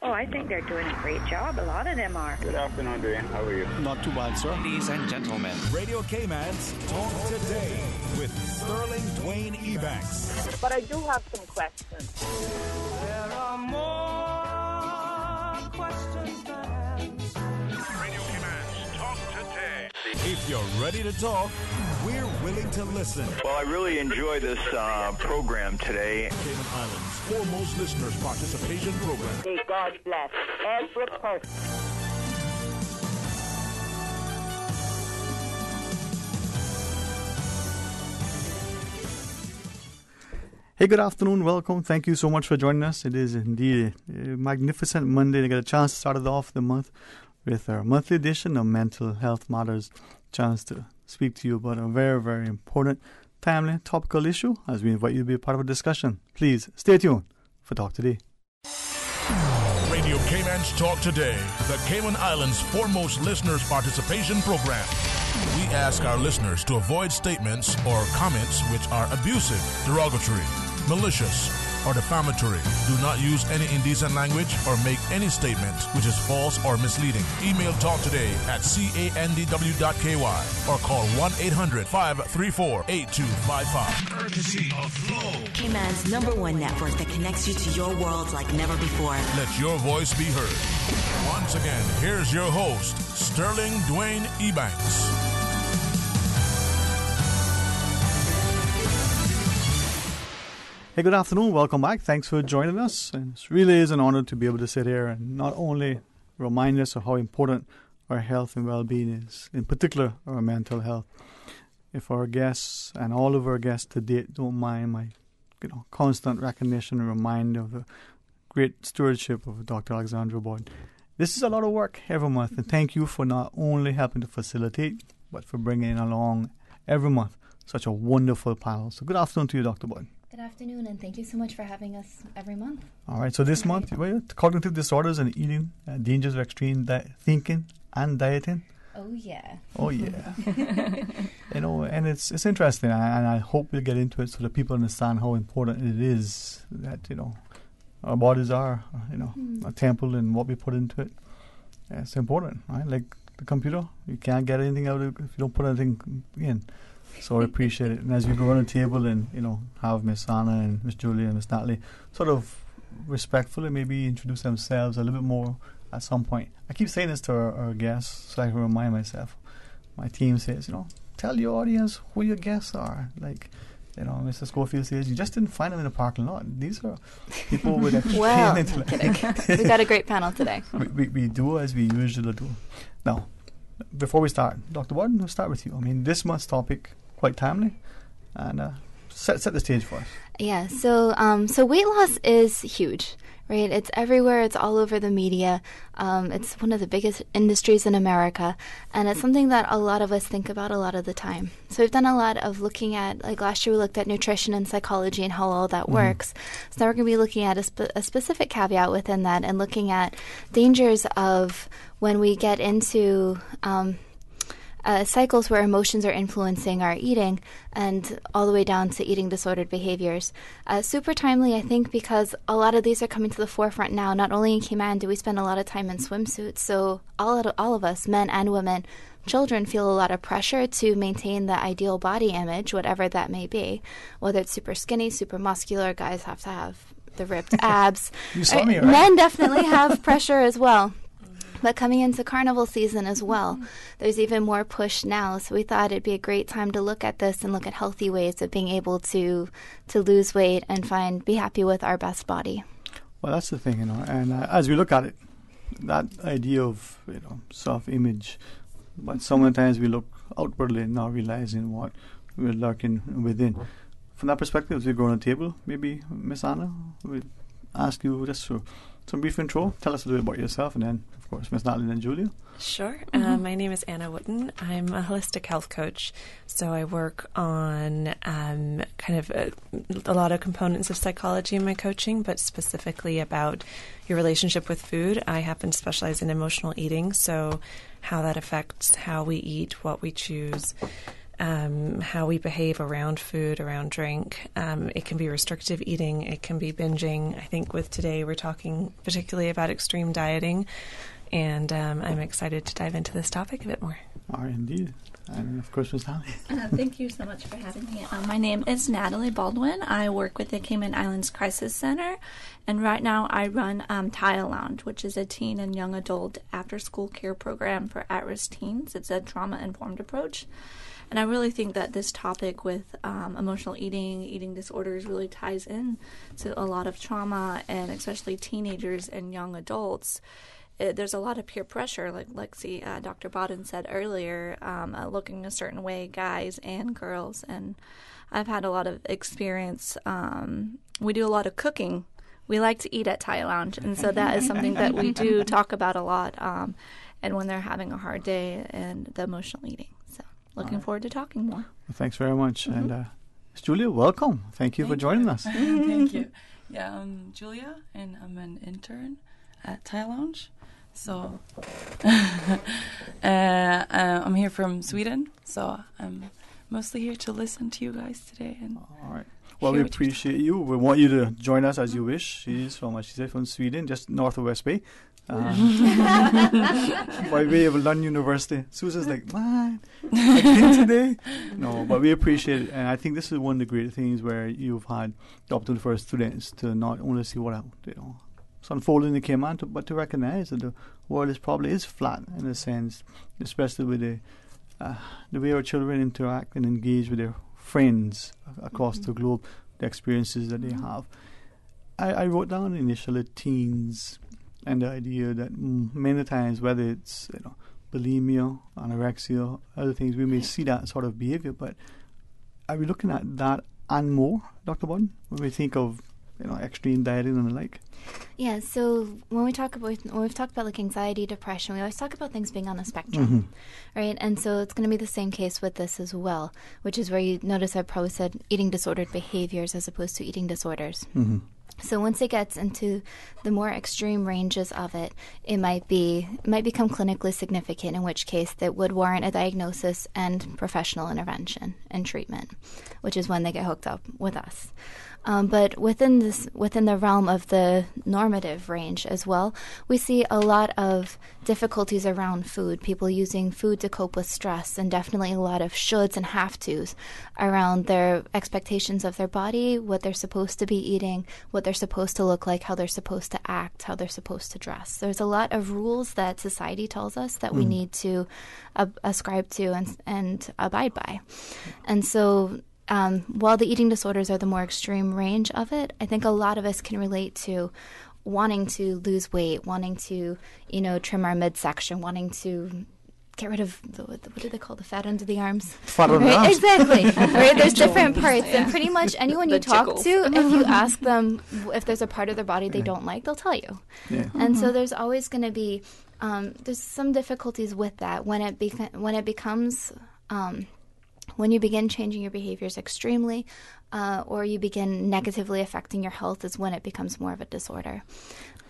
Oh, I think they're doing a great job. A lot of them are. Good afternoon, Dwayne. How are you? Not too bad, sir. Ladies and gentlemen, Radio Cayman's Talk Today with Sterling Dwayne Ebanks. But I do have some questions. There are more questions than answers. Radio Cayman's Talk Today. If you're ready to talk, we're willing to listen. Well, I really enjoy this program today. Cayman Islands' foremost listeners' participation program. May God bless every person. Hey, good afternoon. Welcome. Thank you so much for joining us. It is indeed a magnificent Monday to get a chance to start off the month with our monthly edition of Mental Health Matters. Chance to speak to you about a very, very important, timely, topical issue as we invite you to be a part of a discussion. Please stay tuned for Talk Today. Radio Cayman's Talk Today, the Cayman Islands' foremost listeners' participation program. We ask our listeners to avoid statements or comments which are abusive, derogatory, malicious, or defamatory. Do not use any indecent language or make any statement which is false or misleading. Email talktoday@candw.ky or call 1-800-534-8255. Courtesy of Flow. Cayman's #1 network that connects you to your world like never before. Let your voice be heard. Once again, here's your host, Sterling Dwayne Ebanks. Hey, good afternoon. Welcome back. Thanks for joining us. And it really is an honor to be able to sit here and not only remind us of how important our health and well-being is, in particular our mental health. If our guests and all of our guests to date don't mind my constant recognition and reminder of the great stewardship of Dr. Alexandra Boyd. This is a lot of work every month, and thank you for not only helping to facilitate, but for bringing along every month such a wonderful panel. So good afternoon to you, Dr. Boyd. Good afternoon, and thank you so much for having us every month. All right, so this month, cognitive disorders and eating, dangers of extreme thinking and dieting. Oh, yeah. Oh, yeah. And it's interesting, and I hope we'll get into it so that people understand how important it is that, our bodies are, a temple and what we put into it. It's important, right? Like the computer, you can't get anything out of it if you don't put anything in. So I appreciate it. And as we go around the table and, have Miss Anna and Miss Julia and Miss Natalie sort of respectfully maybe introduce themselves a little bit more at some point. I keep saying this to our guests so I can remind myself. My team says, tell your audience who your guests are. Like, Mr. Schofield says, you just didn't find them in the parking lot. These are people with extreme intellect. We got a great panel today. we do as we usually do. Now, before we start, Dr. Warden, we'll start with you. I mean, this month's topic, quite timely, and set the stage for us. Yeah, so weight loss is huge, right? It's everywhere. It's all over the media. It's one of the biggest industries in America, and it's something that a lot of us think about a lot of the time. So we've done a lot of looking at, like last year we looked at nutrition and psychology and how all that works. So now we're going to be looking at a specific caveat within that and looking at dangers of when we get into cycles where emotions are influencing our eating and all the way down to eating disordered behaviors. Super timely, I think, because a lot of these are coming to the forefront now. Not only in Cayman do we spend a lot of time in swimsuits, so all of us, men and women, children, feel a lot of pressure to maintain the ideal body image, whatever that may be, whether it's super skinny, super muscular. Guys have to have the ripped abs. You saw me, right? Men definitely have pressure as well. But coming into carnival season as well, there's even more push now. So we thought it'd be a great time to look at this and look at healthy ways of being able to lose weight and be happy with our best body. Well, that's the thing, and as we look at it, that idea of self-image, but sometimes we look outwardly not realizing what we're lurking within. From that perspective, as we go on the table, maybe Miss Anna, we'll ask you just for some brief intro. Tell us a little bit about yourself, and then, of course, Miss Natalie and Julia. Sure. My name is Anna Wooten. I'm a holistic health coach, so I work on kind of a lot of components of psychology in my coaching, but specifically about your relationship with food. I happen to specialize in emotional eating, so how that affects how we eat, what we choose, how we behave around food, around drink. It can be restrictive eating. It can be binging. I think with today we're talking particularly about extreme dieting, and I'm excited to dive into this topic a bit more. Are indeed. And of course, Ms. Natalie. Thank you so much for having me. My name is Natalie Baldwin. I work with the Cayman Islands Crisis Center, and right now I run Tile Lounge, which is a teen and young adult after-school care program for at-risk teens. It's a trauma-informed approach. And I really think that this topic with emotional eating disorders really ties in to a lot of trauma, and especially teenagers and young adults. There's a lot of peer pressure, like Lexi, Dr. Bodden said earlier, looking a certain way, guys and girls. And I've had a lot of experience. We do a lot of cooking. We like to eat at Thai Lounge, and so that is something that we do talk about a lot. And when they're having a hard day and the emotional eating. So looking forward to talking more. Well, thanks very much. Mm-hmm. And Julia, welcome. Thank you for joining us. Thank you. Yeah, I'm Julia, and I'm an intern at Thai Lounge. So I'm here from Sweden, so I'm mostly here to listen to you guys today. And all right. Well, we appreciate you. We want you to join us as you wish. She's from Sweden, just north of West Bay. By way of London University. Susan's like, man, I think today. No, but we appreciate it. And I think this is one of the great things where you've had the opportunity for students to not only see what it's unfolding in the Cayman, but to recognize that the world probably is flat in a sense, especially with the way our children interact and engage with their friends across the globe, the experiences that they have. I wrote down initially teens and the idea that many times, whether it's bulimia, anorexia, other things, we may see that sort of behavior. But are we looking at that and more, Dr. Bodden, when we think of extreme dieting and the like? Yeah, so when we've talked about like anxiety, depression, we always talk about things being on a spectrum, right? And so it's going to be the same case with this as well, which is where you notice I probably said eating disordered behaviors as opposed to eating disorders. So once it gets into the more extreme ranges of it, it might become clinically significant, in which case that would warrant a diagnosis and professional intervention and treatment, which is when they get hooked up with us. But within the realm of the normative range as well, we see a lot of difficulties around food, people using food to cope with stress, and definitely a lot of shoulds and have-tos around their expectations of their body, what they're supposed to be eating, what they're supposed to look like, how they're supposed to act, how they're supposed to dress. There's a lot of rules that society tells us that we need to ascribe to and abide by. And so while the eating disorders are the more extreme range of it, I think a lot of us can relate to wanting to lose weight, wanting to, trim our midsection, wanting to get rid of what do they call the fat under the arms? Fat under the arms. Exactly. Right? There's different parts, and pretty much anyone you talk to, if you ask them if there's a part of their body they don't like, they'll tell you. Yeah. And so there's always going to be there's some difficulties with that when it becomes. When you begin changing your behaviors extremely, or you begin negatively affecting your health, is when it becomes more of a disorder.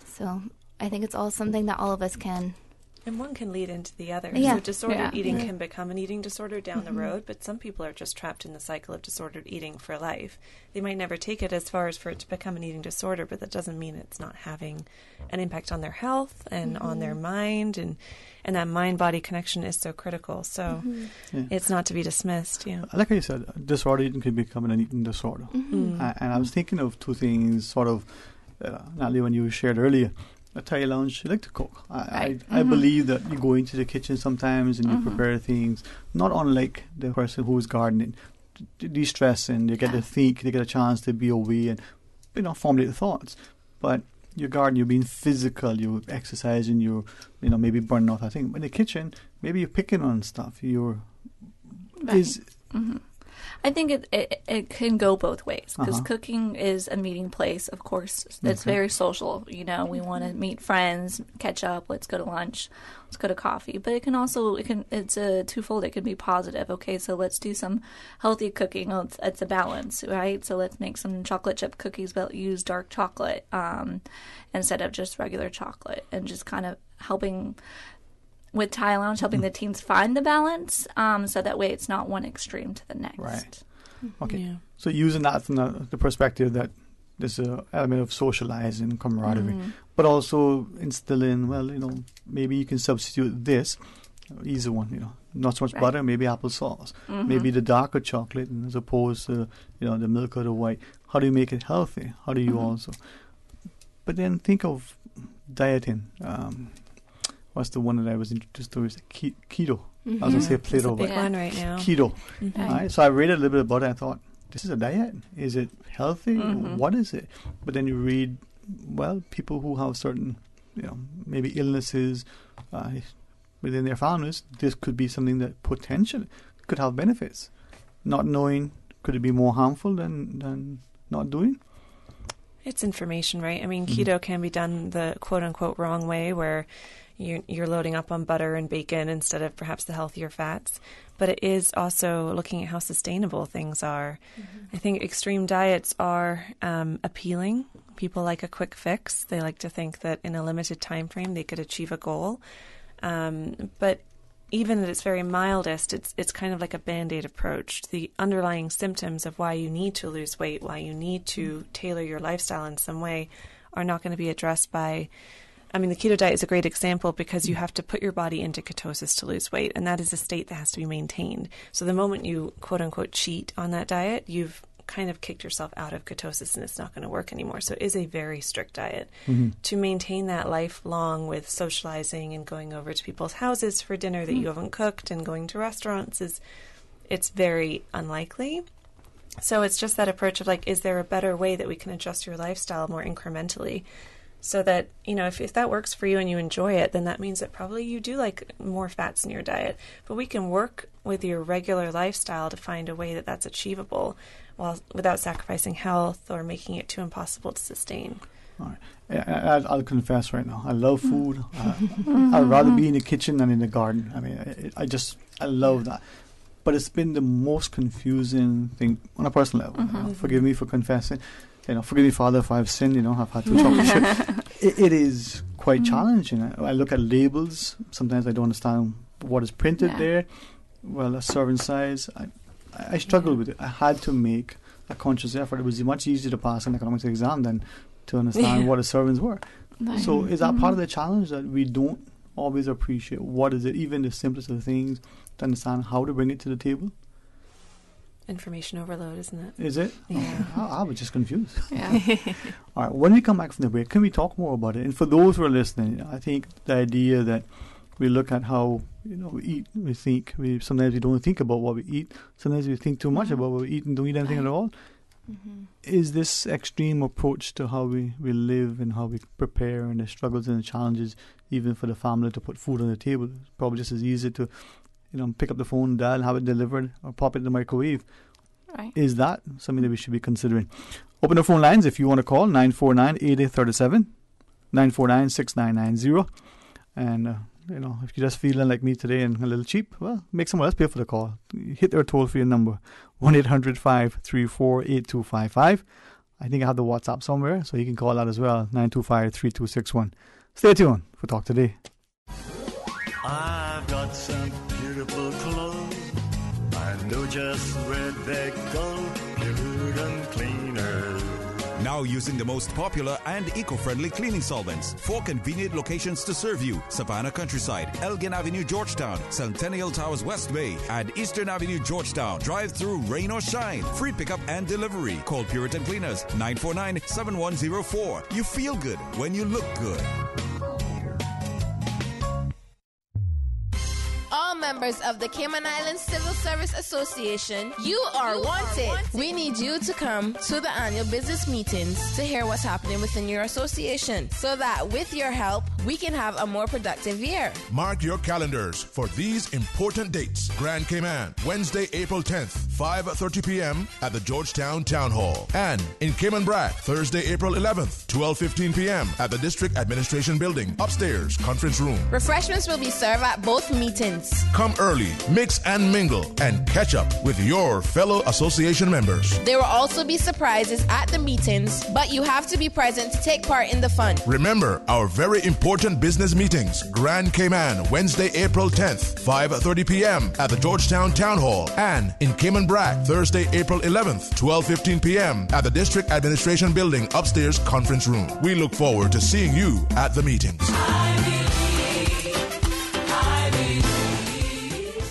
So I think it's all something that all of us can. And one can lead into the other. Yeah. So disordered eating can become an eating disorder down the road, but some people are just trapped in the cycle of disordered eating for life. They might never take it as far as for it to become an eating disorder, but that doesn't mean it's not having an impact on their health and on their mind, and that mind-body connection is so critical. So it's not to be dismissed. Yeah. Like you said, disordered eating can become an eating disorder. And I was thinking of two things, sort of, Natalie, when you shared earlier. At Thai Lounge, you like to cook. I believe that you go into the kitchen sometimes and you prepare things, not unlike the person who is gardening, de-stress, and they get to think, they get a chance to be away and formulate thoughts. But you garden, you're being physical, you're exercising, you're maybe burning off. I think in the kitchen, maybe you're picking on stuff. I think it can go both ways, because cooking is a meeting place, of course. It's very social. We want to meet friends, catch up, let's go to lunch, let's go to coffee. But it's a twofold. It can be positive. Okay, so let's do some healthy cooking. It's a balance, right? So let's make some chocolate chip cookies, but use dark chocolate instead of just regular chocolate, and just kind of helping with Thai Lounge, helping the teens find the balance, so that way it's not one extreme to the next. Right. Okay. Yeah. So using that from the perspective that there's an element of socializing, camaraderie, but also instilling, well, maybe you can substitute this, easy one, not so much butter, maybe applesauce, maybe the darker chocolate as opposed to, the milk or the white. How do you make it healthy? How do you also? But then think of dieting. What's the one that I was introduced to? Is keto. I was going to say Play-Doh, big one right now. Keto. Right? So I read a little bit about it. I thought, this is a diet. Is it healthy? What is it? But then you read, well, people who have certain, maybe illnesses within their families, this could be something that potentially could have benefits. Not knowing, could it be more harmful than not doing? It's information, right? I mean, keto can be done the quote-unquote wrong way, where you're loading up on butter and bacon instead of perhaps the healthier fats. But it is also looking at how sustainable things are. I think extreme diets are appealing. People like a quick fix. They like to think that in a limited time frame they could achieve a goal. But even at its very mildest, it's kind of like a Band-Aid approach. The underlying symptoms of why you need to lose weight, why you need to tailor your lifestyle in some way, are not going to be addressed by... I mean, the keto diet is a great example because you have to put your body into ketosis to lose weight, and that is a state that has to be maintained. So the moment you, quote-unquote, cheat on that diet, you've kind of kicked yourself out of ketosis and it's not going to work anymore. So it is a very strict diet. To maintain that lifelong with socializing and going over to people's houses for dinner that you haven't cooked and going to restaurants, it's very unlikely. So it's just that approach of is there a better way that we can adjust your lifestyle more incrementally? So that, if that works for you and you enjoy it, then that means that probably you do like more fats in your diet. But we can work with your regular lifestyle to find a way that that's achievable without sacrificing health or making it too impossible to sustain. All right. I'll confess right now, I love food. I'd rather be in the kitchen than in the garden. I mean, I love that. But it's been the most confusing thing on a personal level. Forgive me for confessing. Forgive me, Father, if I've sinned, I've had too chocolate chip. It is quite challenging. I look at labels. Sometimes I don't understand what is printed there. Well, a serving size, I struggled with it. I had to make a conscious effort. It was much easier to pass an economics exam than to understand what the servings were. So is that part of the challenge, that we don't always appreciate what is it, even the simplest of things, to understand how to bring it to the table? Information overload, isn't it? Is it? Yeah. I was just confused. Yeah. All right. When we come back from the break, can we talk more about it? And for those who are listening, I think the idea that we look at how we eat, sometimes we don't think about what we eat. Sometimes we think too much about what we eat and don't eat anything at all. Is this extreme approach to how we live and how we prepare, and the struggles and the challenges, even for the family to put food on the table, probably just as easy to pick up the phone, dial, have it delivered, or pop it in the microwave. Right. Is that something that we should be considering? Open the phone lines if you want to call, 949-8837, 949-6990. And, if you're just feeling like me today and a little cheap, well, make someone else pay for the call. Hit their toll-free number, 1-800-534-8255. I think I have the WhatsApp somewhere, so you can call that as well, 925-3261. Stay tuned for Talk Today. I've got some beautiful clothes. I know just where they go. Pure and cleaner. Now using the most popular and eco-friendly cleaning solvents. 4 convenient locations to serve you: Savannah Countryside, Elgin Avenue, Georgetown, Centennial Towers, West Bay, and Eastern Avenue, Georgetown. Drive through, rain or shine. Free pickup and delivery. Call Puritan Cleaners, 949-7104. You feel good when you look good. All members of the Cayman Islands Civil Service Association, you are wanted. We need you to come to the annual business meetings to hear what's happening within your association, so that with your help, we can have a more productive year. Mark your calendars for these important dates. Grand Cayman, Wednesday, April 10th, 5:30 p.m. at the Georgetown Town Hall. And in Cayman Brac, Thursday, April 11th, 12:15 p.m. at the District Administration Building, upstairs, conference room. Refreshments will be served at both meetings. Come early, mix and mingle, and catch up with your fellow association members. There will also be surprises at the meetings, but you have to be present to take part in the fun. Remember our very important business meetings. Grand Cayman, Wednesday, April 10th, 5:30 p.m. at the Georgetown Town Hall. And in Cayman Brac, Thursday, April 11th, 12:15 p.m. at the District Administration Building, upstairs conference room. We look forward to seeing you at the meetings.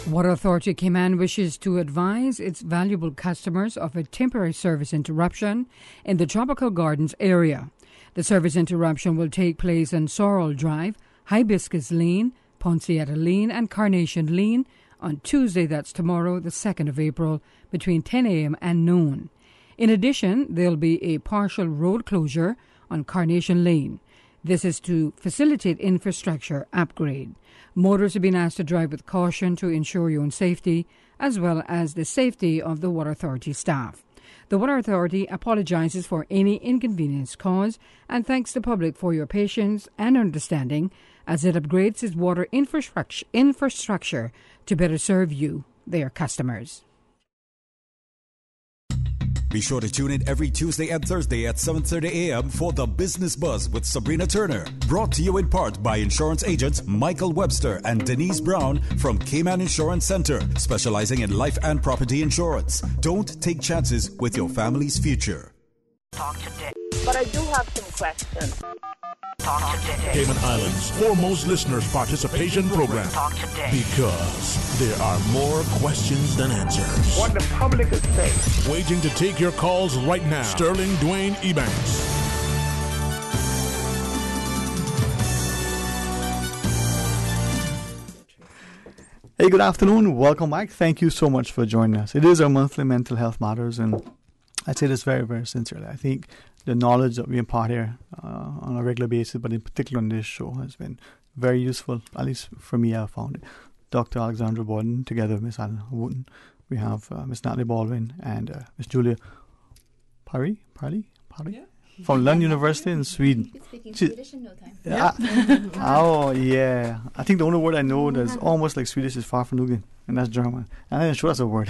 Water Authority Cayman wishes to advise its valuable customers of a temporary service interruption in the Tropical Gardens area. The service interruption will take place on Sorrel Drive, Hibiscus Lane, Ponciata Lane and Carnation Lane on Tuesday, that's tomorrow, the 2nd of April, between 10 a.m. and noon. In addition, there will be a partial road closure on Carnation Lane. This is to facilitate infrastructure upgrade. Motorists have been asked to drive with caution to ensure your own safety, as well as the safety of the Water Authority staff. The Water Authority apologizes for any inconvenience caused and thanks the public for your patience and understanding as it upgrades its water infrastructure to better serve you, their customers. Be sure to tune in every Tuesday and Thursday at 7:30 a.m. for The Business Buzz with Sabrina Turner. Brought to you in part by insurance agents Michael Webster and Denise Brown from Cayman Insurance Center, specializing in life and property insurance. Don't take chances with your family's future. Talk today. But I do have some questions. Talk today. Cayman Islands' foremost listeners participation program. Talk today. Because there are more questions than answers. What the public is saying. Waiting to take your calls right now. Sterling Dwayne Ebanks. Hey, good afternoon. Welcome back. Thank you so much for joining us. It is our monthly Mental Health Matters, and I say this very, very sincerely. I think the knowledge that we impart here on a regular basis, but in particular on this show, has been very useful, at least for me. I found it. Dr. Alexandra Borden, together with Miss Anna Wooten. We have Miss Natalie Baldwin and Miss Julia Parry? Yeah. From Lund University in Sweden. You speaking Swedish in no time. Oh, yeah. I think the only word I know that's almost like Swedish is Farfanugen, and that's German. And I'm not sure that's a word.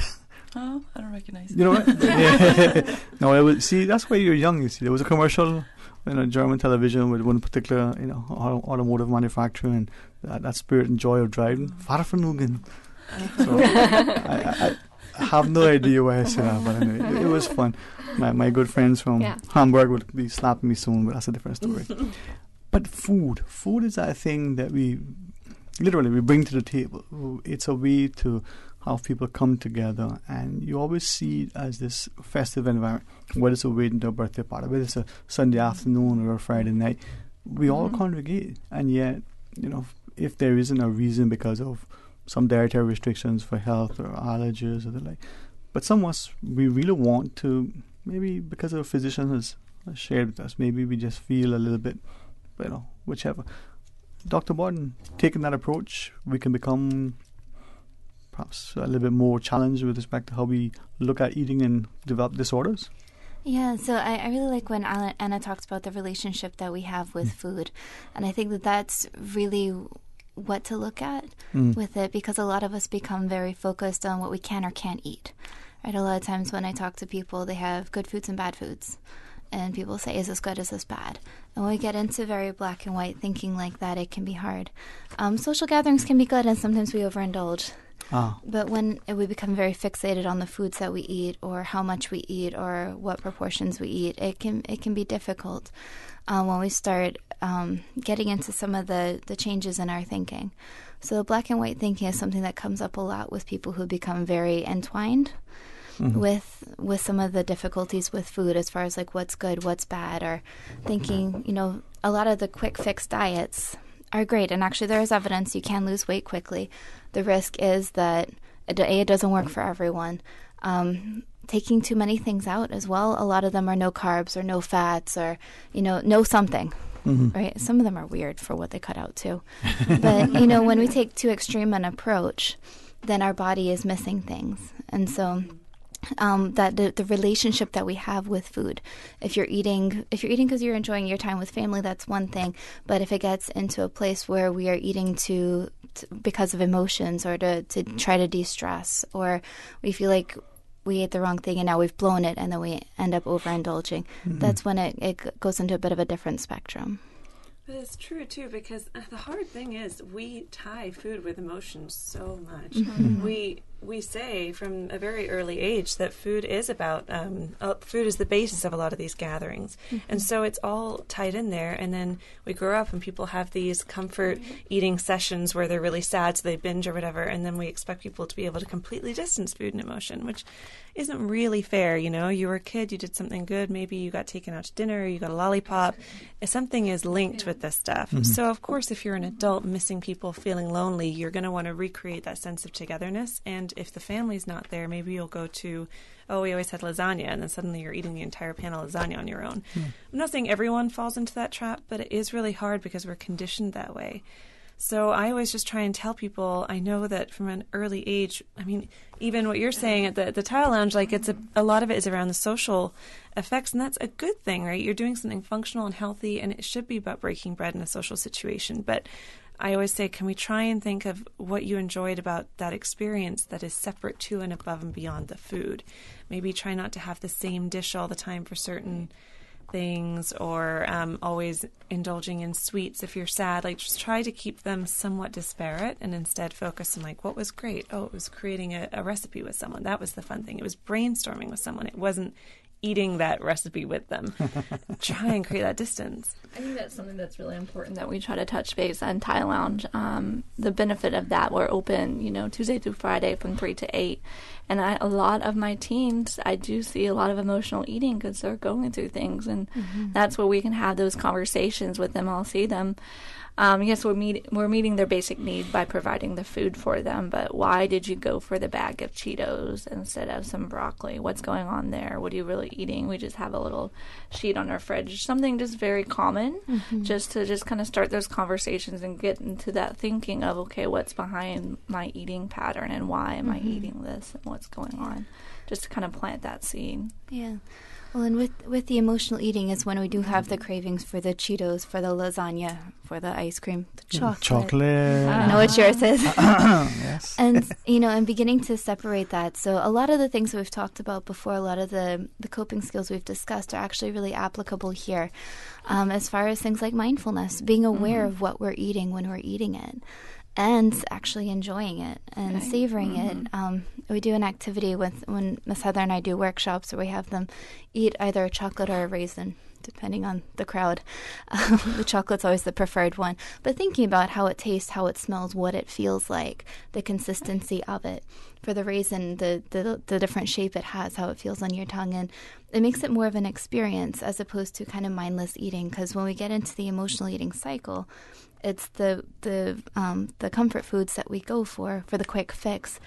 Oh, I don't recognize it. You know what? Yeah. No, it was, see, that's why you're young, you see. There was a commercial in German television with one particular, automotive manufacturer, and that spirit and joy of driving. Farfanugen. So I have no idea why I said that, but anyway, it was fun. My good friends from Hamburg would be slapping me soon, but that's a different story. But food is that thing that we bring to the table. It's a way to have people come together, and you always see it as this festive environment, whether it's a wedding or a birthday party, whether it's a Sunday afternoon or a Friday night, we all congregate. And yet, if there isn't a reason because of some dietary restrictions for health or allergies or the like, but some of us, we really want to, maybe because a physician has shared with us, maybe we just feel a little bit, whichever. Dr. Borden, taking that approach, we can become perhaps a little bit more challenged with respect to how we look at eating and develop disorders? Yeah, so I really like when Anna talks about the relationship that we have with food. And I think that that's really what to look at with it, because a lot of us become very focused on what we can or can't eat. Right? A lot of times when I talk to people, they have good foods and bad foods. And people say, is this good, is this bad? And when we get into very black and white thinking like that, it can be hard. Social gatherings can be good, and sometimes we overindulge. But when we become very fixated on the foods that we eat, or how much we eat, or what proportions we eat, it can be difficult when we start getting into some of the changes in our thinking. So black and white thinking is something that comes up a lot with people who become very entwined with some of the difficulties with food, as far as like what's good, what's bad, or thinking, a lot of the quick fix diets are great, and actually there is evidence you can lose weight quickly. The risk is that it doesn't work for everyone. Taking too many things out as well. A lot of them are no carbs or no fats, or no something. Right? Some of them are weird for what they cut out too. But when we take too extreme an approach, then our body is missing things. And so that the relationship that we have with food. If you're eating because you're enjoying your time with family, that's one thing. But if it gets into a place where we are eating to because of emotions or to try to de-stress, or we feel like we ate the wrong thing and now we've blown it and then we end up overindulging, that's when it goes into a bit of a different spectrum. But it's true, too, because the hard thing is we tie food with emotions so much. We say from a very early age that food is about, food is the basis of a lot of these gatherings. And so it's all tied in there. And then we grow up and people have these comfort eating sessions where they're really sad, so they binge or whatever. And then we expect people to be able to completely distance food and emotion, which isn't really fair. You know, you were a kid, you did something good. Maybe you got taken out to dinner, or you got a lollipop. Something is linked with this stuff. So, of course, if you're an adult missing people, feeling lonely, you're going to want to recreate that sense of togetherness. And if the family's not there, maybe you'll go to, oh, we always had lasagna, and then suddenly you're eating the entire pan of lasagna on your own. I'm not saying everyone falls into that trap, but it is really hard because we're conditioned that way. So I always just try and tell people, I know that from an early age, I mean, even what you're saying at the Tile Lounge, like it's a lot of it is around the social effects, and that's a good thing, right? You're doing something functional and healthy, and it should be about breaking bread in a social situation. But I always say, can we try and think of what you enjoyed about that experience that is separate to and above and beyond the food? Maybe try not to have the same dish all the time for certain things, or always indulging in sweets if you're sad. Like, just try to keep them somewhat disparate and instead focus on, like, what was great? Oh, it was creating a recipe with someone. That was the fun thing. It was brainstorming with someone. It wasn't eating that recipe with them. Try and create that distance. I think that's something that's really important that we try to touch base on Tile Lounge. The benefit of that, we're open, Tuesday through Friday from 3 to 8. And a lot of my teens, I do see a lot of emotional eating because they're going through things. And that's where we can have those conversations with them. I'll see them. Yes, we're meeting their basic need by providing the food for them, but why did you go for the bag of Cheetos instead of some broccoli? What's going on there? What are you really eating? We just have a little sheet on our fridge, something just very common, just to kind of start those conversations and get into that thinking of, okay, what's behind my eating pattern and why am I eating this and what's going on? Just to kind of plant that seed. Yeah. Well, and with the emotional eating is when we do have the cravings for the Cheetos, for the lasagna, for the ice cream, the chocolate. I know what yours is. Yes. And, and beginning to separate that. So a lot of the things that we've talked about before, a lot of the coping skills we've discussed are actually really applicable here. As far as things like mindfulness, being aware of what we're eating when we're eating it, and actually enjoying it and savoring it. We do an activity when Miss Heather and I do workshops where we have them eat either a chocolate or a raisin, depending on the crowd. The chocolate's always the preferred one. But thinking about how it tastes, how it smells, what it feels like, the consistency of it. For the raisin, the different shape it has, how it feels on your tongue. And it makes it more of an experience as opposed to kind of mindless eating. Because when we get into the emotional eating cycle, it's the comfort foods that we go for the quick fix.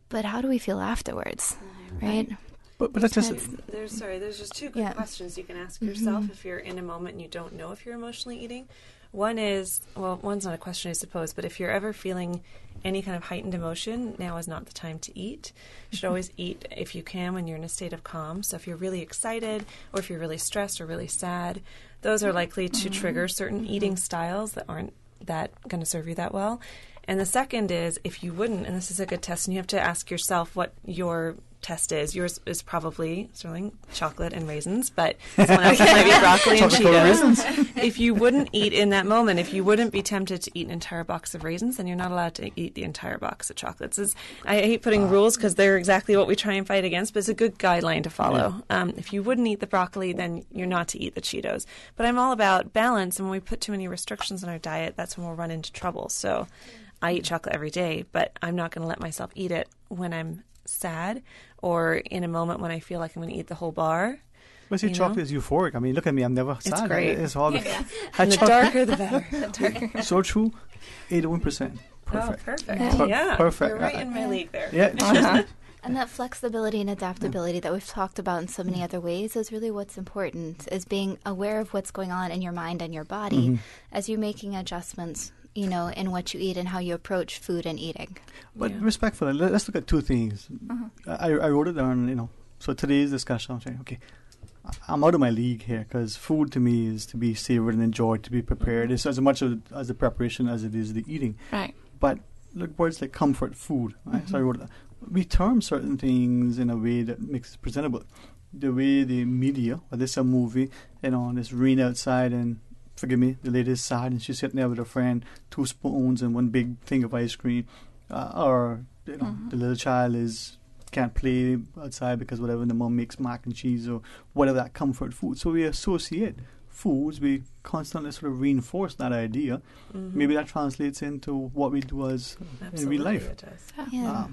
But how do we feel afterwards, right? But that's just... There's just two quick questions you can ask yourself if you're in a moment and you don't know if you're emotionally eating. One is, one's not a question, I suppose, but if you're ever feeling any kind of heightened emotion, now is not the time to eat. You should always eat, if you can, when you're in a state of calm. So if you're really excited, or if you're really stressed or really sad, those are likely to trigger certain eating styles that aren't going to serve you that well. And the second is, if you wouldn't, and this is a good test, and you have to ask yourself what your test is. Yours is probably, Sterling, chocolate and raisins, but someone else might be broccoli and Cheetos. If you wouldn't eat in that moment, if you wouldn't be tempted to eat an entire box of raisins, then you're not allowed to eat the entire box of chocolates. I hate putting rules because they're exactly what we try and fight against, but it's a good guideline to follow. If you wouldn't eat the broccoli, then you're not to eat the Cheetos. But I'm all about balance, and when we put too many restrictions on our diet, that's when we'll run into trouble. So I eat chocolate every day, but I'm not going to let myself eat it when I'm sad or in a moment when I feel like I'm going to eat the whole bar. But see, chocolate is euphoric. I mean, look at me. I'm never sad. It's great. It's all and the darker, the better. So true. 81%. Perfect. Oh, perfect. Perfect. Perfect. You're right in my league there. Yeah. And that flexibility and adaptability that we've talked about in so many other ways is really what's important, is being aware of what's going on in your mind and your body as you're making adjustments, you know, in what you eat and how you approach food and eating. But respectfully, let's look at two things. I wrote it down, you know. So today's discussion, I'm saying, okay, I'm out of my league here, because food to me is to be savored and enjoyed, to be prepared. It's as much as the preparation as it is the eating. Right. But look, words like comfort food, right? So I wrote that. We term certain things in a way that makes it presentable. The way the media, or this a movie, you know, and it's rain outside, and forgive me, the lady's sad and she's sitting there with her friend, 2 spoons and 1 big thing of ice cream, or you know, the little child can't play outside because whatever, the mom makes mac and cheese or whatever, that comfort food. So we associate foods, we constantly sort of reinforce that idea. Maybe that translates into what we do as in real life. It does. Yeah.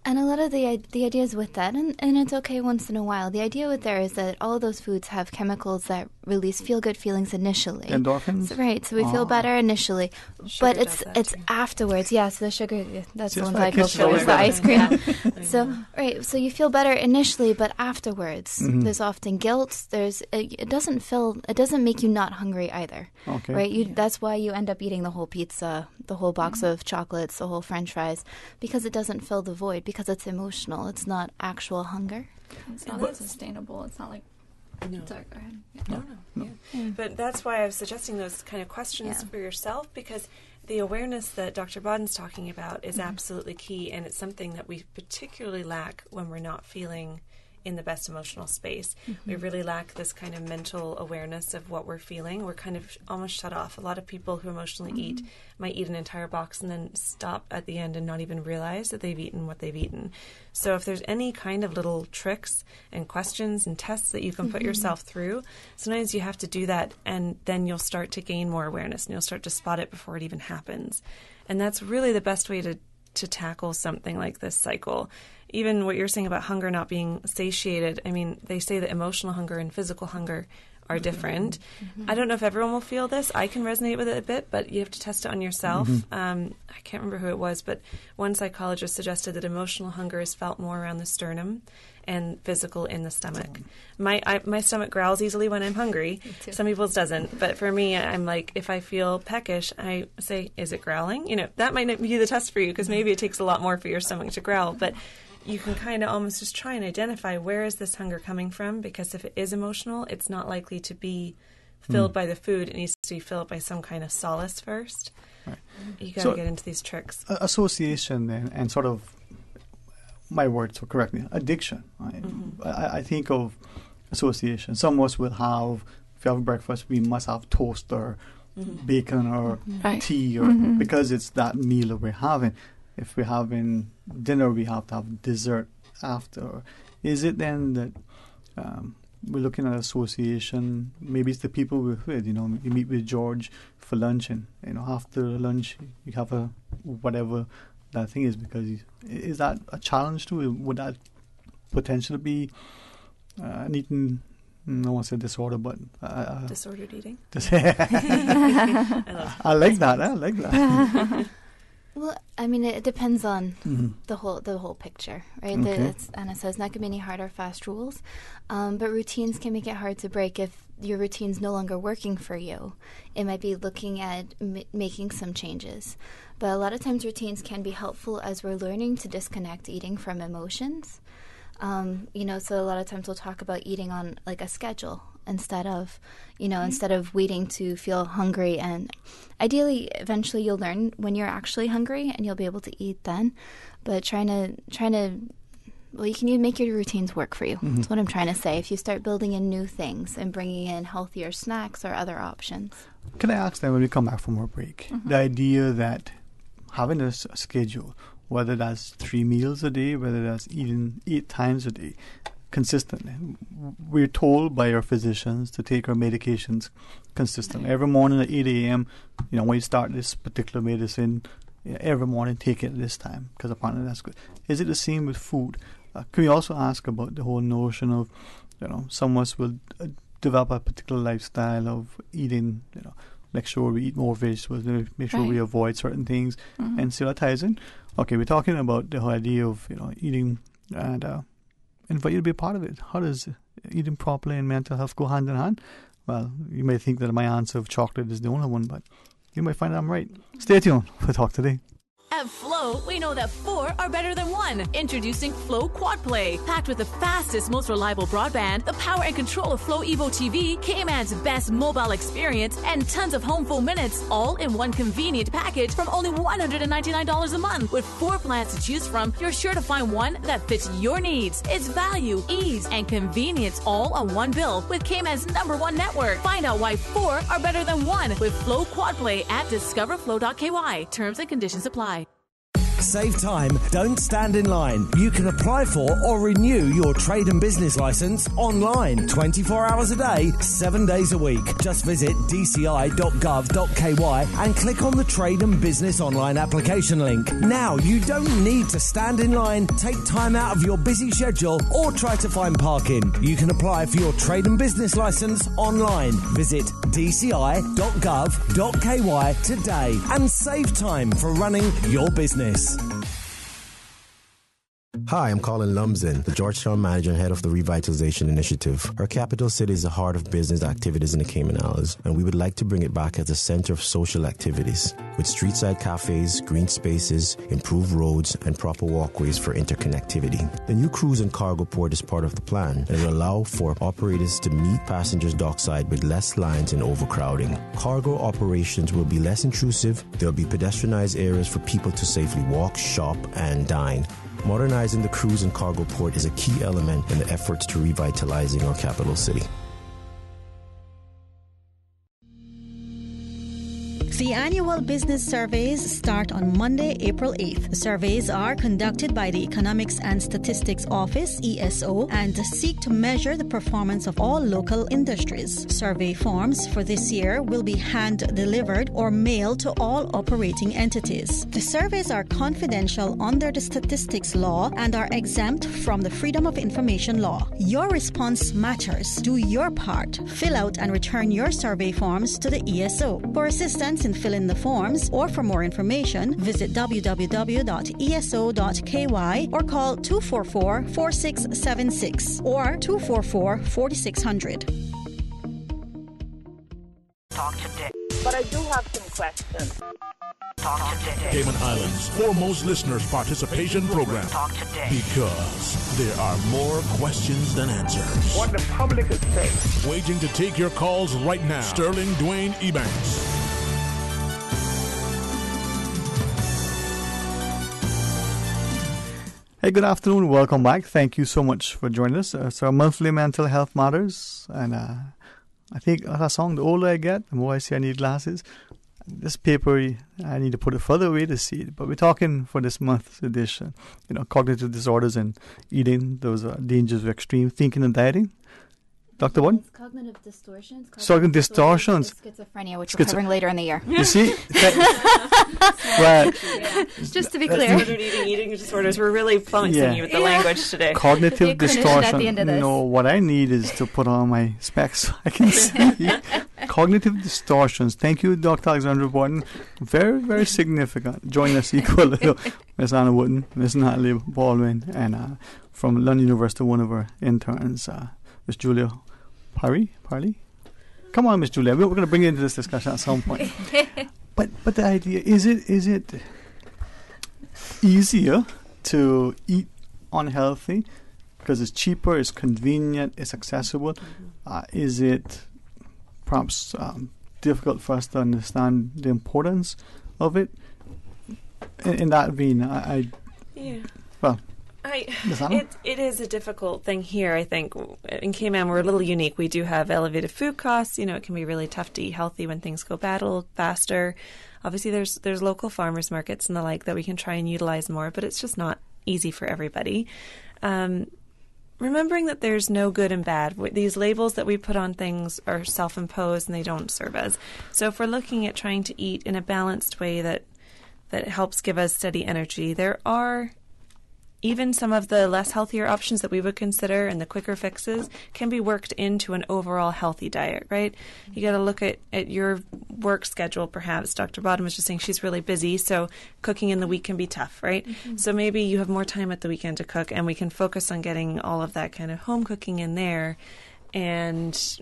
And a lot of the ideas with that, and it's okay once in a while, the idea with there is that all of those foods have chemicals that release feel-good feelings initially. Endorphins? So, right, so we feel better initially. But it's afterwards. Yeah, so the sugar, that's the one I go for, is the ice cream. So you feel better initially, but afterwards, there's often guilt. It doesn't make you not hungry either. Okay. Right? That's why you end up eating the whole pizza, the whole box of chocolates, the whole French fries, because it doesn't fill the void, because it's emotional. It's not actual hunger. It's not sustainable. It's not like... No. Sorry, go ahead. No. Yeah. But that's why I was suggesting those kind of questions for yourself, because the awareness that Dr. Bodden's talking about is absolutely key, and it's something that we particularly lack when we're not feeling in the best emotional space. We really lack this kind of mental awareness of what we're feeling. We're kind of almost shut off. A lot of people who emotionally eat might eat an entire box and then stop at the end and not even realize that they've eaten what they've eaten. So if there's any kind of little tricks and questions and tests that you can put yourself through, sometimes you have to do that, and then you'll start to gain more awareness and you'll start to spot it before it even happens. And that's really the best way to tackle something like this cycle. Even what you're saying about hunger not being satiated, I mean, they say that emotional hunger and physical hunger are different. I don't know if everyone will feel this. I can resonate with it a bit, but you have to test it on yourself. I can't remember who it was, but one psychologist suggested that emotional hunger is felt more around the sternum and physical in the stomach. My stomach growls easily when I'm hungry. Some people's doesn't. But for me, I'm like, if I feel peckish, I say, is it growling? You know, that might not be the test for you, because maybe it takes a lot more for your stomach to growl. But you can kind of almost just try and identify, where is this hunger coming from? Because if it is emotional, it's not likely to be filled by the food. It needs to be filled by some kind of solace first. Right. You got to get into these tricks. Association then, and sort of, my words, so correct me, addiction. Right? I think of association. Some of us will have, if you have breakfast, we must have toast or bacon or tea, or because it's that meal that we're having. If we're having dinner, we have to have dessert after. Is it then that we're looking at association? Maybe it's the people we're with. You know, you meet with George for lunch, and you know, after lunch you have a whatever that thing is. Because is that a challenge too? Would that potentially be an eating? No one said disorder, but disordered eating. I like that. I like that. Well, I mean, it depends on the whole picture, right? Okay. Anna says not going to be any hard or fast rules, but routines can make it hard to break if your routine's no longer working for you. It might be looking at making some changes, but a lot of times routines can be helpful as we're learning to disconnect eating from emotions. You know, so a lot of times we'll talk about eating on like a schedule instead of waiting to feel hungry. And ideally, eventually you'll learn when you're actually hungry and you'll be able to eat then. But trying to you can make your routines work for you. That's what I'm trying to say. If you start building in new things and bringing in healthier snacks or other options. Can I ask then, when we come back from our break, the idea that having a schedule, whether that's 3 meals a day, whether that's eating 8 times a day, consistently. We're told by our physicians to take our medications consistently. Every morning at 8 a.m., you know, when you start this particular medicine, every morning take it at this time, because apparently that's good. Is it the same with food? Can we also ask about the whole notion of, you know, some of us will develop a particular lifestyle of eating, you know, make sure we eat more vegetables, make sure we avoid certain things, and see what ties in? Okay, we're talking about the whole idea of eating, and invite you to be a part of it. How does eating properly and mental health go hand in hand? Well, you may think that my answer of chocolate is the only one, but you might find I'm right. Stay tuned for Talk Today. At Flow, we know that 4 are better than 1. Introducing Flow Quad Play. Packed with the fastest, most reliable broadband, the power and control of Flow Evo TV, Cayman's best mobile experience, and tons of home phone minutes, all in one convenient package from only $199 a month. With 4 plans to choose from, you're sure to find one that fits your needs. It's value, ease, and convenience all on one bill with Cayman's #1 network. Find out why 4 are better than 1 with Flow Quad Play at discoverflow.ky. Terms and conditions apply. Save time, don't stand in line. You can apply for or renew your trade and business license online 24 hours a day, 7 days a week. Just visit dci.gov.ky and click on the Trade and Business Online application link. Now, you don't need to stand in line, take time out of your busy schedule, or try to find parking. You can apply for your trade and business license online. Visit dci.gov.ky today and save time for running your business. Hi, I'm Colin Lumsden, the Georgetown manager and head of the Revitalization Initiative. Our capital city is the heart of business activities in the Cayman Islands, and we would like to bring it back as a center of social activities. With street-side cafes, green spaces, improved roads, and proper walkways for interconnectivity. The new cruise and cargo port is part of the plan and will allow for operators to meet passengers dockside with less lines and overcrowding. Cargo operations will be less intrusive. There will be pedestrianized areas for people to safely walk, shop, and dine. Modernizing the cruise and cargo port is a key element in the efforts to revitalizing our capital city. The annual business surveys start on Monday, April 8th. The surveys are conducted by the Economics and Statistics Office, ESO, and seek to measure the performance of all local industries. Survey forms for this year will be hand-delivered or mailed to all operating entities. The surveys are confidential under the statistics law and are exempt from the Freedom of Information law. Your response matters. Do your part. Fill out and return your survey forms to the ESO. For assistance in filling the forms or for more information, visit www.eso.ky or call 244-4676 or 244-4600. Talk today. But I do have some questions. Talk today. Cayman Islands' foremost listeners' participation program. Talk today. Because there are more questions than answers. What the public is saying. Waiting to take your calls right now. Sterling Dwayne Ebanks. Hey, good afternoon. Welcome back. Thank you so much for joining us. It's our monthly Mental Health Matters. And I think that song, the older I get, the more I see I need glasses. This paper, I need to put it further away to see it. But we're talking for this month's edition, cognitive disorders and eating, those dangers of extreme thinking and dieting. Dr. What? It's cognitive distortions. Cognitive distortions. Schizophrenia, which we're covering later in the year. You see? Right. Just to be clear. Eating disorders. We're really flummoxing you with the language today. Cognitive distortion. No, what I need is to put on my specs so I can see. Cognitive distortions. Thank you, Dr. Alexandra Borton. Very, very significant. Join us equally. Miss Anna Wooden, Miss Natalie Baldwin, and from London University, one of our interns, Miss Julia Parley? Come on, Miss Julia. We're going to bring you into this discussion at some point. But the idea, is it easier to eat unhealthy because it's cheaper, it's convenient, it's accessible? Is it perhaps difficult for us to understand the importance of it? In that vein, it is a difficult thing here, I think. In Cayman, we're a little unique. We do have elevated food costs. It can be really tough to eat healthy when things go bad a little faster. Obviously, there's local farmers markets and the like that we can try and utilize more, but it's just not easy for everybody. Remembering that there's no good and bad. These labels that we put on things are self-imposed and they don't serve us. So if we're looking at trying to eat in a balanced way that helps give us steady energy, there are even some of the less healthier options that we would consider and the quicker fixes can be worked into an overall healthy diet, right? You got to look at your work schedule, perhaps. Dr. Bodden was just saying she's really busy, so cooking in the week can be tough, right? Mm-hmm. So maybe you have more time at the weekend to cook, and we can focus on getting all of that kind of home cooking in there and,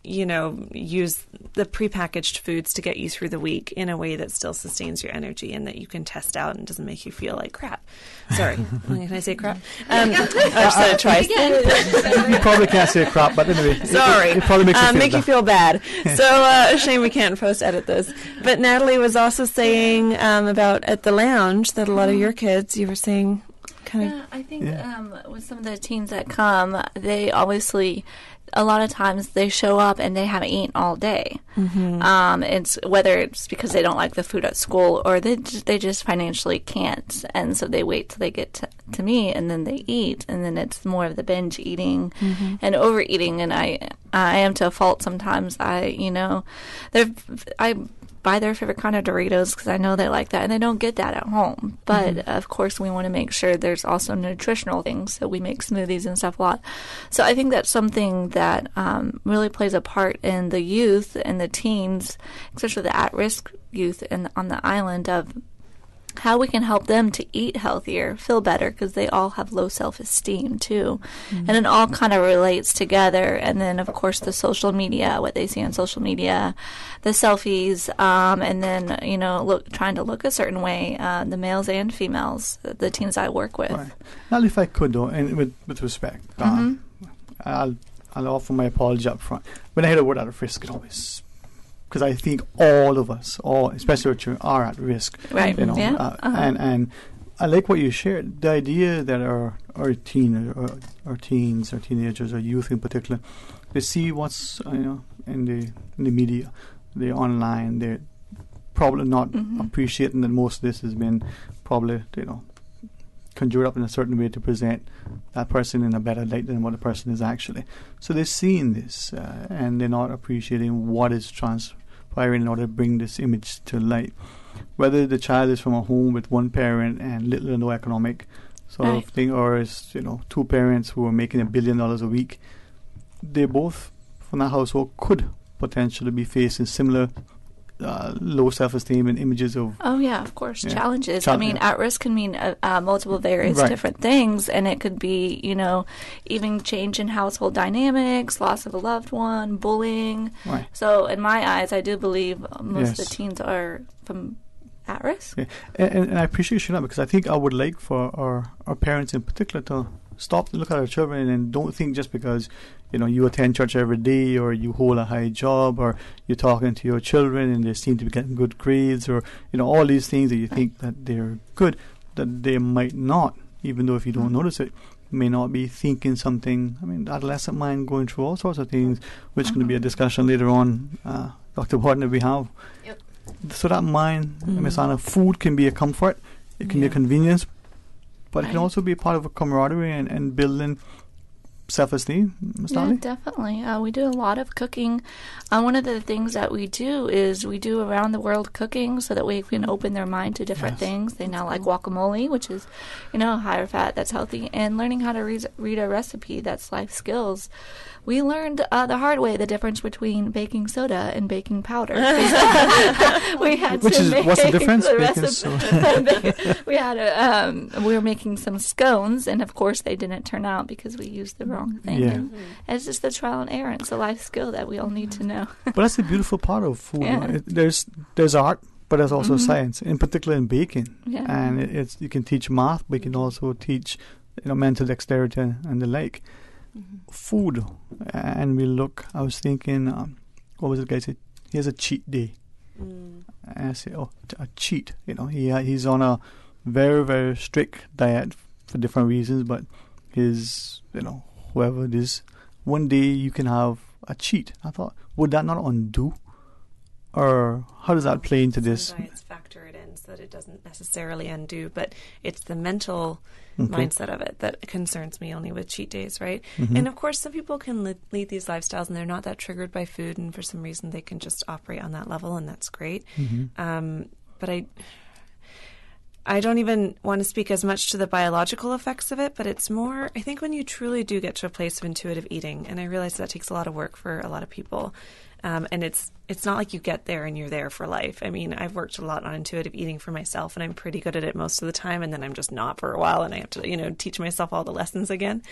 you know, use the prepackaged foods to get you through the week in a way that still sustains your energy and that you can test out and doesn't make you feel like crap. Sorry, can I say crap? I just said it twice. You probably can't say crap, but anyway. Sorry. It probably makes you feel bad. So, shame we can't post-edit this. But Natalie was also saying about at the lounge that a lot of your kids, you were saying, kind of... I think with some of the teens that come, they obviously... A lot of times they show up and they haven't eaten all day. Mm-hmm. It's whether it's because they don't like the food at school or they just financially can't, and so they wait till they get to me and then they eat, and then it's more of the binge eating and overeating. And I am to a fault sometimes. I buy their favorite kind of Doritos because I know they like that, and they don't get that at home. But of course, we want to make sure there's also nutritional things, so we make smoothies and stuff a lot. So I think that's something that really plays a part in the youth and the teens, especially the at-risk youth on the island, of how we can help them to eat healthier, feel better, because they all have low self-esteem too. And it all kind of relates together. And then, of course, the social media, what they see on social media, the selfies, and then, you know, trying to look a certain way, the males and females, the teens I work with. Right. Now, if I could, though, and with respect, I'll offer my apology up front. When I hear the word at risk, it always... Because I think all of us, especially our children, are at risk. Right. You know, and I like what you shared. The idea that our teens or teenagers or youth in particular, they see what's in the media, they're online. They're probably not appreciating that most of this has been probably conjured up in a certain way to present that person in a better light than what the person is actually. So they're seeing this and they're not appreciating what is transpiring in order to bring this image to light. Whether the child is from a home with one parent and little or no economic sort of thing, or is two parents who are making $1 billion a week, they both from that household could potentially be facing similar low self-esteem and images of... Oh, yeah, of course. Challenges. I mean, at risk can mean multiple various different things, and it could be, even change in household dynamics, loss of a loved one, bullying. Right. So, in my eyes, I do believe most of the teens are from at risk. Yeah. And I appreciate you sharing that, because I think I would like for our parents in particular to stop to look at our children and don't think just because you attend church every day, or you hold a high job, or you're talking to your children and they seem to be getting good grades, or all these things that you think that they're good, that they might not, even though if you don't notice it, may not be thinking something. I mean, adolescent mind going through all sorts of things, which is going to be a discussion later on, Dr. Bodden, that we have. Yep. So that mind, Ms. Anna, food can be a comfort, it can be a convenience, but it can also be part of a camaraderie and building self-esteem, Ms. Natalie? Yeah, definitely. We do a lot of cooking. One of the things that we do is we do around the world cooking so that we can open their mind to different things. They now like guacamole, which is, higher fat, that's healthy, and learning how to read a recipe, that's life skills. We learned the hard way the difference between baking soda and baking powder. We had what's the difference? We were making some scones, and of course they didn't turn out because we used the wrong thing. Yeah. And it's just the trial and error. It's a life skill that we all need to know. But that's the beautiful part of food. Yeah. There's art, but there's also science, in particular in baking. Yeah. And you can teach math, but you can also teach mental dexterity and the like. Food, and I was thinking, what was it guy said? He has a cheat day. And I said, a cheat. He's on a very, very strict diet for different reasons, but his, whoever it is, one day you can have a cheat. I thought, would that not undo? Or how does that play into this? Diets factor it in so that it doesn't necessarily undo, but it's the mental mindset of it that concerns me only with cheat days, right? And of course, some people can lead these lifestyles and they're not that triggered by food, and for some reason they can just operate on that level, and that's great. But I don't even want to speak as much to the biological effects of it, but it's more, I think, when you truly do get to a place of intuitive eating, and I realize that takes a lot of work for a lot of people. And it's not like you get there and you're there for life. I mean, I've worked a lot on intuitive eating for myself, and I'm pretty good at it most of the time, and then I'm just not for a while, and I have to, teach myself all the lessons again.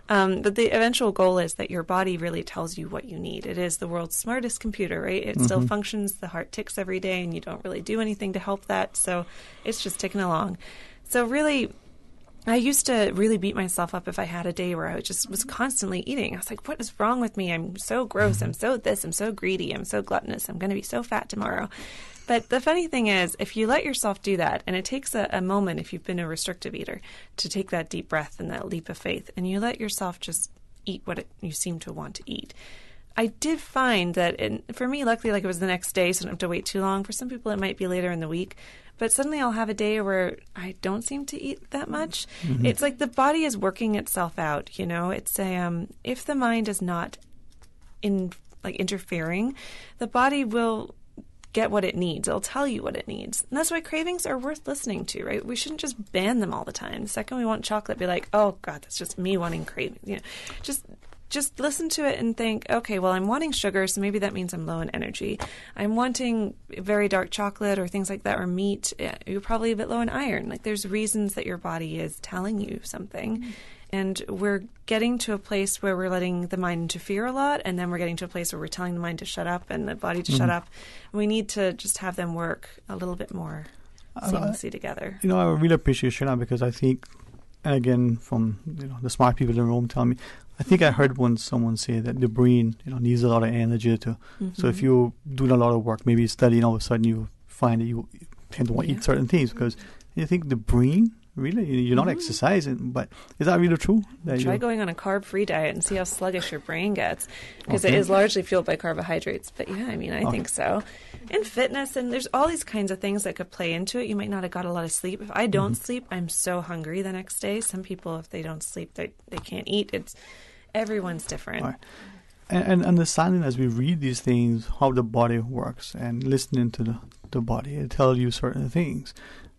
But the eventual goal is that your body really tells you what you need. It is the world's smartest computer, right? It still functions. The heart ticks every day, and you don't really do anything to help that. So it's just ticking along. So really, I used to really beat myself up if I had a day where I just was constantly eating. I was like, what is wrong with me? I'm so gross. I'm so this. I'm so greedy. I'm so gluttonous. I'm going to be so fat tomorrow. But the funny thing is, if you let yourself do that, and it takes a moment, if you've been a restrictive eater, to take that deep breath and that leap of faith, and you let yourself just eat what you seem to want to eat. I did find that, for me, luckily, like it was the next day, so I don't have to wait too long. For some people, it might be later in the week. But suddenly I'll have a day where I don't seem to eat that much. It's like the body is working itself out, It's if the mind is not interfering, the body will get what it needs. It'll tell you what it needs. And that's why cravings are worth listening to, right? We shouldn't just ban them all the time. The second we want chocolate, be like, oh, God, that's just me wanting cravings. Just listen to it and think, okay, well, I'm wanting sugar, so maybe that means I'm low in energy. I'm wanting very dark chocolate or things like that, or meat. You're probably a bit low in iron. Like, there's reasons that your body is telling you something. And we're getting to a place where we're letting the mind interfere a lot, and then we're getting to a place where we're telling the mind to shut up and the body to shut up. And we need to just have them work a little bit more seamlessly together. I really appreciate you, because I think, and again, from the smart people in the room tell me, I think I heard once someone say that the brain, needs a lot of energy to. So if you're doing a lot of work, maybe studying, all of a sudden you find that you tend to want to eat certain things because you think the brain, really, you're not exercising. But is that really true? Try going on a carb-free diet and see how sluggish your brain gets, because it is largely fueled by carbohydrates. But yeah, I think so. And fitness, and there's all these kinds of things that could play into it. You might not have got a lot of sleep. If I don't sleep, I'm so hungry the next day. Some people, if they don't sleep, they can't eat. Everyone's different. Right. And understanding as we read these things how the body works and listening to the body, it tells you certain things.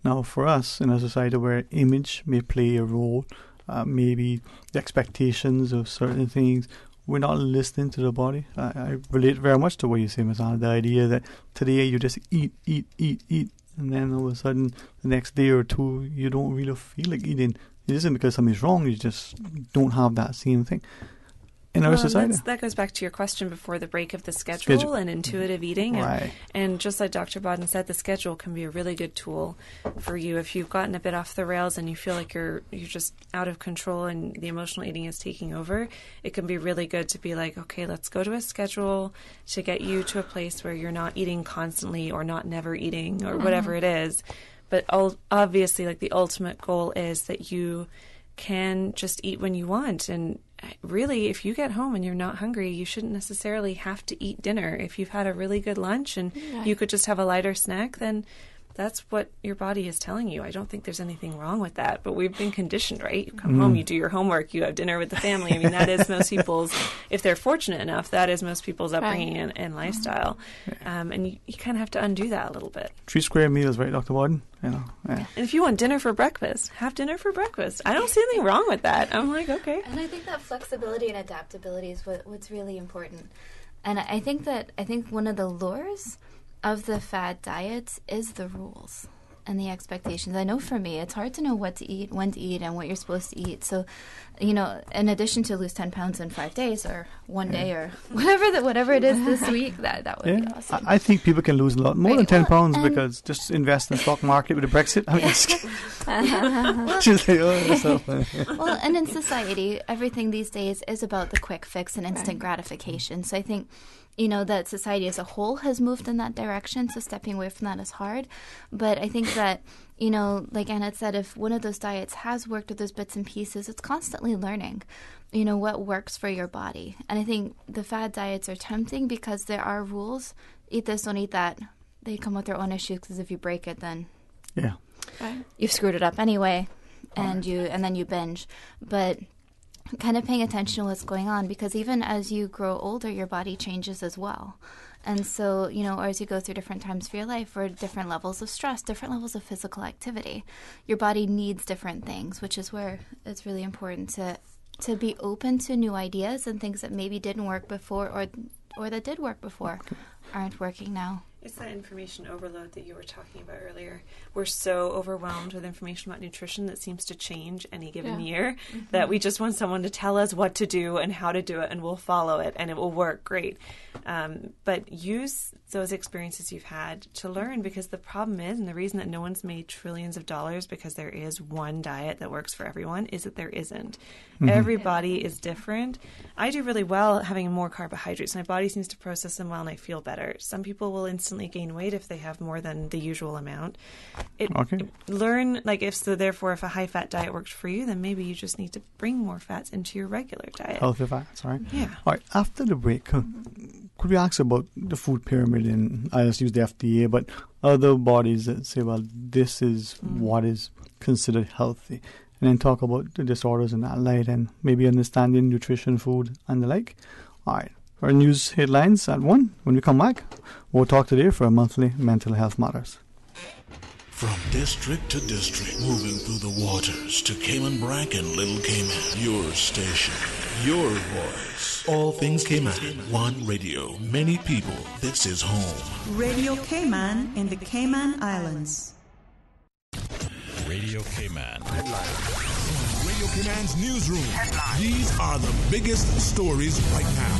Now, for us in a society where image may play a role, maybe the expectations of certain things, we're not listening to the body. I relate very much to what you say, Ms. Anna, the idea that today you just eat, and then all of a sudden the next day or two you don't really feel like eating. It isn't because something's wrong, you just don't have that same thing in our society. That goes back to your question before the break of the schedule and intuitive eating. Right. And just like Dr. Bodden said, the schedule can be a really good tool for you. If you've gotten a bit off the rails and you feel like you're just out of control and the emotional eating is taking over, it can be really good to be like, okay, let's go to a schedule to get you to a place where you're not eating constantly or not never eating or whatever it is. But obviously, like, the ultimate goal is that you can just eat when you want. And really, if you get home and you're not hungry, you shouldn't necessarily have to eat dinner. If you've had a really good lunch and you could just have a lighter snack, then that's what your body is telling you. I don't think there's anything wrong with that. But we've been conditioned, right? You come home, you do your homework, you have dinner with the family. I mean, that is most people's, if they're fortunate enough, that is most people's upbringing and lifestyle. And you kind of have to undo that a little bit. 3 square meals, right, Dr. Bodden? And if you want dinner for breakfast, have dinner for breakfast. I don't see anything wrong with that. I'm like, okay. And I think that flexibility and adaptability is what's really important. And I think one of the lures of the fad diets is the rules and the expectations. I know for me, it's hard to know what to eat, when to eat, and what you're supposed to eat. So, in addition to lose 10 pounds in 5 days or one day or whatever it is this week, that would be awesome. I think people can lose a lot more than 10 pounds because just invest in the stock market with the Brexit. I mean, just like, that's so funny. Well, and in society, everything these days is about the quick fix and instant gratification. So I think that society as a whole has moved in that direction, so stepping away from that is hard. But I think that, like Anna said, if one of those diets has worked with those bits and pieces, it's constantly learning, what works for your body. And I think the fad diets are tempting because there are rules. Eat this, don't eat that. They come with their own issues because if you break it, then you've screwed it up anyway, and then you binge. But kind of paying attention to what's going on, because even as you grow older, your body changes as well. And so, or as you go through different times for your life or different levels of stress, different levels of physical activity, your body needs different things, which is where it's really important to be open to new ideas and things that maybe didn't work before or that did work before aren't working now. It's that information overload that you were talking about earlier. We're so overwhelmed with information about nutrition that seems to change any given year that we just want someone to tell us what to do and how to do it, and we'll follow it, and it will work great. But use those experiences you've had to learn, because the problem is, and the reason that no one's made trillions of dollars because there is one diet that works for everyone, is that there isn't. Everybody is different. I do really well having more carbohydrates. My body seems to process them well, and I feel better. Some people will instantly gain weight if they have more than the usual amount. Learn, if a high-fat diet works for you, then maybe you just need to bring more fats into your regular diet. Healthy fats, right? Yeah. All right, after the break, could we ask about the food pyramid? And I just use the FDA, but other bodies that say, well, this is what is considered healthy. And then talk about the disorders in that light and maybe understanding nutrition, food, and the like. All right. Our news headlines at 1. When we come back, we'll talk today for our monthly Mental Health Matters. From district to district, moving through the waters to Cayman Brac and Little Cayman. Your station, your voice. All things Cayman. One radio, many people. This is home. Radio Cayman in the Cayman Islands. Radio Cayman. Headlines. Radio Cayman's newsroom. Headlines. These are the biggest stories right now.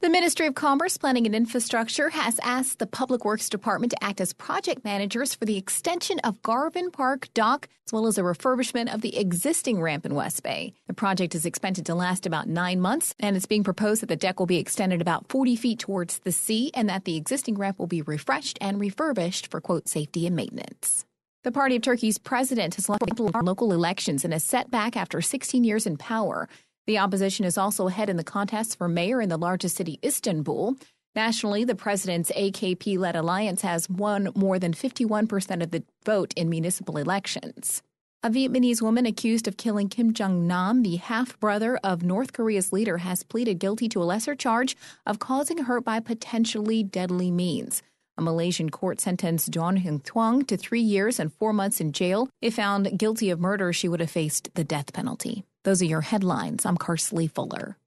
The Ministry of Commerce, Planning and Infrastructure has asked the Public Works Department to act as project managers for the extension of Garvin Park Dock, as well as a refurbishment of the existing ramp in West Bay. The project is expected to last about 9 months, and it's being proposed that the deck will be extended about 40 feet towards the sea and that the existing ramp will be refreshed and refurbished for, quote, safety and maintenance. The Party of Turkey's president has lost local elections and is set back after 16 years in power. The opposition is also ahead in the contest for mayor in the largest city, Istanbul. Nationally, the president's AKP-led alliance has won more than 51% of the vote in municipal elections. A Vietnamese woman accused of killing Kim Jong-nam, the half-brother of North Korea's leader, has pleaded guilty to a lesser charge of causing hurt by potentially deadly means. A Malaysian court sentenced John Hyung Thuong to 3 years and 4 months in jail. If found guilty of murder, she would have faced the death penalty. Those are your headlines. I'm Karsley Fuller.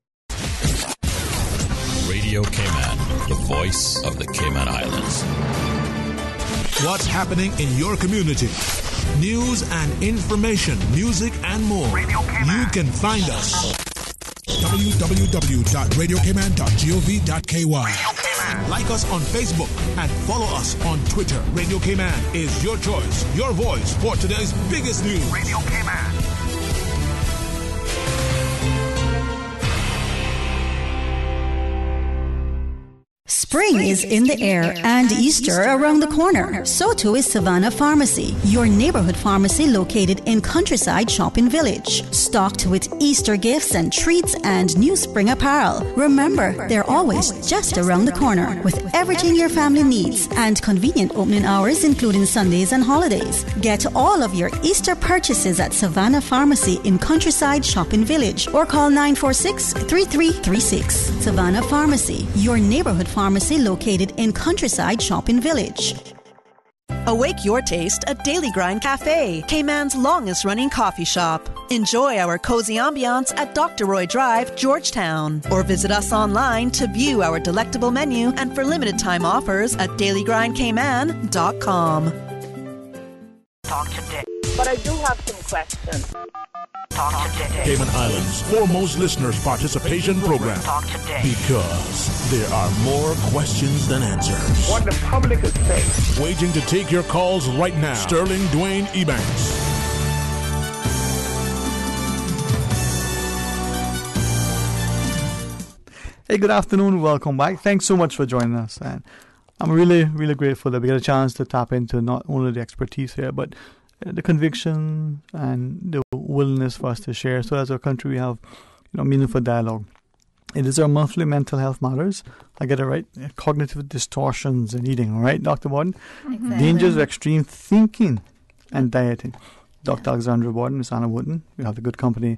Radio Cayman, the voice of the Cayman Islands. What's happening in your community? News and information, music and more. You can find us. www.radiocayman.gov.ky. Like us on Facebook and follow us on Twitter. Radio Cayman is your choice, your voice for today's biggest news. Radio Cayman. Spring is in the air and Easter around the corner. So too is Savannah Pharmacy, your neighborhood pharmacy located in Countryside Shopping Village. Stocked with Easter gifts and treats and new spring apparel. Remember, they're always just around the corner with everything your family needs and convenient opening hours including Sundays and holidays. Get all of your Easter purchases at Savannah Pharmacy in Countryside Shopping Village or call 946-3336. Savannah Pharmacy, your neighborhood pharmacy located in Countryside Shopping Village. Awake your taste at Daily Grind Cafe, Cayman's longest-running coffee shop. Enjoy our cozy ambiance at Dr. Roy Drive, Georgetown. Or visit us online to view our delectable menu and for limited-time offers at dailygrindcayman.com. Talk today. But I do have some questions. Talk today. Cayman Islands' foremost listeners' participation program. Talk today. Because there are more questions than answers. What the public is saying. Waiting to take your calls right now. Sterling Dwayne Ebanks. Hey, good afternoon. Welcome back. Thanks so much for joining us. And I'm really, really grateful that we get a chance to tap into not only the expertise here, but the conviction and the willingness for us to share. So as a country, we have, meaningful dialogue. It is our monthly Mental Health Matters. I get it right. Cognitive distortions in eating. All right, Dr. Borden? Exactly. Dangers of extreme thinking and dieting. Dr. Alexandra Borden, Miss Anna Wooden. We have the good company,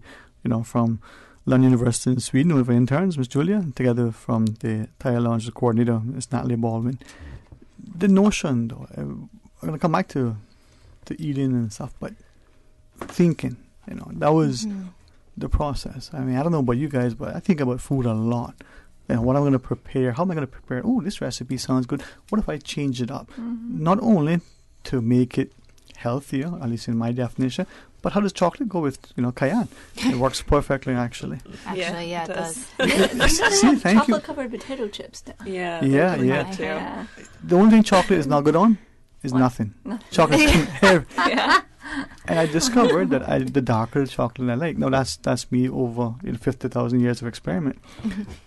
from Lund University in Sweden with interns, Miss Julia, together from the Thai Lounge, the coordinator, Miss Natalie Baldwin. The notion, though, I'm going to come back to eating and stuff, but thinking, that was the process. I mean, I don't know about you guys, but I think about food a lot. What I'm going to prepare, how am I going to prepare? Oh, this recipe sounds good. What if I change it up? Not only to make it healthier, at least in my definition, but how does chocolate go with, cayenne? It works perfectly, actually. Actually, yeah, it does. See, thank you. Chocolate-covered potato chips. Yeah. The only thing chocolate is not good on is nothing. Chocolate can And I discovered that the darker the chocolate I like. Now, that's me over 50,000 years of experiment.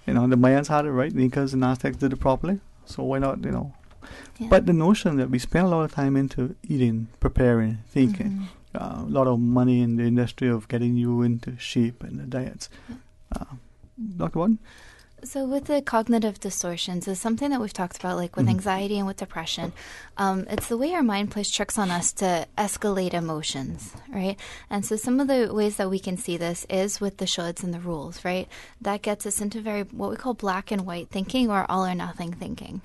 The Mayans had it right, the Incas and Aztecs did it properly. So why not, Yeah. But the notion that we spend a lot of time into eating, preparing, thinking, a lot of money in the industry of getting you into shape and the diets. Dr. Warden? So with the cognitive distortions, is something that we've talked about, like with anxiety and with depression. It's the way our mind plays tricks on us to escalate emotions, right? And so some of the ways that we can see this is with the shoulds and the rules, right? That gets us into what we call black and white thinking or all or nothing thinking.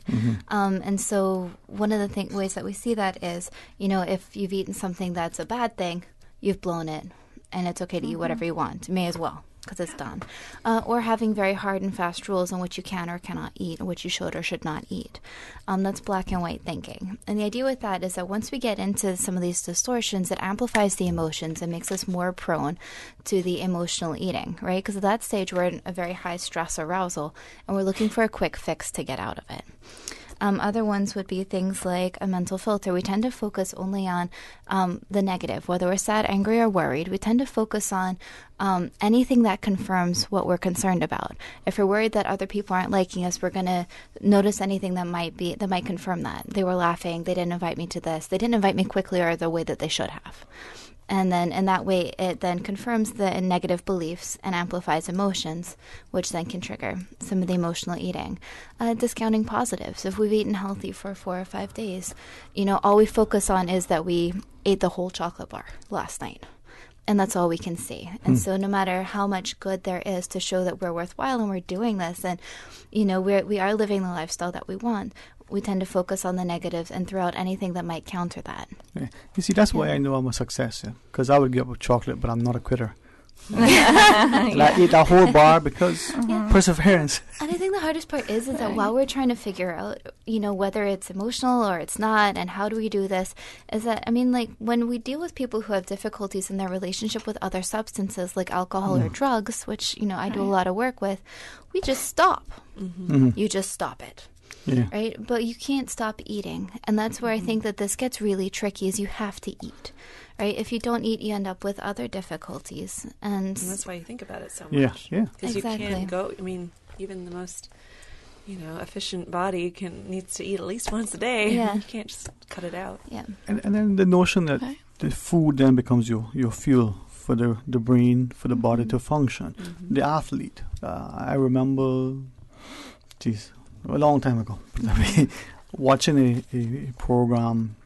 And so one of the ways that we see that is, if you've eaten something that's a bad thing, you've blown it, and it's okay to eat whatever you want. May as well, because it's done. Or having very hard and fast rules on what you can or cannot eat, and what you should or should not eat. That's black and white thinking. And the idea with that is that once we get into some of these distortions, it amplifies the emotions and makes us more prone to the emotional eating, right? Because at that stage, we're in a very high stress arousal, and we're looking for a quick fix to get out of it. Other ones would be things like a mental filter. We tend to focus only on the negative, whether we're sad, angry, or worried. We tend to focus on anything that confirms what we're concerned about. If we're worried that other people aren't liking us, we're going to notice anything that might confirm that. They were laughing. They didn't invite me to this. They didn't invite me quickly or the way that they should have. And then in that way, it then confirms the negative beliefs and amplifies emotions, which then can trigger some of the emotional eating. Discounting positives. If we've eaten healthy for 4 or 5 days, all we focus on is that we ate the whole chocolate bar last night. And that's all we can see. And so no matter how much good there is to show that we're worthwhile and we're doing this and, we are living the lifestyle that we want, we tend to focus on the negatives and throw out anything that might counter that. Yeah. You see, that's why I know I'm a success, because I would give up chocolate, but I'm not a quitter. And I eat that whole bar because perseverance. And I think the hardest part is that while we're trying to figure out, whether it's emotional or it's not, and how do we do this, is that, when we deal with people who have difficulties in their relationship with other substances like alcohol or drugs, which, I do a lot of work with, we just stop. You just stop it. Yeah. Right? But you can't stop eating. And that's where I think that this gets really tricky, is you have to eat. Right? If you don't eat, you end up with other difficulties. And that's why you think about it so much. Yeah. Because you can't go, even the most, efficient body needs to eat at least once a day. Yeah. You can't just cut it out. Yeah. And then the notion that the food then becomes your fuel for the brain, for the body to function. The athlete. I remember, a long time ago, watching a program,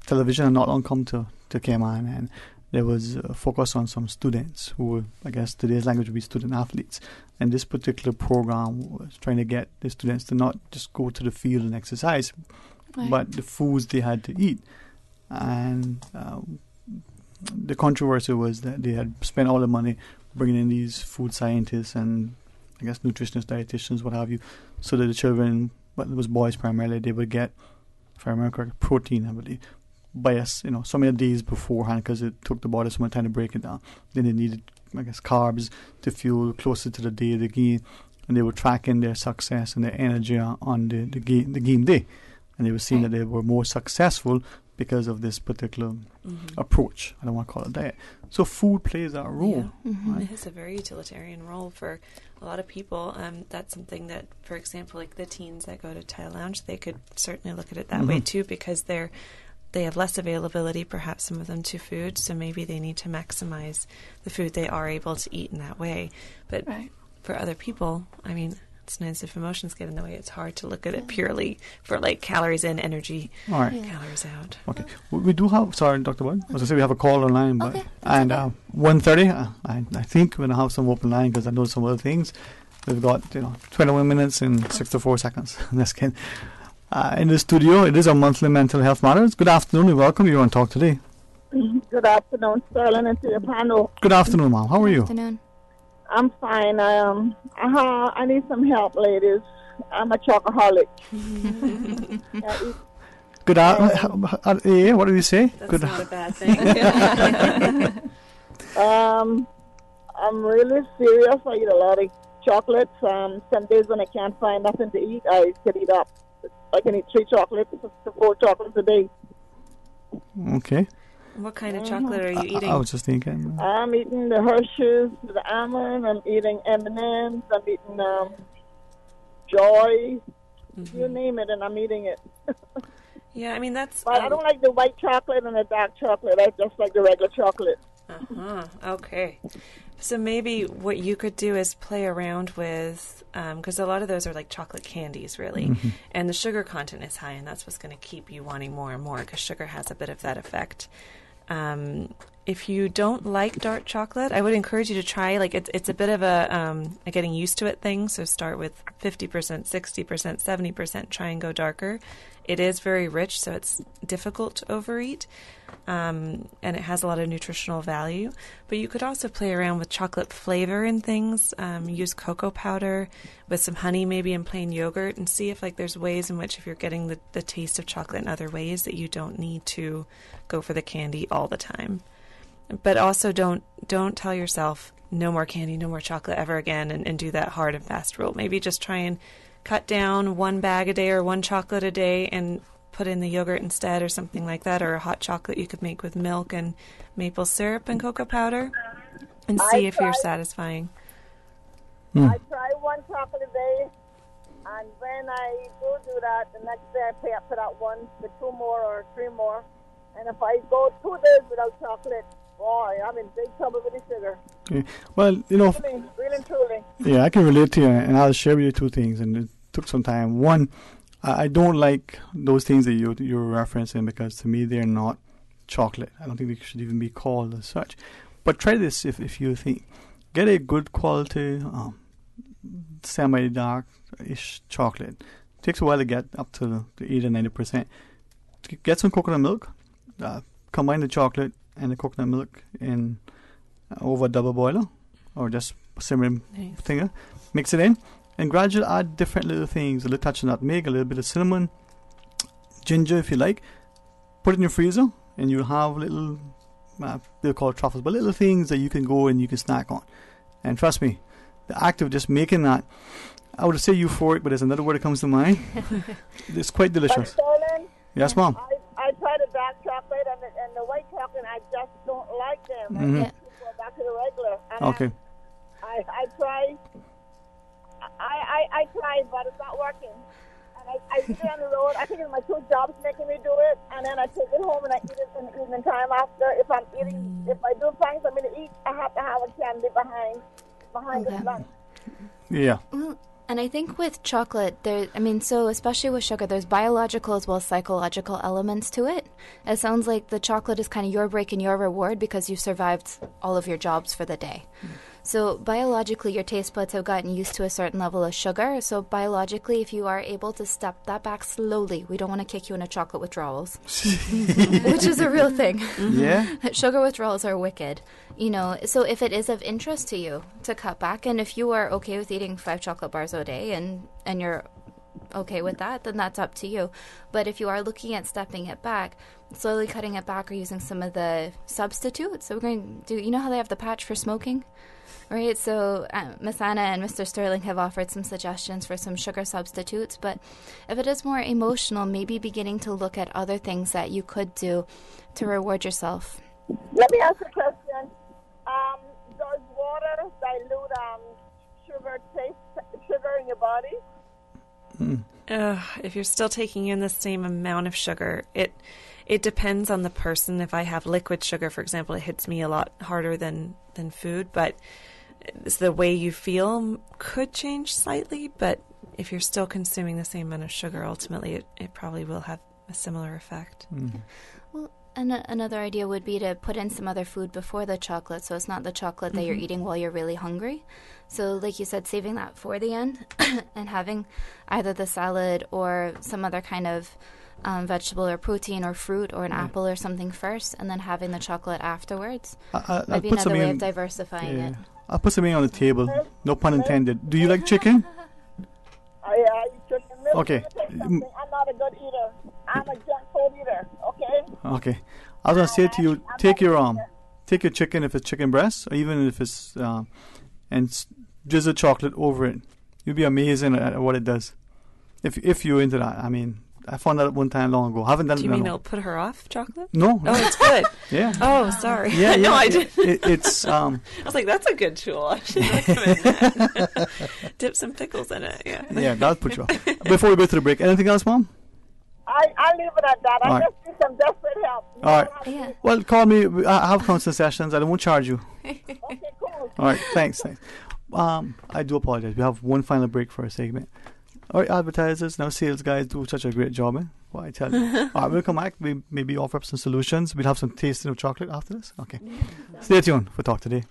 television, and not long come to Cayman, and there was a focus on some students who were, I guess today's language would be student athletes. And this particular program was trying to get the students to not just go to the field and exercise, but the foods they had to eat. And the controversy was that they had spent all the money bringing in these food scientists and I guess nutritionists, dietitians, what have you, so that the children, but it was boys primarily, they would get, if I remember correctly, protein, I believe, by so many days beforehand, because it took the body so much time to break it down. Then they needed, I guess, carbs to fuel closer to the day of the game, and they were tracking their success and their energy on the game day, and they were seeing that they were more successful because of this particular approach. I don't want to call it diet. So food plays a role. Yeah. It has a very utilitarian role for a lot of people. That's something that, for example, like the teens that go to Thai Lounge, they could certainly look at it that way too, because they have less availability, perhaps some of them, to food, so maybe they need to maximize the food they are able to eat in that way. But for other people, It's nice if emotions get in the way. It's hard to look at it purely for like calories in, energy, All right. calories out. Okay. We do have, sorry, Dr. Bud. As I say, we have a call online. But, and 1:30, I think we're going to have some open line because I know some other things. We've got 21 minutes and 64 seconds. That's good. In the studio, it is our monthly Mental Health Matters. Good afternoon and welcome. You're on Talk Today. Good afternoon, Sterling, and to your panel. Good afternoon, ma'am. How are you? Good afternoon. I'm fine. I need some help, ladies. I'm a chocoholic. Good afternoon. What do you say? That's not a bad thing. I'm really serious. I eat a lot of chocolates. Some days when I can't find nothing to eat, I can eat up. I can eat 3 chocolates to 4 chocolates a day. Okay. What kind of chocolate are you eating? I was just thinking. I'm eating the Hershey's, the almond. I'm eating M&M's. I'm eating Joy. You name it, and I'm eating it. Yeah, I mean, that's... But I don't like the white chocolate and the dark chocolate. I just like the regular chocolate. Okay. So maybe what you could do is play around with, because a lot of those are like chocolate candies, really. Mm-hmm. And the sugar content is high, and that's what's going to keep you wanting more and more, because sugar has a bit of that effect. If you don't like dark chocolate, I would encourage you to try, like, it's a bit of a getting used to it thing. So start with 50%, 60%, 70%, try and go darker. It is very rich, so it's difficult to overeat. And it has a lot of nutritional value. But you could also play around with chocolate flavor and things. Use cocoa powder with some honey, maybe in plain yogurt, and see if there's ways in which, if you're getting the taste of chocolate in other ways, that you don't need to go for the candy all the time. But also don't tell yourself no more candy, no more chocolate ever again, and do that hard and fast rule. Maybe just try and cut down 1 bag a day or 1 chocolate a day and put in the yogurt instead, or something like that, or a hot chocolate you could make with milk and maple syrup and cocoa powder, and see if you're satisfying. I try 1 chocolate a day, and when I do that, the next day I put out 1 to 2 more or 3 more. And if I go 2 days without chocolate, boy, I'm in big trouble with the sugar. Okay. Well, really and truly. Yeah, I can relate to you, and I'll share with you 2 things, and it took some time. One, I don't like those things that you're referencing, because to me they're not chocolate. I don't think they should even be called as such. But try this if you think. Get a good quality, semi-dark-ish chocolate. It takes a while to get up to the 80 or 90%. Get some coconut milk. Combine the chocolate and the coconut milk in over a double boiler, or just simmering thinger. Mix it in, and gradually add different little things. A little touch of nutmeg, a little bit of cinnamon, ginger if you like. Put it in your freezer, and you'll have little, they're called truffles, but little things that you can go and you can snack on. And trust me, the act of just making that, I would say euphoric, but there's another word that comes to mind. It's quite delicious. Yes, Mom. I try the dark chocolate and the white chocolate. I just don't like them. Mm-hmm. I go back to the regular. And Okay. I try. I try, but it's not working. And I eat it on the road. I think it's my 2 jobs making me do it, and then I take it home and I eat it in the evening time after. If I'm eating, if I do things I'm going to eat, I have to have a candy behind the lunch. Yeah. Well, and I think with chocolate, so especially with sugar, there's biological as well as psychological elements to it. It sounds like the chocolate is kind of your break and your reward because you survived all of your jobs for the day. So biologically, your taste buds have gotten used to a certain level of sugar. So biologically, if you are able to step that back slowly, we don't want to kick you into chocolate withdrawals, which is a real thing. Yeah. Sugar withdrawals are wicked. So if it is of interest to you to cut back, and if you are okay with eating 5 chocolate bars a day and you're okay with that, then that's up to you. But if you are looking at stepping it back, slowly cutting it back, or using some of the substitutes, so we're going to do, how they have the patch for smoking? Right, so Miss Anna and Mr. Sterling have offered some suggestions for some sugar substitutes, but if it is more emotional, maybe beginning to look at other things that you could do to reward yourself. Let me ask a question. Does water dilute sugar in your body? If you're still taking in the same amount of sugar, it depends on the person. If I have liquid sugar, for example, it hits me a lot harder than food, but the way you feel could change slightly, but if you're still consuming the same amount of sugar, ultimately it probably will have a similar effect. Mm-hmm. Well, another idea would be to put in some other food before the chocolate, so it's not the chocolate that you're eating while you're really hungry. So like you said, saving that for the end and having either the salad or some other kind of vegetable or protein or fruit or an apple or something first, and then having the chocolate afterwards. Maybe another way of diversifying it. I'll put something on the table. No pun intended. Do you like chicken? I eat chicken. Okay. I'm not a good eater. I'm a junk food eater. Okay. I was gonna say to you, take your chicken if it's chicken breast, or even if it's and drizzle chocolate over it. You'll be amazing at what it does. If you're into that, I mean. I found that one time long ago. Haven't done it. Do you mean it'll put her off chocolate? No. Oh, it's good. Yeah. Oh, sorry. Yeah. No, I didn't. It's. I was like, that's a good tool. I should recommend that. Dip some pickles in it. Yeah. Yeah, that'll put you off. Before we go to the break, anything else, Mom? I'll leave it at that. I just need some desperate help. All right. Yeah. Well, call me. I have counseling sessions. I won't charge you. Okay, cool. All right. Thanks. I do apologize. We have one final break for a segment. All right, advertisers, now sales guys do such a great job, eh? Well, I tell you. All right, we'll come back. We maybe offer up some solutions. We'll have some tasting of chocolate after this. Okay. Stay tuned for Talk Today.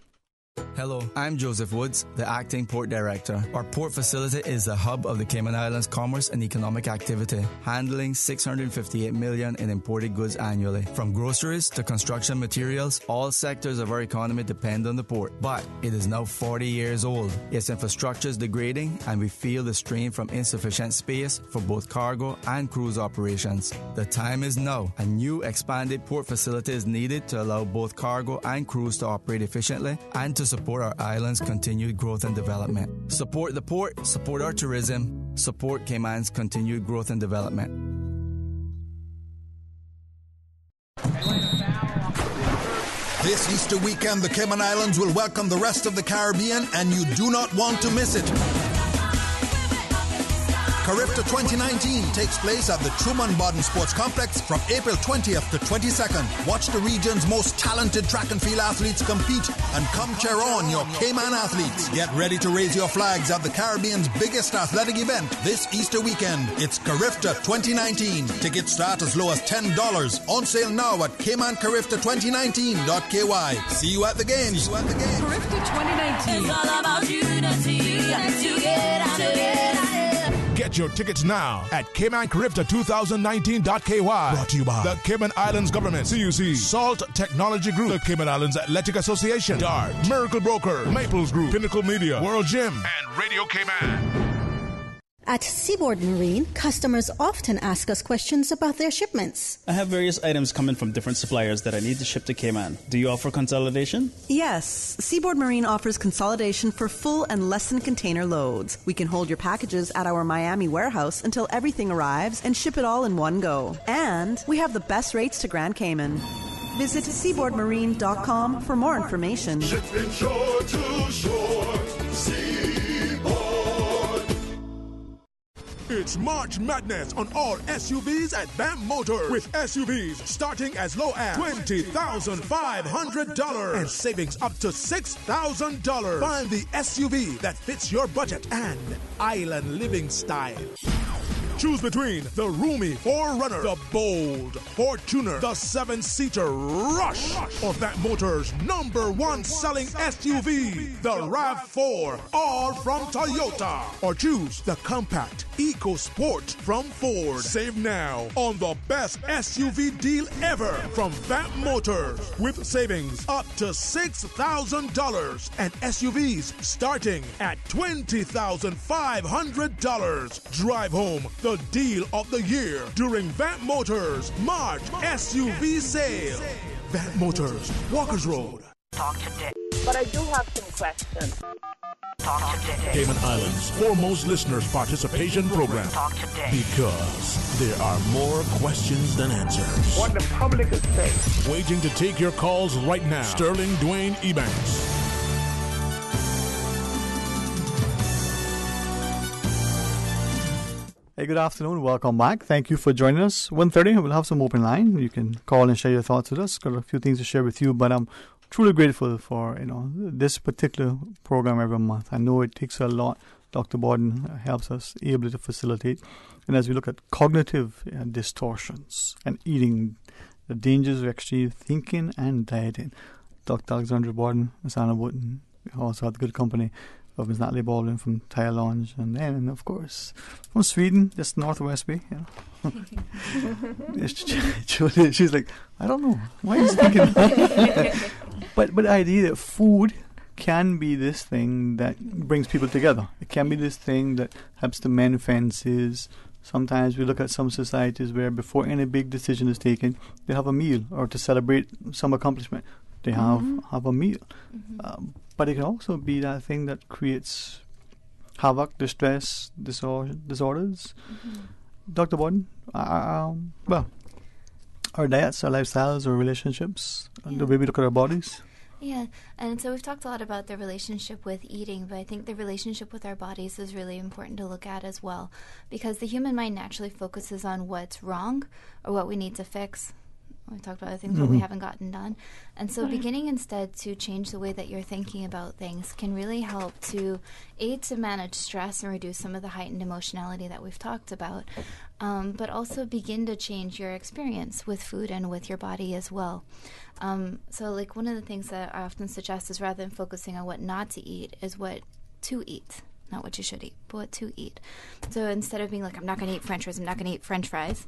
Hello, I'm Joseph Woods, the Acting Port Director. Our port facility is the hub of the Cayman Islands commerce and economic activity, handling $658 million in imported goods annually. From groceries to construction materials, all sectors of our economy depend on the port. But it is now 40 years old. Its infrastructure is degrading, and we feel the strain from insufficient space for both cargo and cruise operations. The time is now. A new expanded port facility is needed to allow both cargo and cruise to operate efficiently and to support our island's continued growth and development. Support the port, support our tourism, support Cayman's continued growth and development. This Easter weekend, the Cayman Islands will welcome the rest of the Caribbean, and you do not want to miss it. Carifta 2019 takes place at the Truman Bodden Sports Complex from April 20th to 22nd. Watch the region's most talented track and field athletes compete and come cheer on your Cayman athletes. Get ready to raise your flags at the Caribbean's biggest athletic event this Easter weekend. It's Carifta 2019. Tickets start as low as $10. On sale now at CaymanCarifta2019.ky. See you at the games. Carifta 2019. It's all about unity. Together. Get your tickets now at CaymanCarifta2019.ky. Brought to you by the Cayman Islands Government, CUC, Salt Technology Group, the Cayman Islands Athletic Association, DART, Miracle Broker, Maples Group, Pinnacle Media, World Gym, and Radio Cayman. At Seaboard Marine, customers often ask us questions about their shipments. I have various items coming from different suppliers that I need to ship to Cayman. Do you offer consolidation? Yes. Seaboard Marine offers consolidation for full and less than container loads. We can hold your packages at our Miami warehouse until everything arrives and ship it all in one go. And we have the best rates to Grand Cayman. Visit seaboardmarine.com for more information. Shipping shore to shore. It's March Madness on all SUVs at BAM Motors, with SUVs starting as low as $20,500 and savings up to $6,000. Find the SUV that fits your budget and island living style. Choose between the roomy 4Runner, the bold Fortuner, the 7-seater Rush, or that Motors' #1 selling SUV, the RAV4, all from Toyota. Or choose the compact EcoSport from Ford. Save now on the best SUV deal ever from Vamp Motors, with savings up to $6,000 and SUVs starting at $20,500. Drive home the deal of the year during Vamp Motors March SUV sale. Vamp Motors, Walkers Road. Talk today. But I do have some questions. Talk today. Cayman Islands' foremost listeners participation program. Talk today. Because there are more questions than answers. What the public is saying. Waiting to take your calls right now. Sterling Dwayne Ebanks. Hey, good afternoon. Welcome back. Thank you for joining us. 1:30, we'll have some open line. You can call and share your thoughts with us. Got a few things to share with you, but truly grateful for this particular program every month. I know it takes a lot. Dr. Borden helps us able to facilitate. And as we look at cognitive distortions and eating, the dangers of extreme thinking and dieting, Dr. Alexandra Borden, Ms. Anna Wooten, we also had the good company of Ms. Natalie Baldwin from Tire Lounge, and then, of course, from Sweden, just northwest way. She's like, I don't know. Why is thinking that? But the idea that food can be this thing that brings people together. It can be this thing that helps to mend fences. Sometimes we look at some societies where before any big decision is taken, they have a meal, or to celebrate some accomplishment, they have a meal. But it can also be that thing that creates havoc, distress, disorders. Dr. Borden, our diets, our lifestyles, our relationships, the way we look at our bodies. Yeah, and so we've talked a lot about the relationship with eating, but I think the relationship with our bodies is really important to look at as well, because the human mind naturally focuses on what's wrong or what we need to fix. We talked about other things that we haven't gotten done. And so beginning instead to change the way that you're thinking about things can really help to aid to manage stress and reduce some of the heightened emotionality that we've talked about, but also begin to change your experience with food and with your body as well. So like one of the things that I often suggest is rather than focusing on what not to eat is what to eat. Not what you should eat, but what to eat. So instead of being like, I'm not going to eat French fries, I'm not going to eat French fries,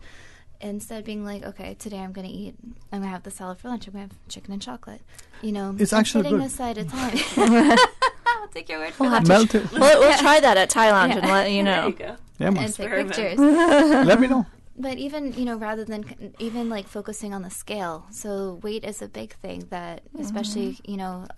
instead being like, okay, today I'm going to have the salad for lunch. I'm going to have chicken and chocolate. It's actually setting good. aside a time. I'll take your word for that. We'll try that at Thai Lounge and let you know. There you go. Yeah, and take pictures. Let me know. But even, rather than even like focusing on the scale, so weight is a big thing that especially,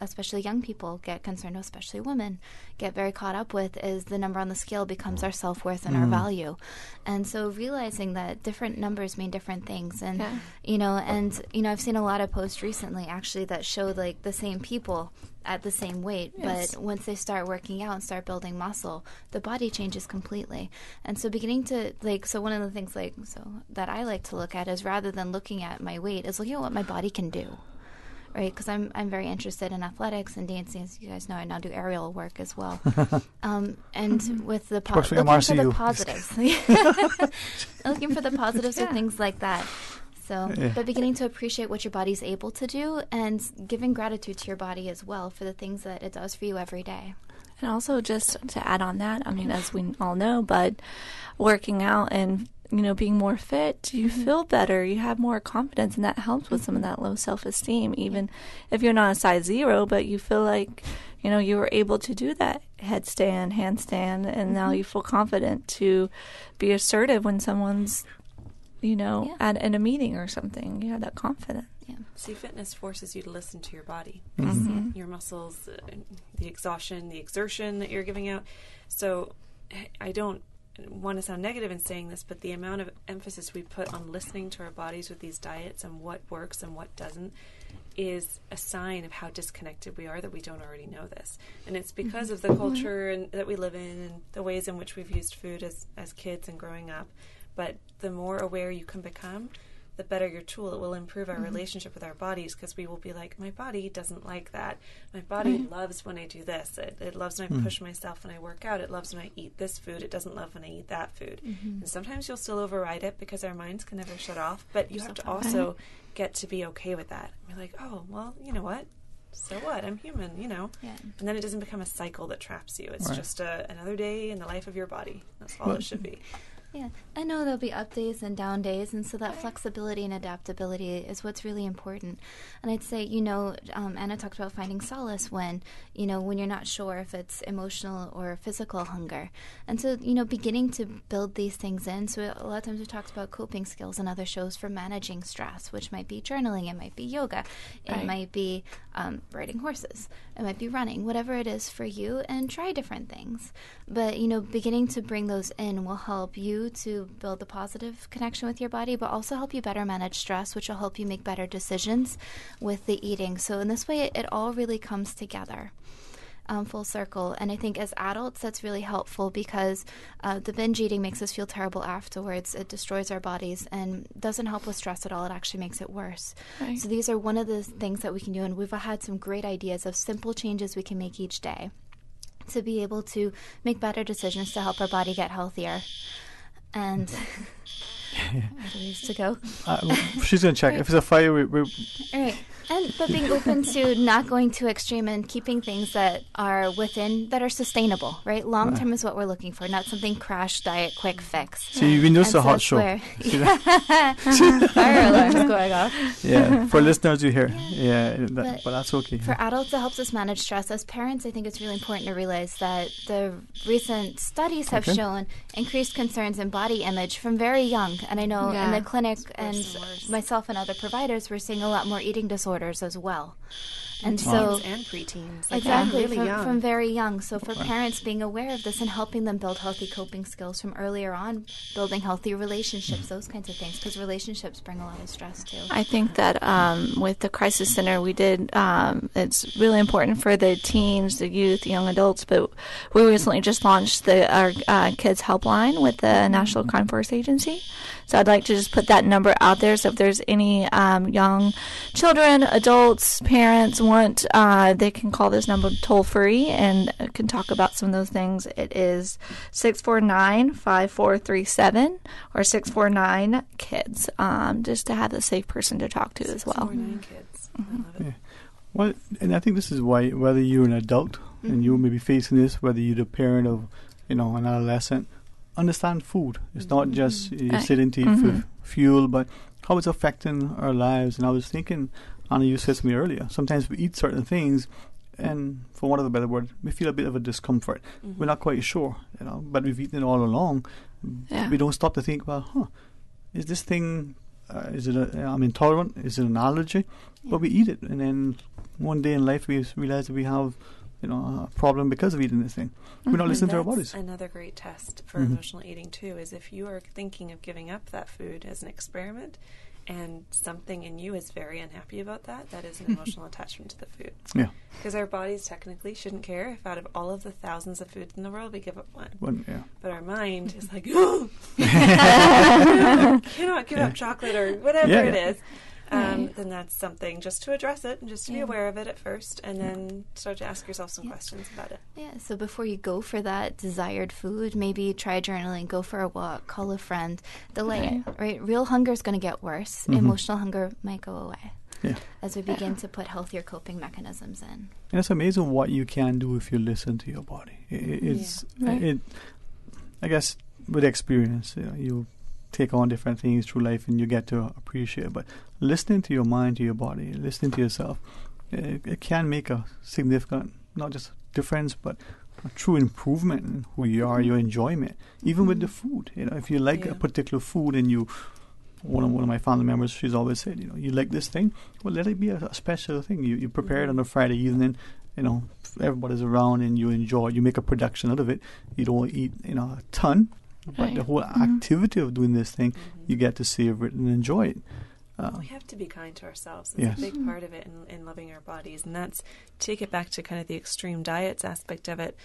especially young people get concerned, especially women, get very caught up with, is the number on the scale becomes our self-worth and our value. And so realizing that different numbers mean different things. And, I've seen a lot of posts recently actually that showed like the same people at the same weight, but once they start working out and start building muscle, the body changes completely. And so beginning to so one of the things that I like to look at is rather than looking at my weight is looking at what my body can do, right? Because I'm very interested in athletics and dancing. As you guys know, I now do aerial work as well. And with the looking for the positives, looking for the positives with things like that. So, but beginning to appreciate what your body's able to do and giving gratitude to your body as well for the things that it does for you every day. And also just to add on that, I mean, as we all know, but working out and, being more fit, you feel better, you have more confidence, and that helps with some of that low self-esteem, even if you're not a size 0, but you feel like, you were able to do that headstand, handstand, and now you feel confident to be assertive when someone's in a meeting or something. You have that confidence. Yeah. See, fitness forces you to listen to your body. Your muscles, the exhaustion, the exertion that you're giving out. So I don't want to sound negative in saying this, but the amount of emphasis we put on listening to our bodies with these diets and what works and what doesn't is a sign of how disconnected we are, that we don't already know this. And it's because of the culture that we live in and the ways in which we've used food as kids and growing up. But the more aware you can become, the better your tool. It will improve our relationship with our bodies, because we will be like, my body doesn't like that. My body loves when I do this. It loves when I push myself when I work out. It loves when I eat this food. It doesn't love when I eat that food. And sometimes you'll still override it because our minds can never shut off. But you have to also get to be okay with that. You're like, oh, well, you know what? So what? I'm human, And then it doesn't become a cycle that traps you. It's just another day in the life of your body. That's all it should be. Yeah, I know there'll be up days and down days, and so that flexibility and adaptability is what's really important. And I'd say, Anna talked about finding solace when you're not sure if it's emotional or physical hunger. And so, beginning to build these things in. So a lot of times we talked about coping skills in other shows for managing stress, which might be journaling, it might be yoga, it might be riding horses, it might be running, whatever it is for you, and try different things. But, beginning to bring those in will help you to build a positive connection with your body, but also help you better manage stress, which will help you make better decisions with the eating. So in this way, it all really comes together. full circle. And I think as adults, that's really helpful because the binge eating makes us feel terrible afterwards. It destroys our bodies and doesn't help with stress at all. It actually makes it worse. Right. So these are one of the things that we can do, and we've had some great ideas of simple changes we can make each day to be able to make better decisions to help our body get healthier. And where do we used to go? She's going to check. Right. If it's a fire, we're All right. But being open to not going too extreme and keeping things that are within, that are sustainable, right? Long term is what we're looking for, not something crash, diet, quick fix. So you've been just a hot that's show. where- Fire alarms going off. Yeah, for listeners you hear. But that's okay. For adults, it helps us manage stress. As parents, I think it's really important to realize that the recent studies have shown increased concerns in body image from very young. And I know in the clinic and myself and other providers, we're seeing a lot more eating disorders as well. And so, and preteens, exactly, really from very young. So for parents being aware of this and helping them build healthy coping skills from earlier on, building healthy relationships, those kinds of things, because relationships bring a lot of stress too. I think that with the Crisis Center, we did, it's really important for the teens, the youth, the young adults, but we recently just launched our Kids Helpline with the National Crime Force Agency. So I'd like to just put that number out there. So if there's any young children, adults, parents want, they can call this number toll free and can talk about some of those things. It is 649-5437 or 649-KIDS, just to have a safe person to talk to as well. 649-KIDS. I love it. Yeah. Well, and I think this is why, whether you're an adult and you may be facing this, whether you're the parent of, an adolescent, understand food. It's not just you sitting to eat for fuel, but how it's affecting our lives. And I was thinking, Anna, you said to me earlier, sometimes we eat certain things and, for want of a better word, we feel a bit of a discomfort. We're not quite sure, but we've eaten it all along. We don't stop to think, well, is this thing, I'm intolerant? Is it an allergy? But we eat it, and then one day in life we realize that we have a problem because of eating this thing. We're not listening to our bodies. Another great test for emotional eating too is if you are thinking of giving up that food as an experiment and something in you is very unhappy about that is an emotional attachment to the food. Yeah. Because our bodies technically shouldn't care if out of all of the thousands of foods in the world we give up one. But our mind is like, oh, cannot give up chocolate or whatever it is. Then that's something just to address it and just to be aware of it at first and then start to ask yourself some questions about it. Yeah, so before you go for that desired food, maybe try journaling, go for a walk, call a friend, delay it, right? Real hunger is going to get worse. Emotional hunger might go away as we begin to put healthier coping mechanisms in. And it's amazing what you can do if you listen to your body. I guess with experience, you take on different things through life and you get to appreciate it. But listening to your mind, to your body, listening to yourself, it can make a significant, not just difference, but a true improvement in who you are, your enjoyment. Even with the food, if you like a particular food and one of my family members, she's always said, you like this thing, well, let it be a special thing. You prepare it on a Friday evening, everybody's around and you enjoy, you make a production out of it. You don't eat, a ton. But the whole activity of doing this thing, you get to savor it and enjoy it. We have to be kind to ourselves. It's a big part of it in loving our bodies. And that's, take it back to kind of the extreme diets aspect of it.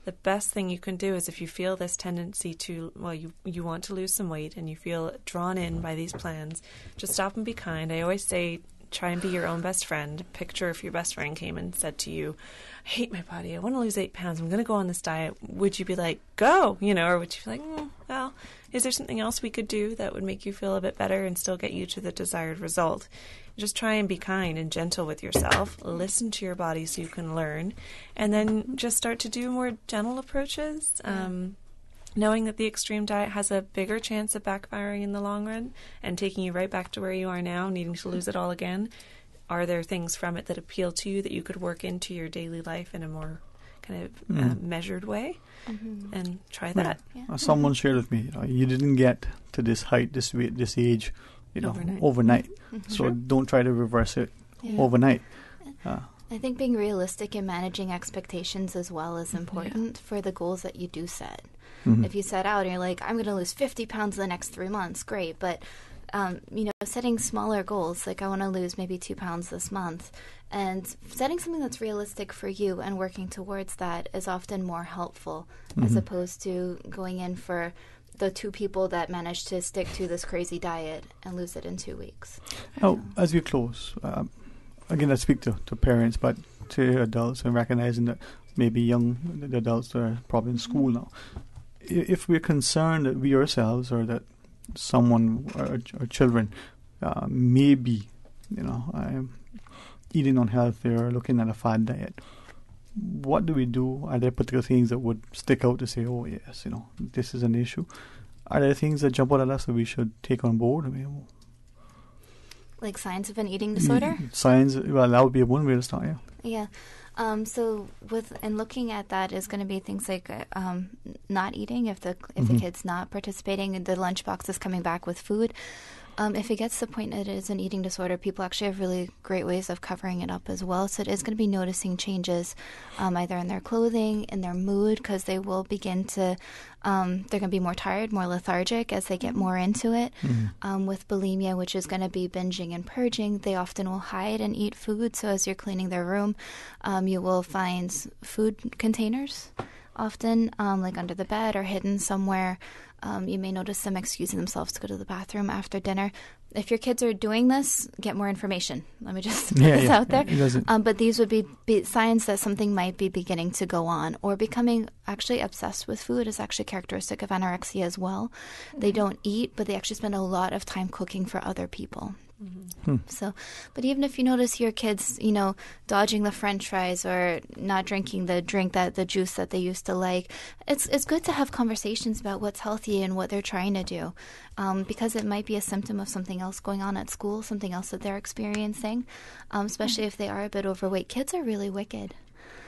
The best thing you can do is if you feel this tendency to, you want to lose some weight and you feel drawn in by these plans, just stop and be kind. I always say, try and be your own best friend. Picture if your best friend came and said to you, I hate my body, I want to lose 8 pounds, I'm going to go on this diet. Would you be like, go? Or would you be like, well, is there something else we could do that would make you feel a bit better and still get you to the desired result? Just try and be kind and gentle with yourself. Listen to your body so you can learn. And then just start to do more gentle approaches. Knowing that the extreme diet has a bigger chance of backfiring in the long run and taking you right back to where you are now, needing to lose it all again. Are there things from it that appeal to you that you could work into your daily life in a more kind of measured way? And try that. Someone shared with me, you didn't get to this height, this weight, this age, overnight. So don't try to reverse it overnight. I think being realistic and managing expectations as well is important for the goals that you do set. If you set out and you're like, I'm going to lose 50 pounds in the next 3 months, great, but setting smaller goals, like I want to lose maybe 2 pounds this month, and setting something that's realistic for you and working towards that is often more helpful as opposed to going in for the 2 people that manage to stick to this crazy diet and lose it in 2 weeks. Now, as we close, again, I speak to parents, but to adults, and recognizing that maybe the adults are probably in school now. If we're concerned that we ourselves or that someone, our children, may be, eating unhealthy or looking at a fad diet, what do we do? Are there particular things that would stick out to say, oh yes, this is an issue? Are there things that jump out at us that we should take on board? Like signs of an eating disorder? Signs, well, that would be one way to start, yeah. Yeah. So looking at that is going to be things like not eating if the kid's not participating and the lunchbox is coming back with food. If it gets to the point that it is an eating disorder, people actually have really great ways of covering it up as well. So it is going to be noticing changes either in their clothing, in their mood, because they will begin to, they're going to be more tired, more lethargic as they get more into it. With bulimia, which is going to be binging and purging, they often will hide and eat food. So as you're cleaning their room, you will find food containers often, like under the bed or hidden somewhere. You may notice them excusing themselves to go to the bathroom after dinner. If your kids are doing this, get more information. Let me just put this out there. But these would be signs that something might be beginning to go on, or becoming actually obsessed with food is actually characteristic of anorexia as well. They don't eat, but they actually spend a lot of time cooking for other people. So, but even if you notice your kids, dodging the French fries or not drinking the juice that they used to like, it's good to have conversations about what's healthy and what they're trying to do, because it might be a symptom of something else going on at school, something else that they're experiencing, especially if they are a bit overweight. Kids are really wicked.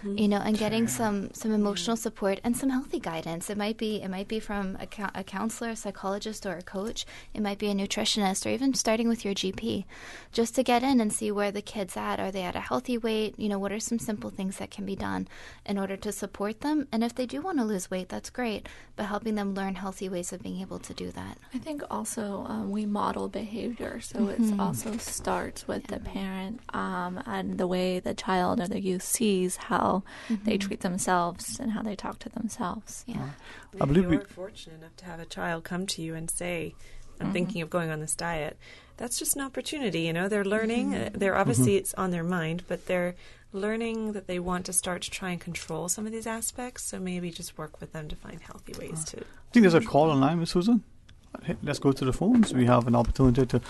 And getting some emotional support and some healthy guidance. It might be from a counselor, a psychologist, or a coach. It might be a nutritionist, or even starting with your GP, just to get in and see where the kid's at. Are they at a healthy weight? What are some simple things that can be done in order to support them? And if they do want to lose weight, that's great, but helping them learn healthy ways of being able to do that. I think also we model behavior, so it also starts with the parent and the way the child or the youth sees how they treat themselves and how they talk to themselves. Yeah. I believe you're fortunate enough to have a child come to you and say, I'm thinking of going on this diet. That's just an opportunity, They're learning. They're obviously it's on their mind, but they're learning that they want to start to try and control some of these aspects. So maybe just work with them to find healthy ways to. I think there's a call online, Ms. Susan. Let's go to the phones. We have an opportunity to,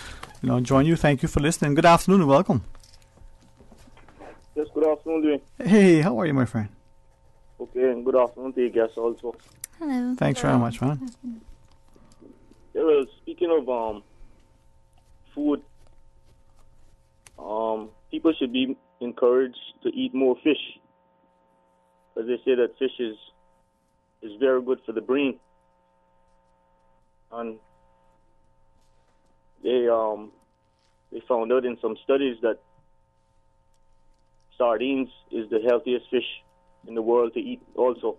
join you. Thank you for listening. Good afternoon and welcome. Yes, good afternoon, Dwayne. Hey, how are you, my friend? Okay, and good afternoon to you guests also. Hello. Thanks very much, man. Yeah, well, speaking of food, people should be encouraged to eat more fish, because they say that fish is very good for the brain, and they found out in some studies that sardines is the healthiest fish in the world to eat also.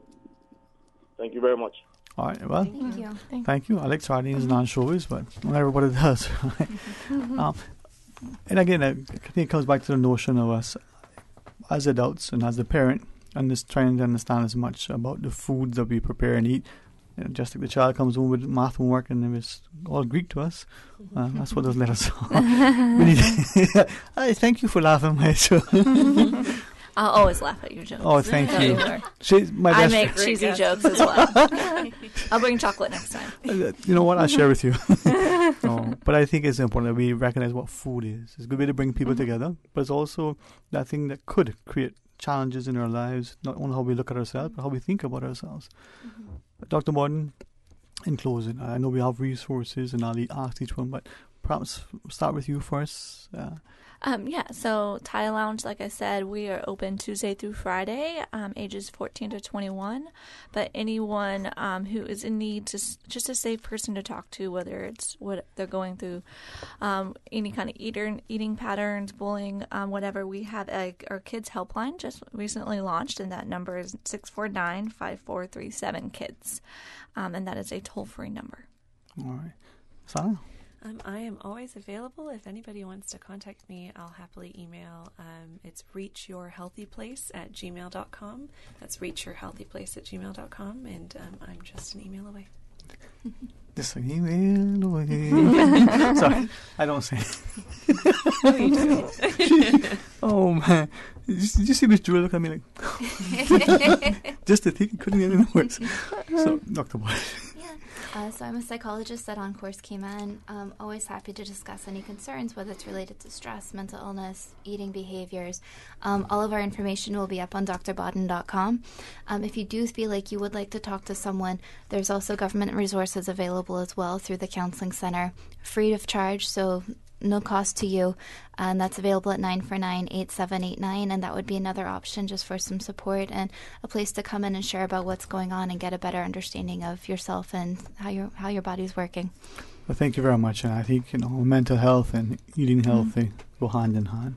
Thank you very much. All right, well, Thank you. Thank you. I like sardines and anchovies, but not everybody does. And again, I think it comes back to the notion of us as adults and as the parent, and just trying to understand as much about the foods that we prepare and eat. Just like the child comes home with math homework and it was all Greek to us. That's what those letters are. Thank you for laughing, mate. I'll always laugh at your jokes. Oh, thank you. I make cheesy jokes as well. I'll bring chocolate next time. You know what? I'll share with you. But I think it's important that we recognize what food is. It's a good way to bring people together, but it's also that thing that could create challenges in our lives, not only how we look at ourselves, but how we think about ourselves. Dr. Martin, in closing, I know we have resources and I'll ask each one, but perhaps start with you first. So Thai Lounge, like I said, we are open Tuesday through Friday, ages 14 to 21. But anyone who is in need, just a safe person to talk to, whether it's what they're going through, any kind of eating patterns, bullying, whatever. We have our kids helpline just recently launched, and that number is 649-5437 kids, and that is a toll-free number. All right, Sarah. I am always available. If anybody wants to contact me, I'll happily email. It's reachyourhealthyplace@gmail.com. That's reachyourhealthyplace@gmail.com, and I'm just an email away. Just an email away. Sorry, I don't say. No, you do. Oh man, did you see Miss Julia look at me like? Just to think it couldn't get any worse. So, Dr. Boyd. So I'm a psychologist at On Course Cayman. Always happy to discuss any concerns, whether it's related to stress, mental illness, eating behaviors. All of our information will be up on drbodden.com. If you do feel like you would like to talk to someone, there's also government resources available as well through the Counseling Center, free of charge, so no cost to you, and that's available at 949-8789, and that would be another option just for some support and a place to come in and share about what's going on and get a better understanding of yourself and how your body's working. Well, thank you very much, and I think mental health and eating healthy go hand in hand.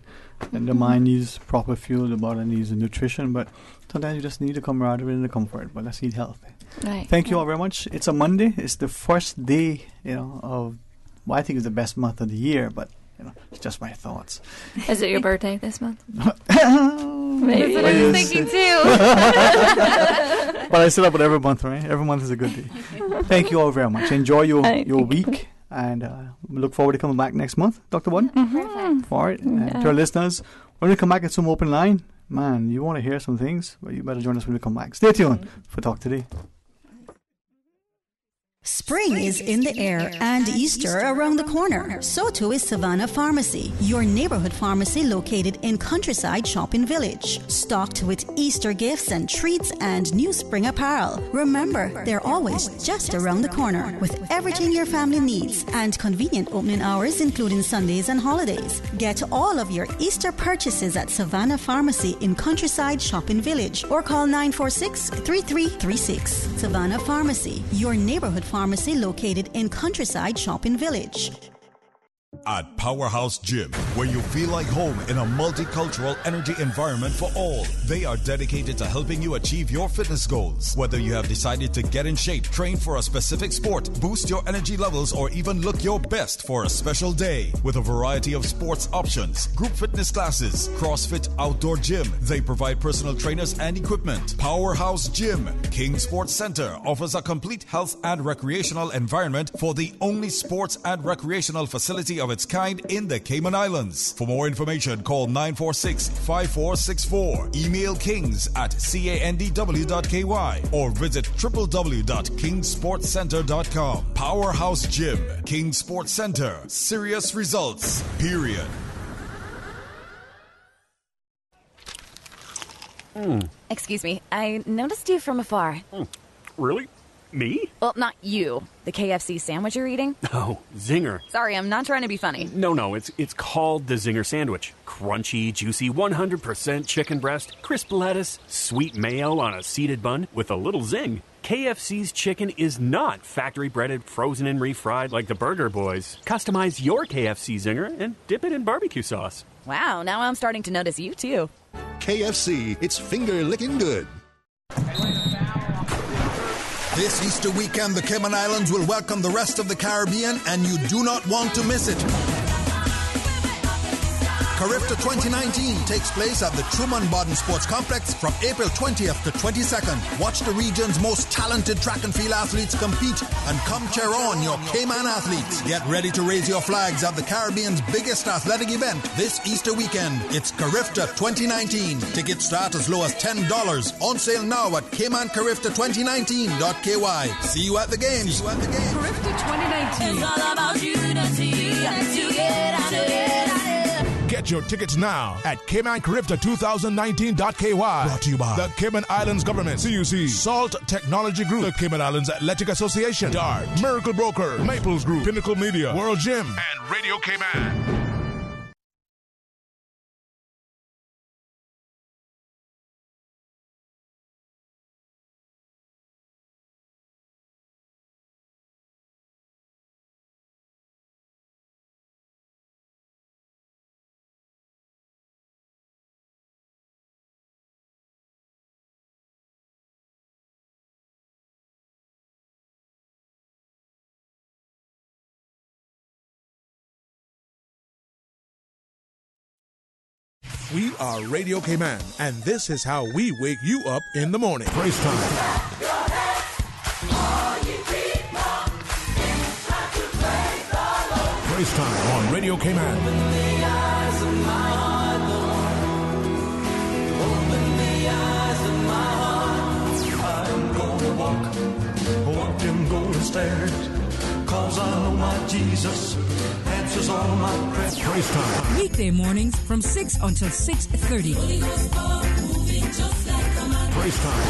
And the mind needs proper fuel, the body needs nutrition, but sometimes you just need the camaraderie and the comfort. But let's eat healthy. Right. Thank you all very much. It's a Monday. It's the first day, of. Well, I think it's the best month of the year, but it's just my thoughts. Is it your birthday this month? Maybe. That's what I was thinking too. But I still up with every month, right? Every month is a good day. Thank you all very much. Enjoy your week, and we look forward to coming back next month, Dr. Button. Perfect. All right. And to our listeners, when we come back at some open line, man, you want to hear some things, but you better join us when we come back. Stay tuned for Talk Today. Spring is in the air and Easter around the corner. So too is Savannah Pharmacy, your neighborhood pharmacy located in Countryside Shopping Village. Stocked with Easter gifts and treats and new spring apparel. Remember, they're always just around the corner with everything your family needs and convenient opening hours including Sundays and holidays. Get all of your Easter purchases at Savannah Pharmacy in Countryside Shopping Village or call 946-3336. Savannah Pharmacy, your neighborhood pharmacy located in Countryside Shopping Village. At Powerhouse Gym, where you feel like home in a multicultural energy environment for all. They are dedicated to helping you achieve your fitness goals. Whether you have decided to get in shape, train for a specific sport, boost your energy levels, or even look your best for a special day. With a variety of sports options, group fitness classes, CrossFit outdoor gym, they provide personal trainers and equipment. Powerhouse Gym, King Sports Center, offers a complete health and recreational environment for the only sports and recreational facility of its kind in the Cayman Islands. For more information, call 946-5464. Email kings@candw.ky or visit www.kingsportscenter.com. Powerhouse Gym, King Sports Center. Serious results, period. Excuse me, I noticed you from afar. Really? Me? Well, not you. The KFC sandwich you're eating? Oh, Zinger. Sorry, I'm not trying to be funny. No, it's called the Zinger Sandwich. Crunchy, juicy, 100% chicken breast, crisp lettuce, sweet mayo on a seeded bun with a little zing. KFC's chicken is not factory breaded, frozen and refried like the Burger Boys. Customize your KFC Zinger and dip it in barbecue sauce. Wow, now I'm starting to notice you too. KFC, it's finger licking good. This Easter weekend, the Cayman Islands will welcome the rest of the Caribbean, and you do not want to miss it. Carifta 2019 takes place at the Truman Bodden Sports Complex from April 20th to 22nd. Watch the region's most talented track and field athletes compete and come cheer on your Cayman athletes. Get ready to raise your flags at the Caribbean's biggest athletic event this Easter weekend. It's Carifta 2019. Tickets start as low as $10. On sale now at caymancarifta2019.ky. See you at the games. Carifta 2019. It's all about unity. Get your tickets now at caymancarifta2019.ky. Brought to you by the Cayman Islands Government, CUC, Salt Technology Group, the Cayman Islands Athletic Association, DART, Miracle Broker, Maples Group, Pinnacle Media, World Gym, and Radio Cayman. We are Radio Cayman, and this is how we wake you up in the morning. Praise time. Praise time on Radio Cayman. Open the eyes of my heart, Lord. Open the eyes of my heart. I'm gonna walk and gonna stare. 'Cause I know my Jesus answers all my prayers. Praise time. Weekday mornings from 6 until 6:30. Praise time.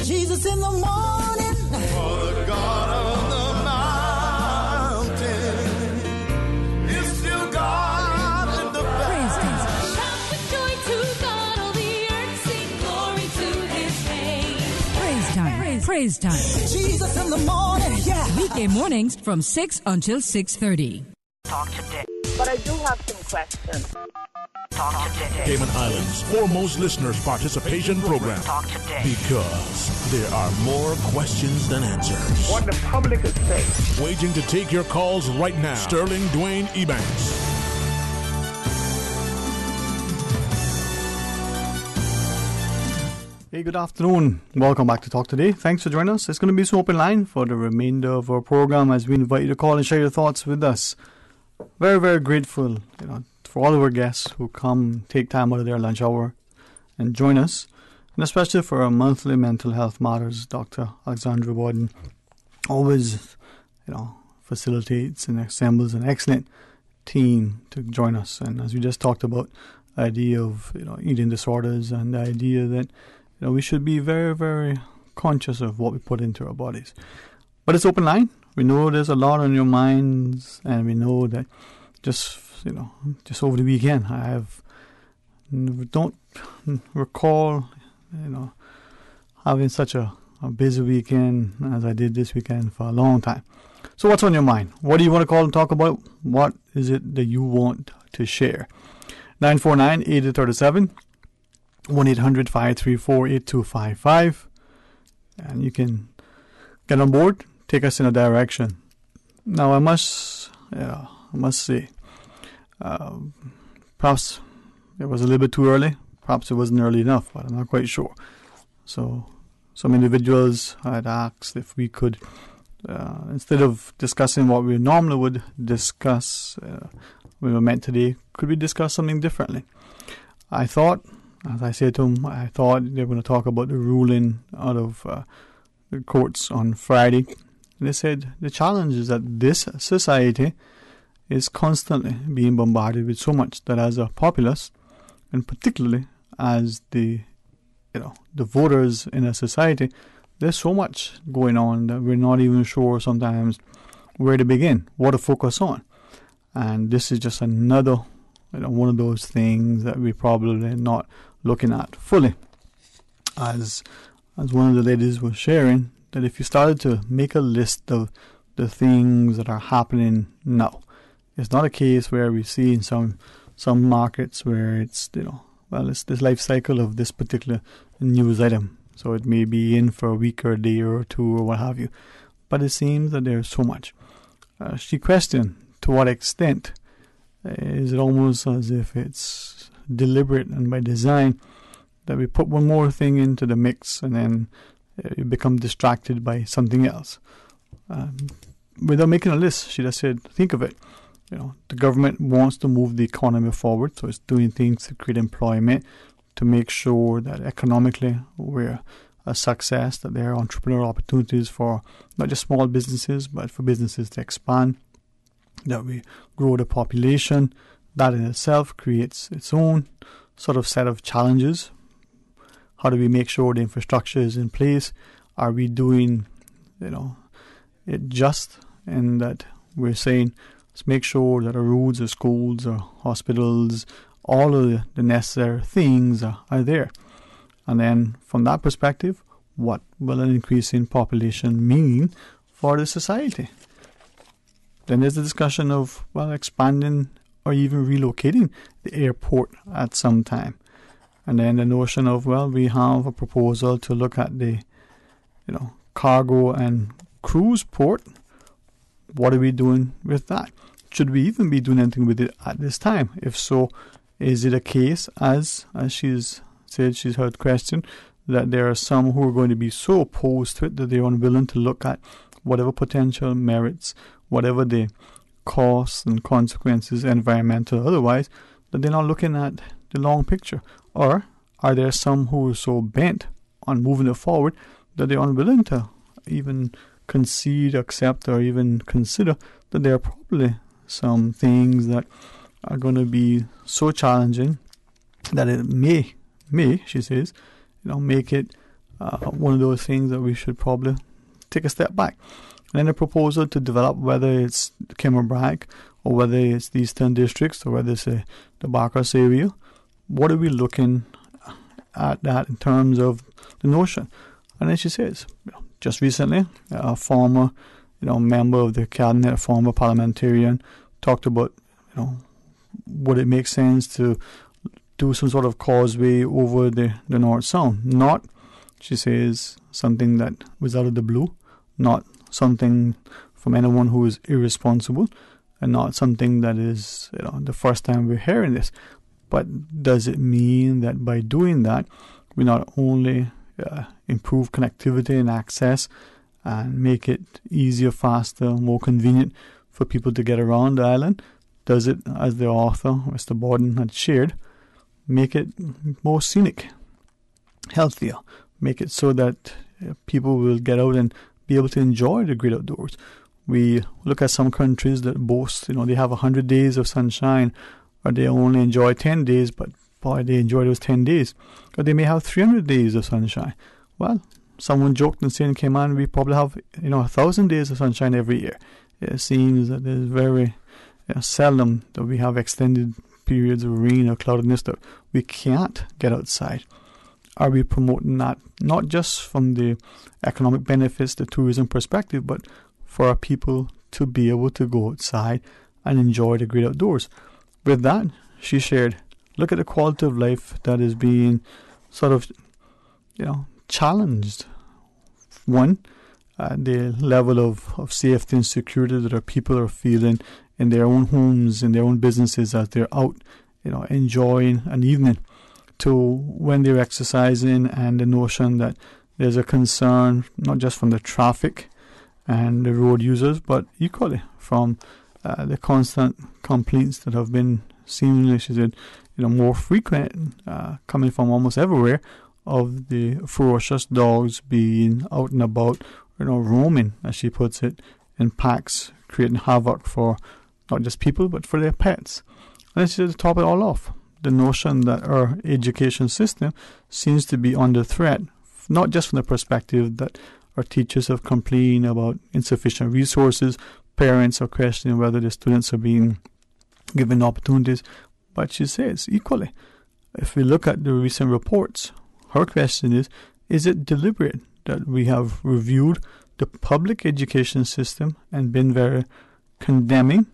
Jesus in the morning, for the God of the mountain is still God in the valley. Shout with joy to God, all the earth sing glory to His name. Praise time. Praise time. Jesus in the morning, yeah. Weekday mornings from 6 until 6:30. Talk today. But I do have some questions. Talk today. Cayman Islands' foremost listeners participation program. Talk today. Because there are more questions than answers. What the public is saying. Waiting to take your calls right now. Sterling Dwayne Ebanks. Hey, good afternoon. Welcome back to Talk Today. Thanks for joining us. It's going to be an open line for the remainder of our program as we invite you to call and share your thoughts with us. Very, very grateful, for all of our guests who come take time out of their lunch hour and join us, and especially for our monthly Mental Health Matters, Dr. Alexandra Borden always, facilitates and assembles an excellent team to join us. And as we just talked about, the idea of eating disorders and the idea that we should be very, very conscious of what we put into our bodies. But it's open line. We know there's a lot on your minds, and we know that just over the weekend, don't recall, having such a busy weekend as I did this weekend for a long time. So what's on your mind? What do you want to call and talk about? What is it that you want to share? 949-8037, 1-800-534-8255, and you can get on board, take us in a direction. Now I must say, perhaps it was a little bit too early. Perhaps it wasn't early enough, but I'm not quite sure. So some individuals had asked if we could, instead of discussing what we normally would discuss, we were meant today, could we discuss something differently? I thought, as I said to them, I thought they were going to talk about the ruling out of the courts on Friday. And they said the challenge is that this society is constantly being bombarded with so much that as a populace, and particularly as the voters in a society, there's so much going on that we're not even sure sometimes where to begin, what to focus on. And this is just another one of those things that we're probably not looking at fully. As one of the ladies was sharing, that if you started to make a list of the things that are happening now, it's not a case where we see in some markets where it's it's this life cycle of this particular news item. So it may be in for a week or a day or two or what have you. But it seems that there's so much. She questioned to what extent is it almost as if it's deliberate and by design that we put one more thing into the mix and then you become distracted by something else. Without making a list, she just said, think of it. The government wants to move the economy forward, so it's doing things to create employment, to make sure that economically we're a success, that there are entrepreneurial opportunities for not just small businesses, but for businesses to expand, that we grow the population. That in itself creates its own sort of set of challenges. How do we make sure the infrastructure is in place? Are we doing, it just in that we're saying, let's make sure that our roads, our schools, our hospitals, all of the necessary things are there. And then from that perspective, what will an increase in population mean for the society? Then there's the discussion of, expanding or even relocating the airport at some time. And then the notion of, we have a proposal to look at the, cargo and cruise port what are we doing with that? Should we even be doing anything with it at this time? If so, is it a case, as she's said, she's heard question, that there are some who are going to be so opposed to it that they're unwilling to look at whatever potential merits, whatever the costs and consequences, environmental or otherwise, that they're not looking at the long picture? Or are there some who are so bent on moving it forward that they're unwilling to even concede, accept, or even consider that there are probably some things that are going to be so challenging that it may, she says, make it one of those things that we should probably take a step back. And then a proposal to develop, whether it's Kimmerbrach or whether it's the Eastern Districts or whether it's the Bacchus area, what are we looking at that in terms of the notion? And then she says, just recently, a former, member of the cabinet, a former parliamentarian, talked about, would it make sense to do some sort of causeway over the North Sound? Not, she says, something that was out of the blue, not something from anyone who is irresponsible, and not something that is, the first time we're hearing this. But does it mean that by doing that, we not only improve connectivity and access and make it easier, faster, more convenient for people to get around the island? Does it, as the author, Mr. Borden, had shared, make it more scenic, healthier, make it so that people will get out and be able to enjoy the great outdoors? We look at some countries that boast, they have 100 days of sunshine, or they only enjoy 10 days, but boy, they enjoy those 10 days. Or they may have 300 days of sunshine. Well, someone joked and saying, Cayman, we probably have, 1,000 days of sunshine every year. It seems that there's very seldom that we have extended periods of rain or cloudiness that we can't get outside. Are we promoting that, not just from the economic benefits, the tourism perspective, but for our people to be able to go outside and enjoy the great outdoors? With that, she shared, look at the quality of life that is being sort of, challenged. One, the level of safety and security that our people are feeling in their own homes, in their own businesses as they're out, enjoying an evening, to when they're exercising, and the notion that there's a concern not just from the traffic and the road users, but equally from the constant complaints that have been seemingly, she said, more frequent, coming from almost everywhere, of the ferocious dogs being out and about, roaming, as she puts it, in packs, creating havoc for not just people, but for their pets. And then she said, to top it all off, the notion that our education system seems to be under threat, not just from the perspective that our teachers have complained about insufficient resources, parents are questioning whether the students are being given opportunities, but she says, equally, if we look at the recent reports, her question is it deliberate that we have reviewed the public education system and been very condemning?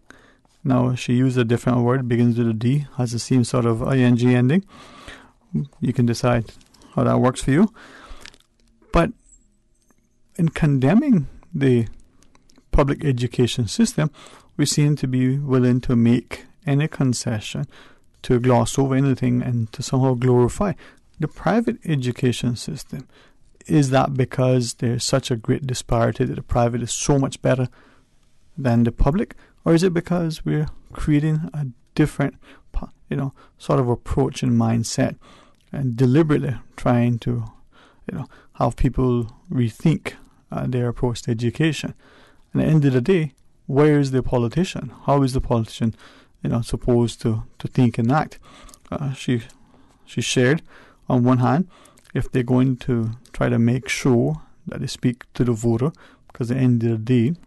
Now, she used a different word, begins with a D, has the same sort of ing ending. You can decide how that works for you. But in condemning the public education system, we seem to be willing to make any concession, to gloss over anything, and to somehow glorify the private education system. Is that because there's such a great disparity that the private is so much better than the public? Or is it because we're creating a different, sort of approach and mindset, and deliberately trying to, have people rethink their approach to education? And at the end of the day, where is the politician? How is the politician, supposed to think and act? She shared, on one hand, if they're going to try to make sure that they speak to the voter, because at the end of the day,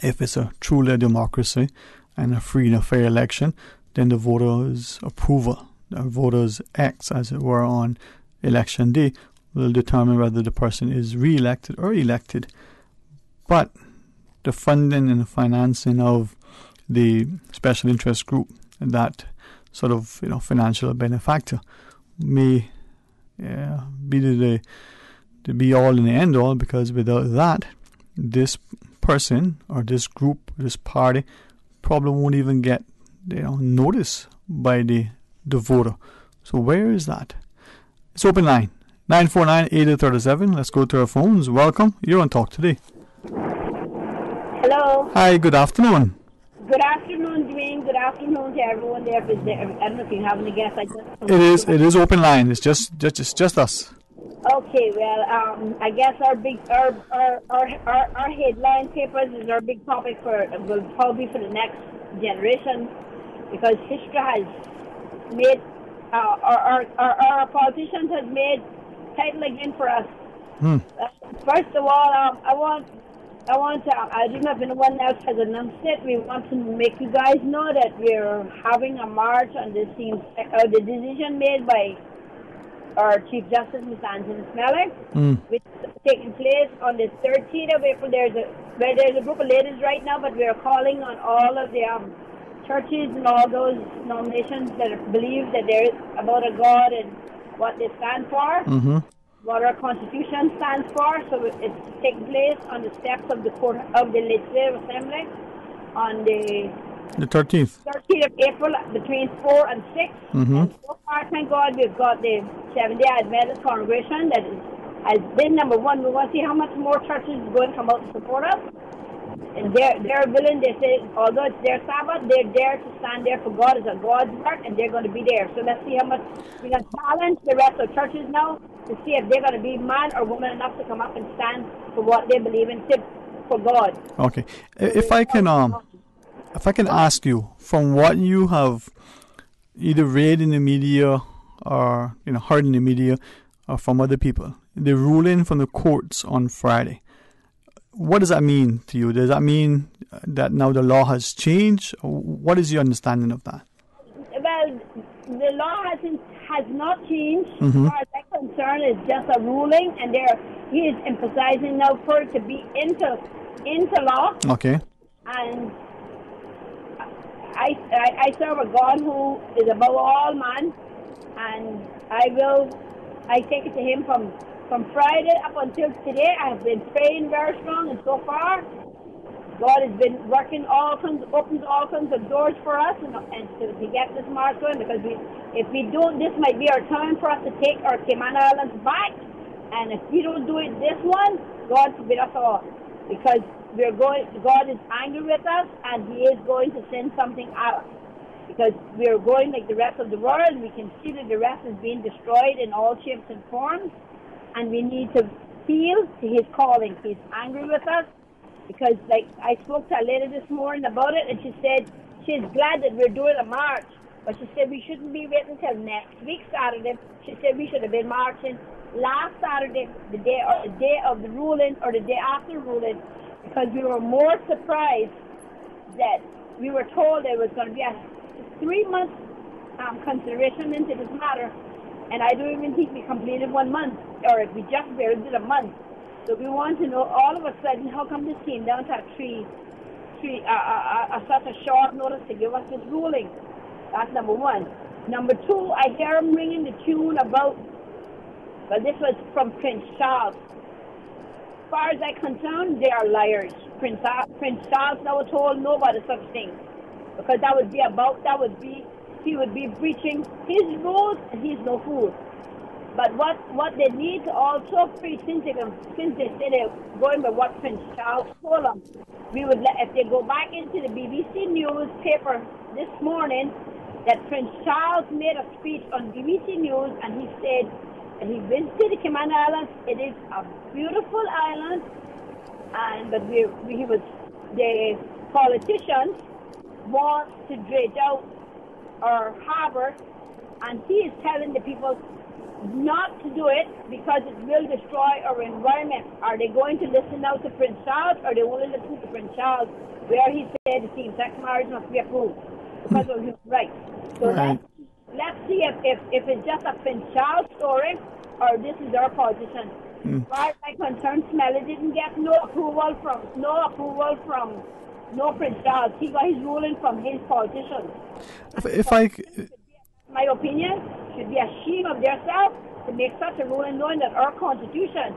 if it's truly a democracy and a free and a fair election, then the voter's approval, the voter's X, as it were, on election day, will determine whether the person is re-elected or elected. But the funding and the financing of the special interest group, that sort of financial benefactor, may be the be all and the end all, because without that, this person or this group, this party, probably won't even get notice by the voter. So where is that? It's open line 949-8037. Let's go to our phones. Welcome. You're on Talk Today. Hello. Hi. Good afternoon. Good afternoon, Dwayne. Good afternoon to everyone there. I don't know if you have any guests. It is open line. It's just us. Okay. Well, I guess our headline papers is our big topic will probably for the next generation, because history has made our politicians have made title again for us. First of all, I don't know if anyone else has announced it. We want to make you guys know that we're having a march on the decision made by our Chief Justice, Ms. Angela Smellick, which is taking place on the 13th of April. There's a group of ladies right now, but we're calling on all of the churches and all those denominations that believe that there is about a God and what they stand for. What our Constitution stands for. So it's taking place on the steps of the court of the Legislative Assembly on the 13th. 13th of April between 4 and 6. And so far, thank God, we've got the Seventh-day Adventist congregation that has been number one. We want to see how much more churches is going to come out and support us. And they're willing, they say, although it's their Sabbath, they're there to stand there for God. It's a God's work, and they're going to be there. So let's see how much we can challenge the rest of churches now to see if they're going to be man or woman enough to come up and stand for what they believe in, for God. Okay. If I can ask you, from what you have either read in the media or heard in the media or from other people, the ruling from the courts on Friday, what does that mean to you? Does that mean that now the law has changed? What is your understanding of that? Well, the law has not changed. As far as I'm concerned, it's just a ruling, and he is emphasizing now for it to be into law. Okay. And I serve a God who is above all man, and I take it to him from Friday up until today. I have been praying very strong, and so far, God has been working opens all kinds of doors for us, and to get this march going. Because if we don't, this might be our time for us to take our Cayman Islands back. And if we don't do it this one, God forbid us all, because God is angry with us, and He is going to send something at us. Because we are going like the rest of the world, we can see that the rest is being destroyed in all shapes and forms. And we need to feel to His calling. He's angry with us, because like I spoke to a lady this morning about it, and she said she's glad that we're doing a march, but she said we shouldn't be waiting until next week Saturday. She said we should have been marching last Saturday, the day of the ruling, or the day after ruling, because we were more surprised that we were told there was going to be a 3-month consideration into this matter. And I don't even think we completed 1 month, or if we just barely did a month. So we want to know, all of a sudden, how come this came down to such a short notice to give us this ruling? That's number one. Number two, I hear him ringing the tune about, well, this was from Prince Charles. As far as I'm concerned, they are liars. Prince Charles never told nobody such things, because he would be breaching his rules, and he's no fool. But what they need to also preach, since they say they're going by what Prince Charles told them, if they go back into the BBC News paper this morning, that Prince Charles made a speech on BBC News, and he said that he visited the Cayman Islands. It is a beautiful island, but the politicians want to dredge out our harbor, and he is telling the people not to do it because it will destroy our environment. Are they going to listen now to Prince Charles, or they won't listen to Prince Charles, where he said the same-sex marriage must be approved because of human rights? So let's see if it's just a Prince Charles story, or this is our position. As far as I'm concerned, Smelly didn't get no approval from Prince Charles. He got his ruling from his politicians. My opinion, should be ashamed of themselves to make such a ruling, knowing that our Constitution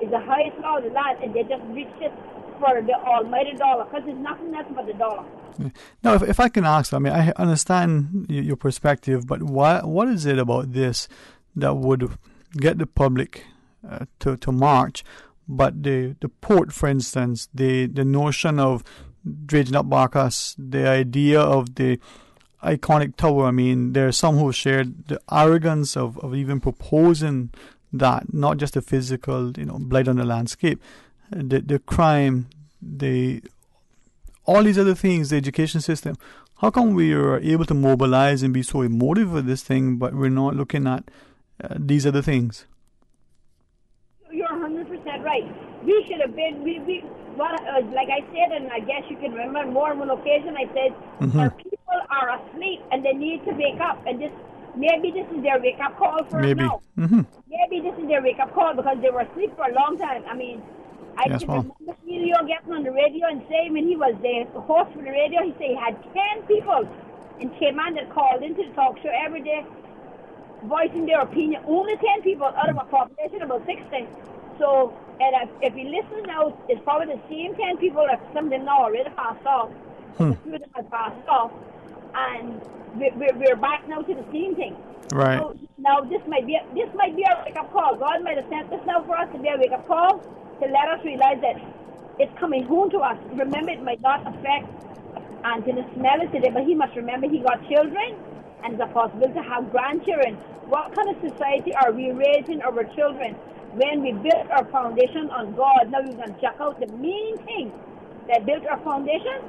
is the highest law of the land, and they just reached it for the almighty dollar, because it's nothing else but the dollar. Yeah. Now, if I can ask, I mean, I understand your perspective, but what is it about this that would get the public to march, but the port, for instance, the notion of dredging up Barcas, the idea of the iconic tower, I mean, there are some who shared the arrogance of even proposing that, not just the physical, blight on the landscape, the crime, all these other things, the education system. How come we are able to mobilize and be so emotive with this thing, but we're not looking at these other things? You're 100% right. We should have been, like I said, and I guess you can remember more than one occasion, I said, our people are asleep and they need to wake up. And maybe this is their wake-up call for us now. Maybe this is their wake-up call because they were asleep for a long time. I mean, I can remember Emilio getting on the radio and saying when he was the host for the radio, he said he had 10 people in Cayman that called into the talk show every day voicing their opinion. Only 10 people out of a population of about 60. So, and if you listen now, it's probably the same 10 people that some of them now already passed off. A few of them have passed off. And we're back now to the same thing. Right. So now this might be our wake-up call. God might have sent this now for us to be a wake-up call to let us realize that it's coming home to us. Remember, it might not affect Anthony Smelly today, but he must remember he got children, and it's a possibility to have grandchildren. What kind of society are we raising our children when we built our foundation on God? Now we're going to check out the main thing that built our foundation.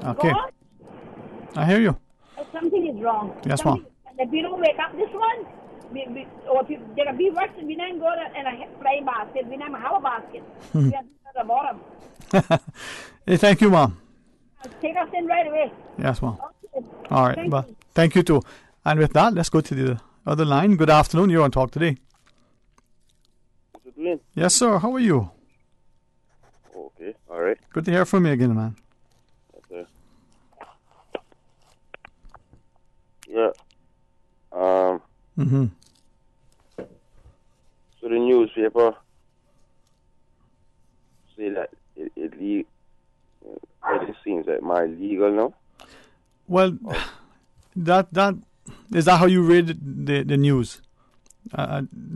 Okay. God. I hear you. Something is wrong. Yes, ma'am. If we don't wake up this one, or if there will be worse, we don't go in a fly basket. We don't have a basket. We have to at the bottom. Hey, thank you, Mom. Take us in right away. Yes, Mom. Okay. All right. Thank you too. And with that, let's go to the other line. Good afternoon. You're on Talk Today. Yes, sir. How are you? Okay. All right. Good to hear from you again, man. Okay. Yeah. So the newspaper say that it seems like my legal now. Well, that is that how you read the news?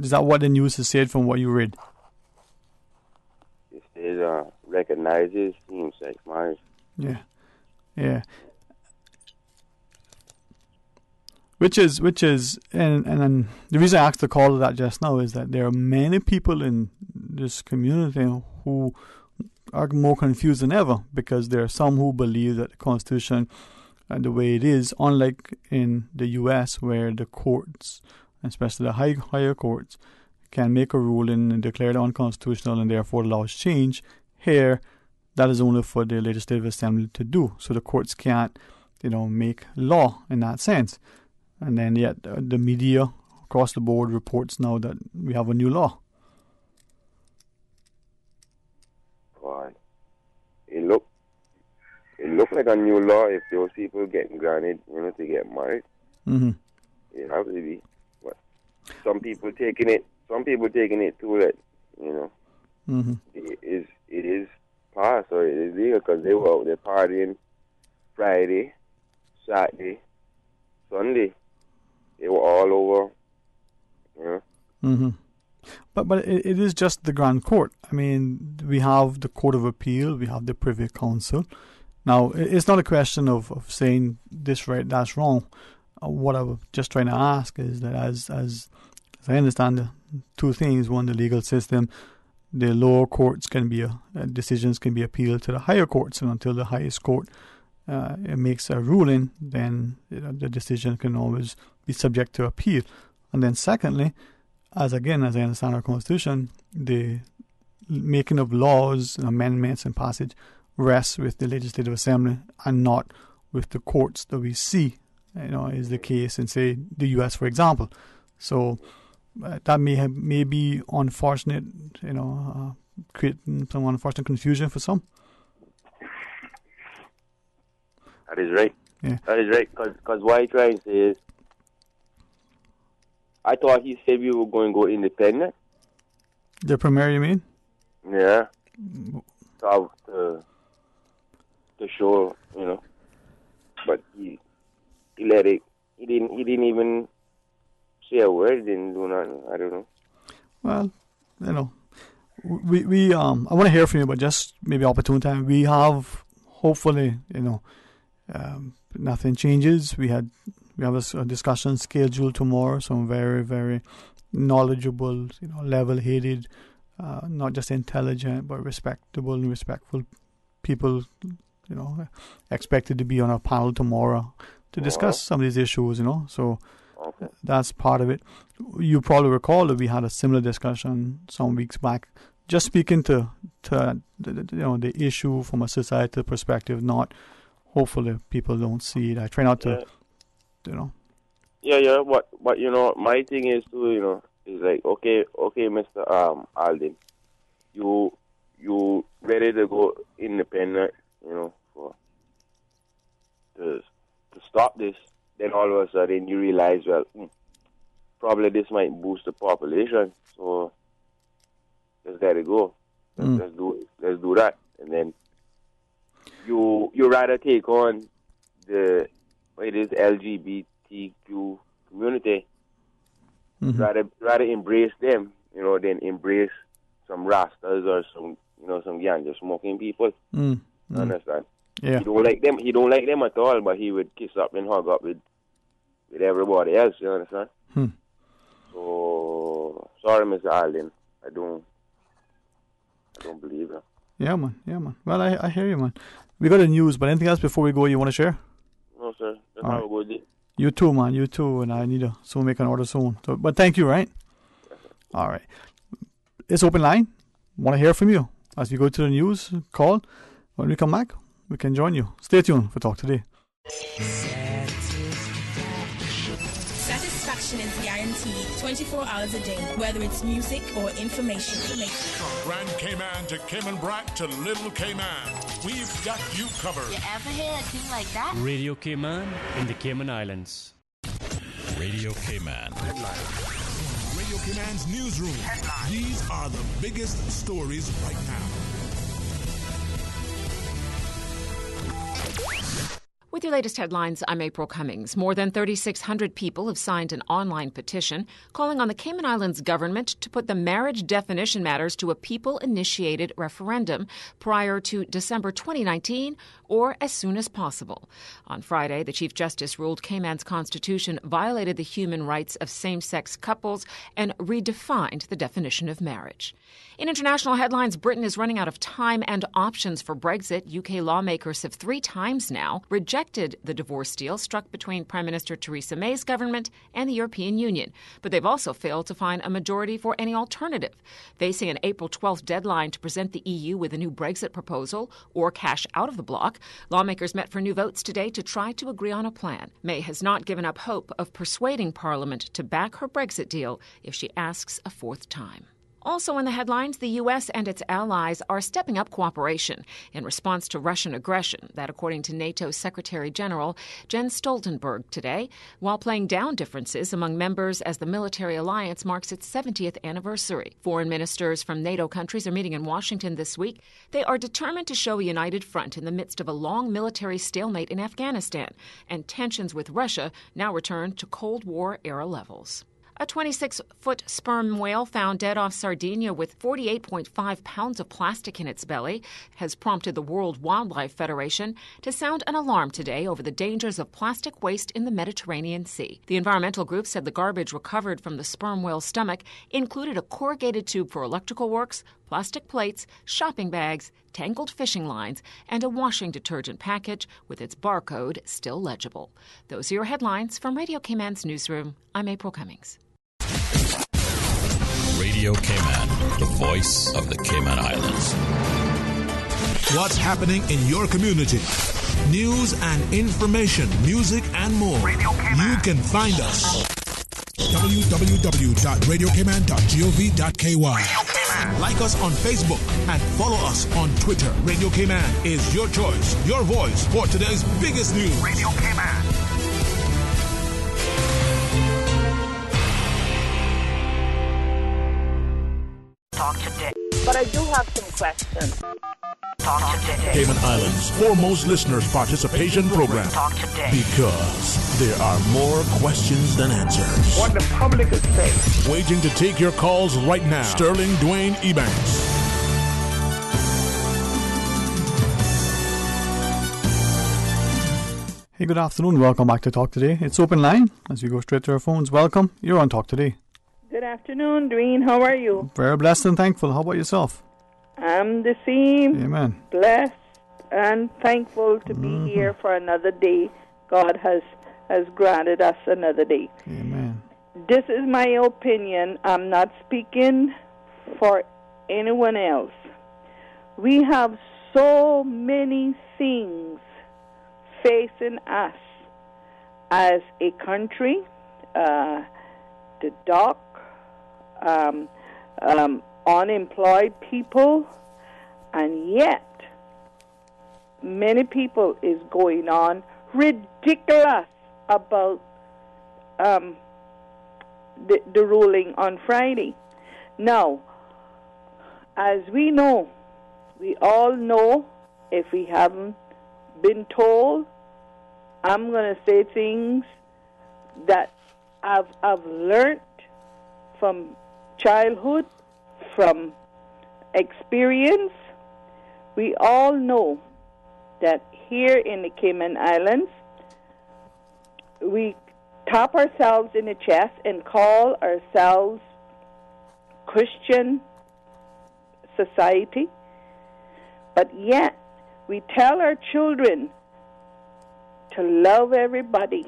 Is that what the news has said from what you read? It says recognizes seems like mine. Yeah. Which is, and the reason I asked the caller that just now is that there are many people in this community who are more confused than ever, because there are some who believe that the Constitution, the way it is, unlike in the U.S. where the courts, especially the higher courts, can make a ruling and declare it unconstitutional and therefore allows change. Here, that is only for the Legislative Assembly to do. So the courts can't, make law in that sense. And then yet the media across the board reports now that we have a new law. Why? It look like a new law if those people getting granted, to get married. It has to be. But some people taking it too late. It is passed or it is legal because they were out there partying Friday, Saturday, Sunday. They were all over. But it is just the Grand Court. I mean, we have the Court of Appeal, we have the Privy Council. Now, it's not a question of saying this right, that's wrong. What I was just trying to ask is that as I understand the two things: one, the legal system, the lower courts can be decisions can be appealed to the higher courts, and until the highest court it makes a ruling, then the decision can always be subject to appeal. And then secondly, as I understand our Constitution, the making of laws, amendments and passage rests with the Legislative Assembly and not with the courts that we see, is the case in, say, the U.S., for example. So that may be unfortunate, creating some unfortunate confusion for some. That is right. Yeah. That is right. Because what he's trying to say is, I thought he said we were going to go independent. The Premier, you mean? Yeah. to show, you know. But he let it. He didn't even say a word. Didn't do nothing. I don't know. Well, you know, we I want to hear from you, but just maybe opportune time. We have hopefully, you know, nothing changes. We have a discussion scheduled tomorrow. Some very, very knowledgeable, you know, level-headed, not just intelligent but respectable and respectful people, you know, expected to be on our panel tomorrow to discuss some of these issues, you know. So that's part of it. You probably recall that we had a similar discussion some weeks back, just speaking to the issue from a societal perspective. Not, hopefully people don't see it. I try not to, you know. Yeah. But you know, my thing is to, you know, is like, okay, Mr. Alden, you ready to go independent, you know, to stop this. Then all of a sudden you realize, well, probably this might boost the population, so let's let it go. Let's do that. And then you rather take on the LGBTQ community, rather embrace them, you know, than embrace some rastas or some ganja smoking people. Understand? Yeah. He don't like them at all, but he would kiss up and hug up with everybody else, you understand? So sorry, Mr. Alden. I don't believe that. Yeah, man. Well, I hear you, man. We got the news, but anything else before we go you want to share? No, sir. Just all have right. a good day. You too, man. You too. And I need to soon make an order soon. So, but thank you, right? All right. It's open line. Want to hear from you. As we go to the news, call. When we come back, we can join you. Stay tuned for Talk Today. Satisfaction is guaranteed 24 hours a day, whether it's music or information. From Grand Cayman to Cayman Brac to Little Cayman, we've got you covered. You ever hear a thing like that? Radio Cayman in the Cayman Islands. Radio Cayman. Radio Cayman's newsroom. These are the biggest stories right now. With your latest headlines, I'm April Cummings. More than 3,600 people have signed an online petition calling on the Cayman Islands government to put the marriage definition matters to a people-initiated referendum prior to December 2019 or as soon as possible. On Friday, the Chief Justice ruled Cayman's constitution violated the human rights of same-sex couples and redefined the definition of marriage. In international headlines, Britain is running out of time and options for Brexit. UK lawmakers have 3 times now rejected the divorce deal struck between Prime Minister Theresa May's government and the European Union. But they've also failed to find a majority for any alternative. Facing an April 12th deadline to present the EU with a new Brexit proposal or cash out of the bloc, lawmakers met for new votes today to try to agree on a plan. May has not given up hope of persuading Parliament to back her Brexit deal if she asks a 4th time. Also in the headlines, the U.S. and its allies are stepping up cooperation in response to Russian aggression, that according to NATO Secretary General Jens Stoltenberg today, while playing down differences among members as the military alliance marks its 70th anniversary. Foreign ministers from NATO countries are meeting in Washington this week. They are determined to show a united front in the midst of a long military stalemate in Afghanistan, and tensions with Russia now return to Cold War-era levels. A 26-foot sperm whale found dead off Sardinia with 48.5 pounds of plastic in its belly has prompted the World Wildlife Federation to sound an alarm today over the dangers of plastic waste in the Mediterranean Sea. The environmental group said the garbage recovered from the sperm whale's stomach included a corrugated tube for electrical works, plastic plates, shopping bags, tangled fishing lines, and a washing detergent package with its barcode still legible. Those are your headlines from Radio Cayman's newsroom. I'm April Cummings. Radio Cayman, the voice of the Cayman Islands. What's happening in your community? News and information, music and more. You can find us. www.radiocayman.gov.ky. Like us on Facebook and follow us on Twitter. Radio Cayman is your choice, your voice for today's biggest news. Radio Cayman. Talk today. But I do have some questions. Talk today. Cayman Islands' foremost listeners' participation program. Talk today. Because there are more questions than answers. What the public is saying. Waiting to take your calls right now. Sterling Dwayne Ebanks. Hey, good afternoon. Welcome back to Talk Today. It's open line as we go straight to our phones. Welcome. You're on Talk Today. Good afternoon, Dwayne. How are you? Very blessed and thankful. How about yourself? I'm the same. Amen. Blessed and thankful to be here for another day. God has granted us another day. Amen. This is my opinion. I'm not speaking for anyone else. We have so many things facing us as a country, the dock, unemployed people, and yet many people is going on ridiculous about the ruling on Friday. Now, as we all know, if we haven't been told, I'm going to say things that I've learned from childhood, from experience. We all know that here in the Cayman Islands, we tap ourselves in the chest and call ourselves Christian society, but yet we tell our children to love everybody.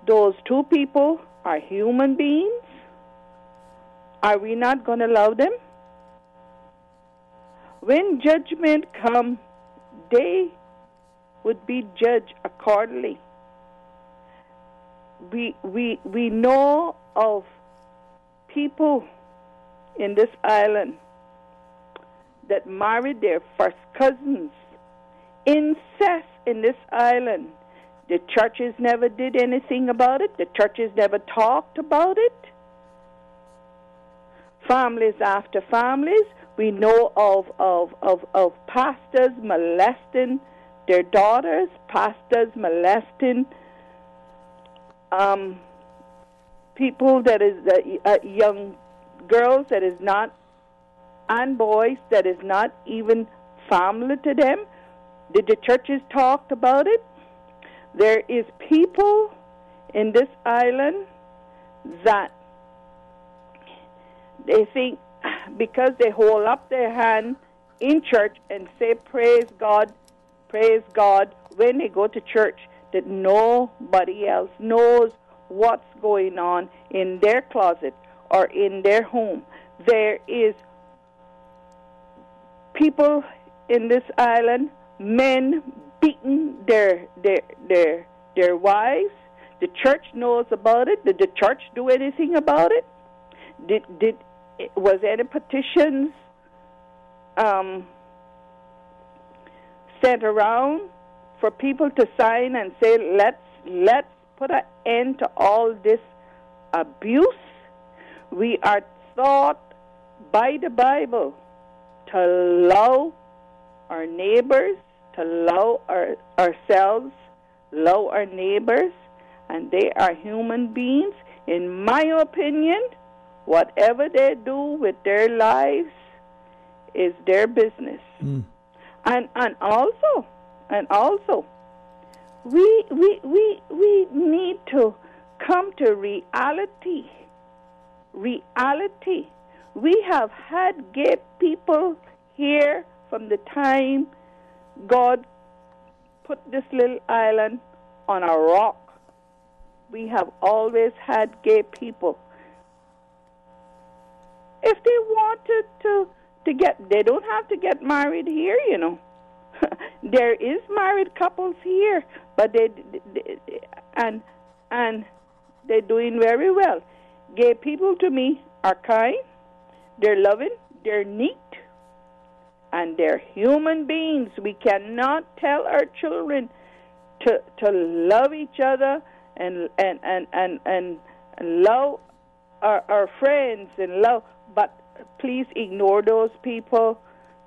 Those two people are human beings. Are we not going to love them? When judgment comes, they would be judged accordingly. We know of people in this island that married their first cousins. Incest in this island. The churches never did anything about it. The churches never talked about it. Families after families. We know of pastors molesting their daughters, pastors molesting people that is young girls that is not, and boys that is not even family to them. Did the churches talk about it? There is people in this island that they think because they hold up their hand in church and say praise God, when they go to church, that nobody else knows what's going on in their closet or in their home. There is people in this island, men beating their wives. The church knows about it. Did the church do anything about it? Was any petitions sent around for people to sign and say let's put an end to all this abuse? We are taught by the Bible to love our neighbors, to love ourselves, love our neighbors, and they are human beings. In my opinion, whatever they do with their lives is their business. And also, we need to come to reality. Reality. We have had gay people here from the time God put this little island on a rock. We have always had gay people. If they wanted to get, they don't have to get married here, you know. There is married couples here, but they're doing very well. Gay people to me are kind, they're loving, they're neat, and they're human beings. We cannot tell our children to love each other and love our friends and love, but please ignore those people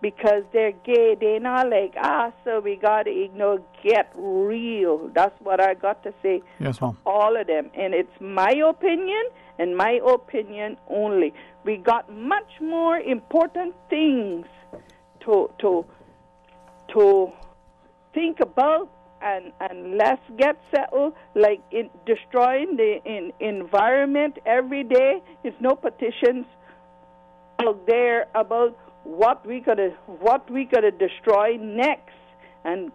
because they're gay. They're not like us, so we got to ignore. Get real. That's what I got to say. Yes, ma'am. All of them. And it's my opinion and my opinion only. We got much more important things to think about and let's get settled, like in destroying the environment every day. There's no petitions out there about what we gotta destroy next, and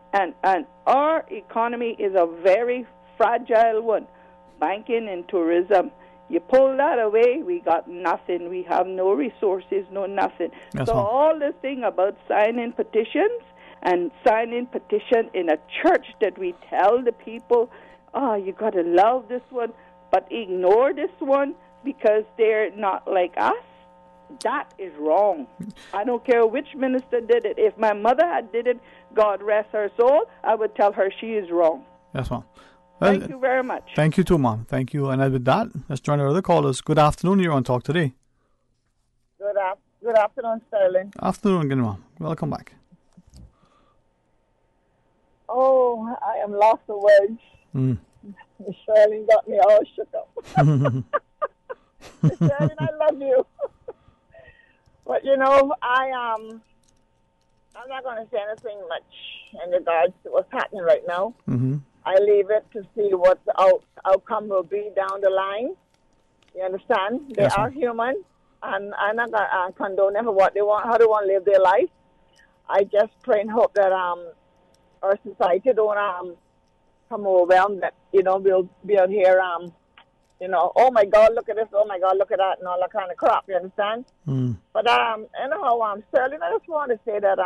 our economy is a very fragile one. Banking and tourism. You pull that away, we got nothing. We have no resources, no nothing. That's so all this thing about signing petitions and signing petition in a church that we tell the people, you got to love this one, but ignore this one because they're not like us, that is wrong. I don't care which minister did it. If my mother had did it, God rest her soul, I would tell her she is wrong. Yes, ma'am. Well, thank you very much. Thank you too, ma'am. Thank you. And with that, let's join our other callers. Good afternoon. You're on Talk Today. Good afternoon, Sterling. Afternoon again, ma'am. Welcome back. Oh, I am lost for words. Sterling got me all shook up. Sterling, I love you. But, I'm not going to say anything much in regards to what's happening right now. Mm-hmm. I leave it to see what the outcome will be down the line. You understand? They are human, and I'm not going to condone them for what they want, how they want to live their life. I just pray and hope that our society don't come overwhelmed, that, we'll be out here, oh my God, look at this, oh my God, look at that, and all that kind of crap, you understand? But, anyhow, Sterling, I just want to say that,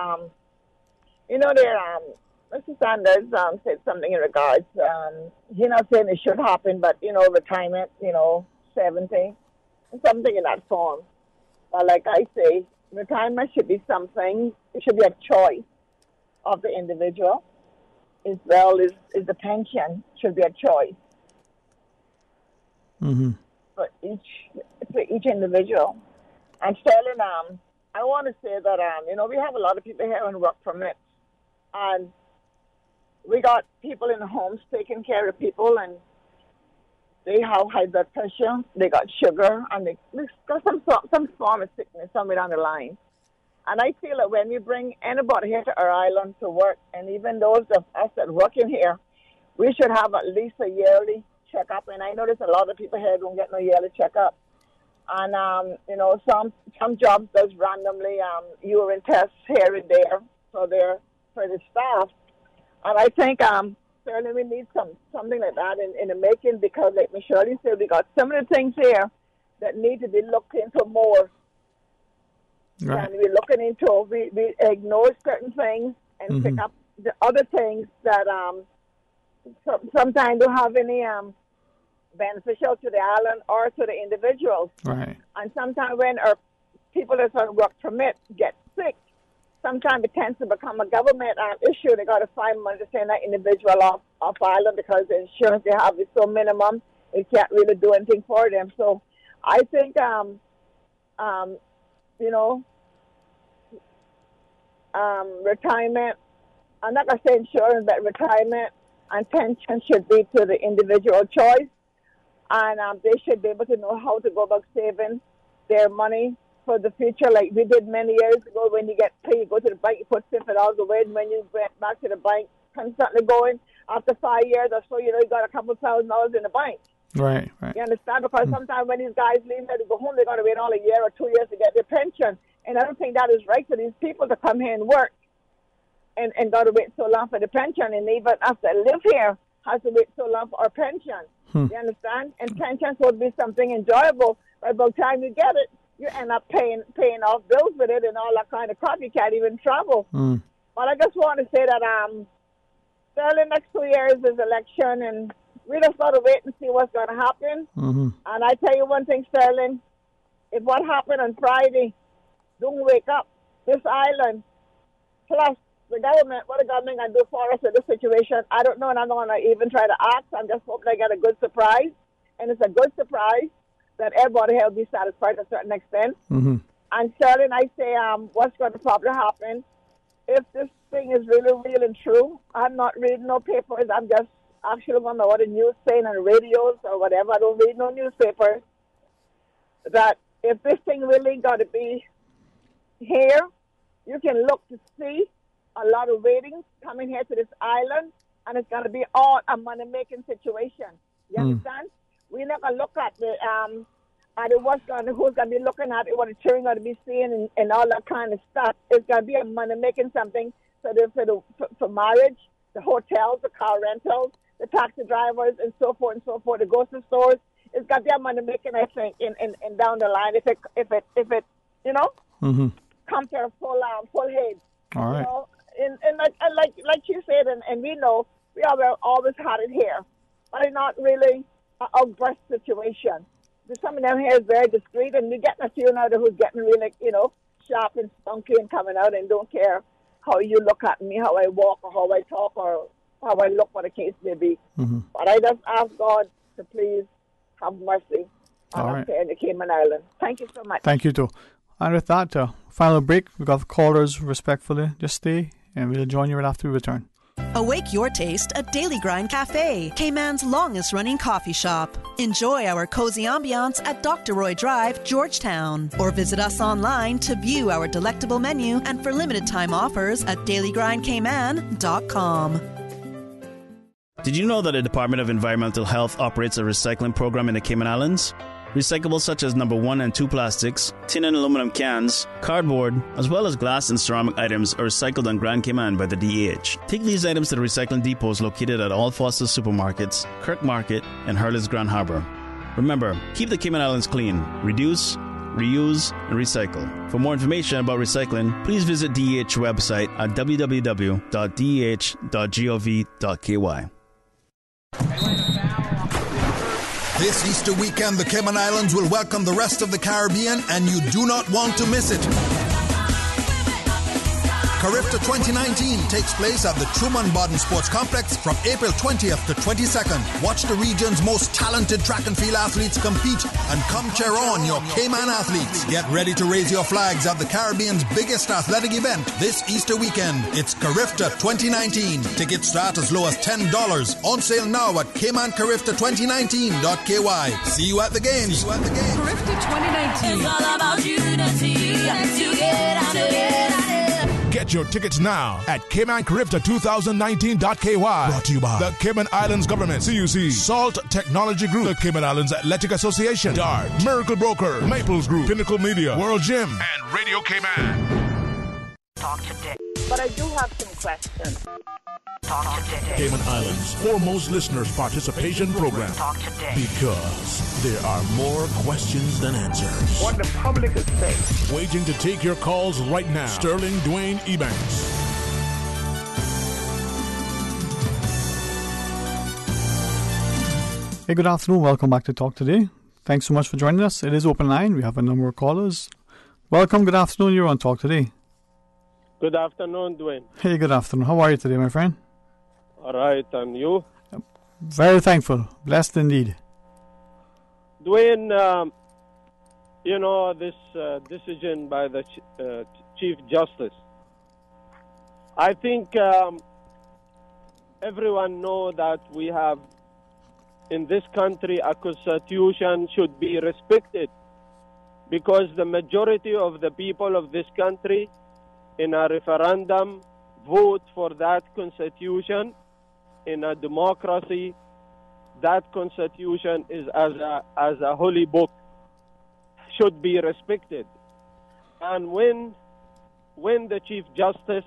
Mr. Sanders said something in regards, he's not saying it should happen, but, retirement, 70, something in that form. But like I say, retirement should be something, it should be a choice of the individual, as well as the pension should be a choice for each individual. And Sterling, I want to say that we have a lot of people here on work permits, and we got people in the homes taking care of people, and they have high blood pressure, they got sugar, and they got some form of sickness somewhere down the line. And I feel that when we bring anybody here to our island to work, and even those of us that work in here, we should have at least a yearly checkup. And I notice a lot of people here don't get no yearly checkup. And, some jobs does randomly urine tests here and there for the staff. And I think, certainly we need something like that in the making, because, like Ms. Shirley said, we got some of the things here that need to be looked into more. Right. And we're looking into, we ignore certain things and pick up the other things that sometimes don't have any beneficial to the island or to the individuals. Right. And sometimes when our people that's on work permit get sick, sometimes it tends to become a government issue. They got to find money to send that individual off island because the insurance they have is so minimum, it can't really do anything for them. So I think, retirement, I'm not going to say insurance, but retirement and pension should be to the individual choice. And they should be able to know how to go about saving their money for the future, like we did many years ago. When you get paid, you go to the bank, you put $50 away, and when you went back to the bank, constantly going, after 5 years or so, you got a couple $1,000 in the bank. Right. You understand? Because sometimes when these guys leave here to go home, they're going to wait all a year or 2 years to get their pension. And I don't think that is right for these people to come here and work and got to wait so long for the pension. And even us that live here has to wait so long for our pension. You understand? And pension would be something enjoyable. But by the time you get it, you end up paying off bills with it and all that kind of crap. You can't even travel. But I just want to say that the next 2 years is election, and we just got to wait and see what's going to happen. And I tell you one thing, Sterling, if what happened on Friday don't wake up this island, plus the government, what the government going to do for us in this situation, I don't know, and I'm not going to even try to ask. I'm just hoping I get a good surprise, and it's a good surprise that everybody here will be satisfied to a certain extent. And And Sterling, I say, what's going to probably happen if this thing is really real and true? I'm not reading no papers. I'm just actually going to what the news saying on radios or whatever. I don't read no newspapers. That if this thing really got to be here, you can look to see a lot of ratings coming here to this island, and it's going to be all a money-making situation. You understand? We're not going to look at the who's going to be looking at it, what the children going to be seeing, and all that kind of stuff. It's going to be a money-making something for marriage, the hotels, the car rentals, the taxi drivers, and so forth, the grocery stores. It's got to be a money-making, I think, in down the line if it comes to a full head. All right. You know? And like you said, and we know, we have always had it here, but it's not really an outburst situation. Some of them here is very discreet, and we're getting a few now who's getting really, sharp and spunky and coming out and don't care how you look at me, how I walk, or how I talk, or how I look, what the case may be. But I just ask God to please have mercy on us here in the Cayman Islands. Thank you so much. Thank you, too. And with that, final break. We've got the callers respectfully. Just stay, and we'll join you right after we return. Awake your taste at Daily Grind Cafe, Cayman's longest-running coffee shop. Enjoy our cozy ambiance at Dr. Roy Drive, Georgetown. Or visit us online to view our delectable menu and for limited-time offers at dailygrindcayman.com. Did you know that the Department of Environmental Health operates a recycling program in the Cayman Islands? Recyclables such as number 1 and 2 plastics, tin and aluminum cans, cardboard, as well as glass and ceramic items are recycled on Grand Cayman by the DEH. Take these items to the recycling depots located at all Foster's supermarkets, Kirk Market, and Hurley's Grand Harbor. Remember, keep the Cayman Islands clean. Reduce, reuse, and recycle. For more information about recycling, please visit DEH website at www.deh.gov.ky. This Easter weekend, the Cayman Islands will welcome the rest of the Caribbean, and you do not want to miss it. Carifta 2019 takes place at the Truman Bodden Sports Complex from April 20th to 22nd. Watch the region's most talented track and field athletes compete and come cheer on your Cayman athletes. Get ready to raise your flags at the Caribbean's biggest athletic event this Easter weekend. It's Carifta 2019. Tickets start as low as $10. On sale now at caymancarifta2019.ky. See you at the games. Carifta 2019. It's all about unity. Together. Get your tickets now at caymancarifta2019.ky. Brought to you by the Cayman Islands Government, CUC, Salt Technology Group, the Cayman Islands Athletic Association, DART, Miracle Broker, Maples Group, Pinnacle Media, World Gym, and Radio Cayman. Talk today. But I do have some questions. Talk today. Cayman Islands' foremost listeners participation program. Talk today. Because there are more questions than answers. What the public is saying. Waiting to take your calls right now. Sterling Dwayne Ebanks. Hey, good afternoon. Welcome back to Talk Today. Thanks so much for joining us. It is open line. We have a number of callers. Welcome. Good afternoon. You're on Talk Today. Good afternoon, Dwayne. Hey, good afternoon. How are you today, my friend? All right, and you? Very thankful. Blessed indeed. Dwayne, this decision by the Chief Justice, I think everyone knows that we have in this country a constitution should be respected because the majority of the people of this country in a referendum vote for that constitution. In a democracy, that constitution is as a holy book, should be respected. And when the Chief Justice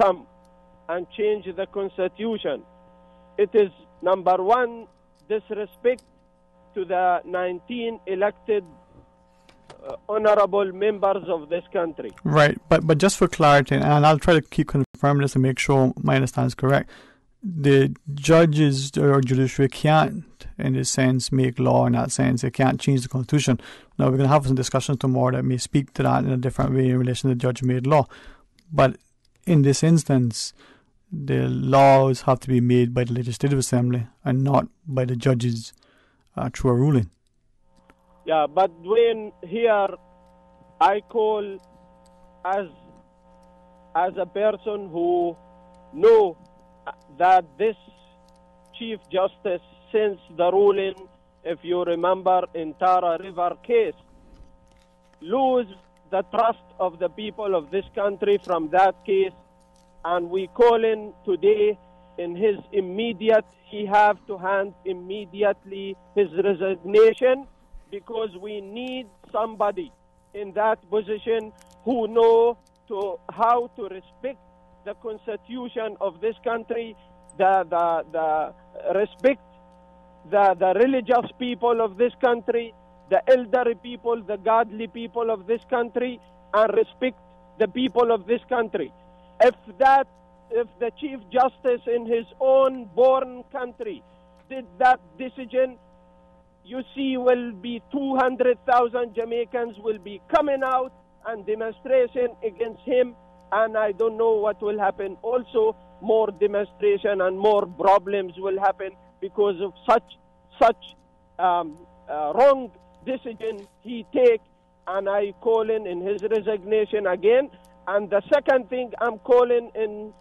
come and change the constitution, it is number one, disrespect to the 19 elected honorable members of this country. Right, but just for clarity, and I'll try to keep confirming this and make sure my understanding is correct. The judges or judiciary can't, in this sense, make law in that sense. They can't change the constitution. Now, we're going to have some discussions tomorrow that may speak to that in a different way in relation to the judge-made law. But in this instance, the laws have to be made by the Legislative Assembly and not by the judges through a ruling. Yeah, but when here I call as a person who know that this Chief Justice, since the ruling, if you remember, in Tara River case, lose the trust of the people of this country from that case, and we call in today in his immediate, he have to hand immediately his resignation, because we need somebody in that position who know how to respect the constitution of this country, the respect the religious people of this country, the elderly people, the godly people of this country, and respect the people of this country. If the Chief Justice in his own born country did that decision, you see, will be 200,000 Jamaicans will be coming out and demonstration against him, and I don't know what will happen. Also, more demonstration and more problems will happen because of such wrong decision he take, and I call in his resignation again. And the second thing, I'm calling in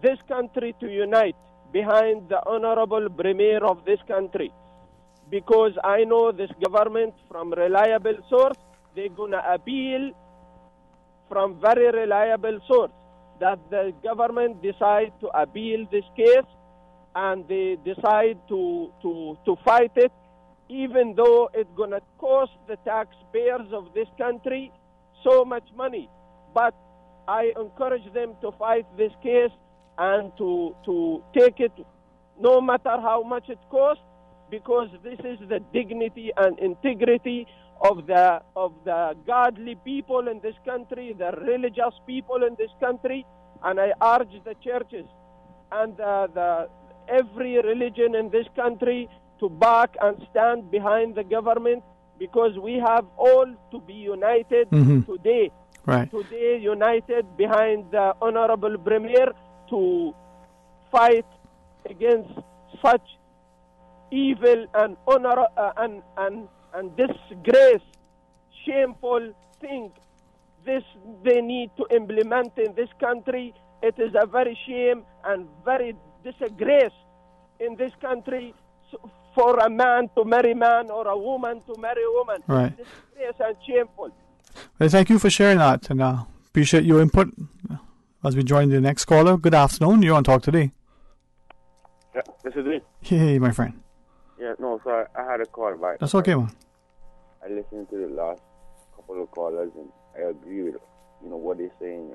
this country to unite behind the Honorable Premier of this country, because I know this government from reliable source, they're going to appeal from very reliable source that the government decide to appeal this case, and they decide to fight it, even though it's going to cost the taxpayers of this country so much money. But I encourage them to fight this case and to take it no matter how much it costs, because this is the dignity and integrity of the godly people in this country, the religious people in this country. And I urge the churches and every religion in this country to back and stand behind the government, because we have all to be united today. Right. Today, united behind the Honorable Premier to fight against such evil and and disgrace, shameful thing. This they need to implement in this country. It is a very shame and very disgrace in this country for a man to marry man or a woman to marry woman. Right. Disgrace and shameful. Well, thank you for sharing that, and appreciate your input as we join the next caller. Good afternoon. You're on Talk Today. Yeah, this is it. Hey, my friend. Yeah, no, sorry, I had a call back. That's okay, man. I listened to the last couple of callers, and I agree with what they're saying.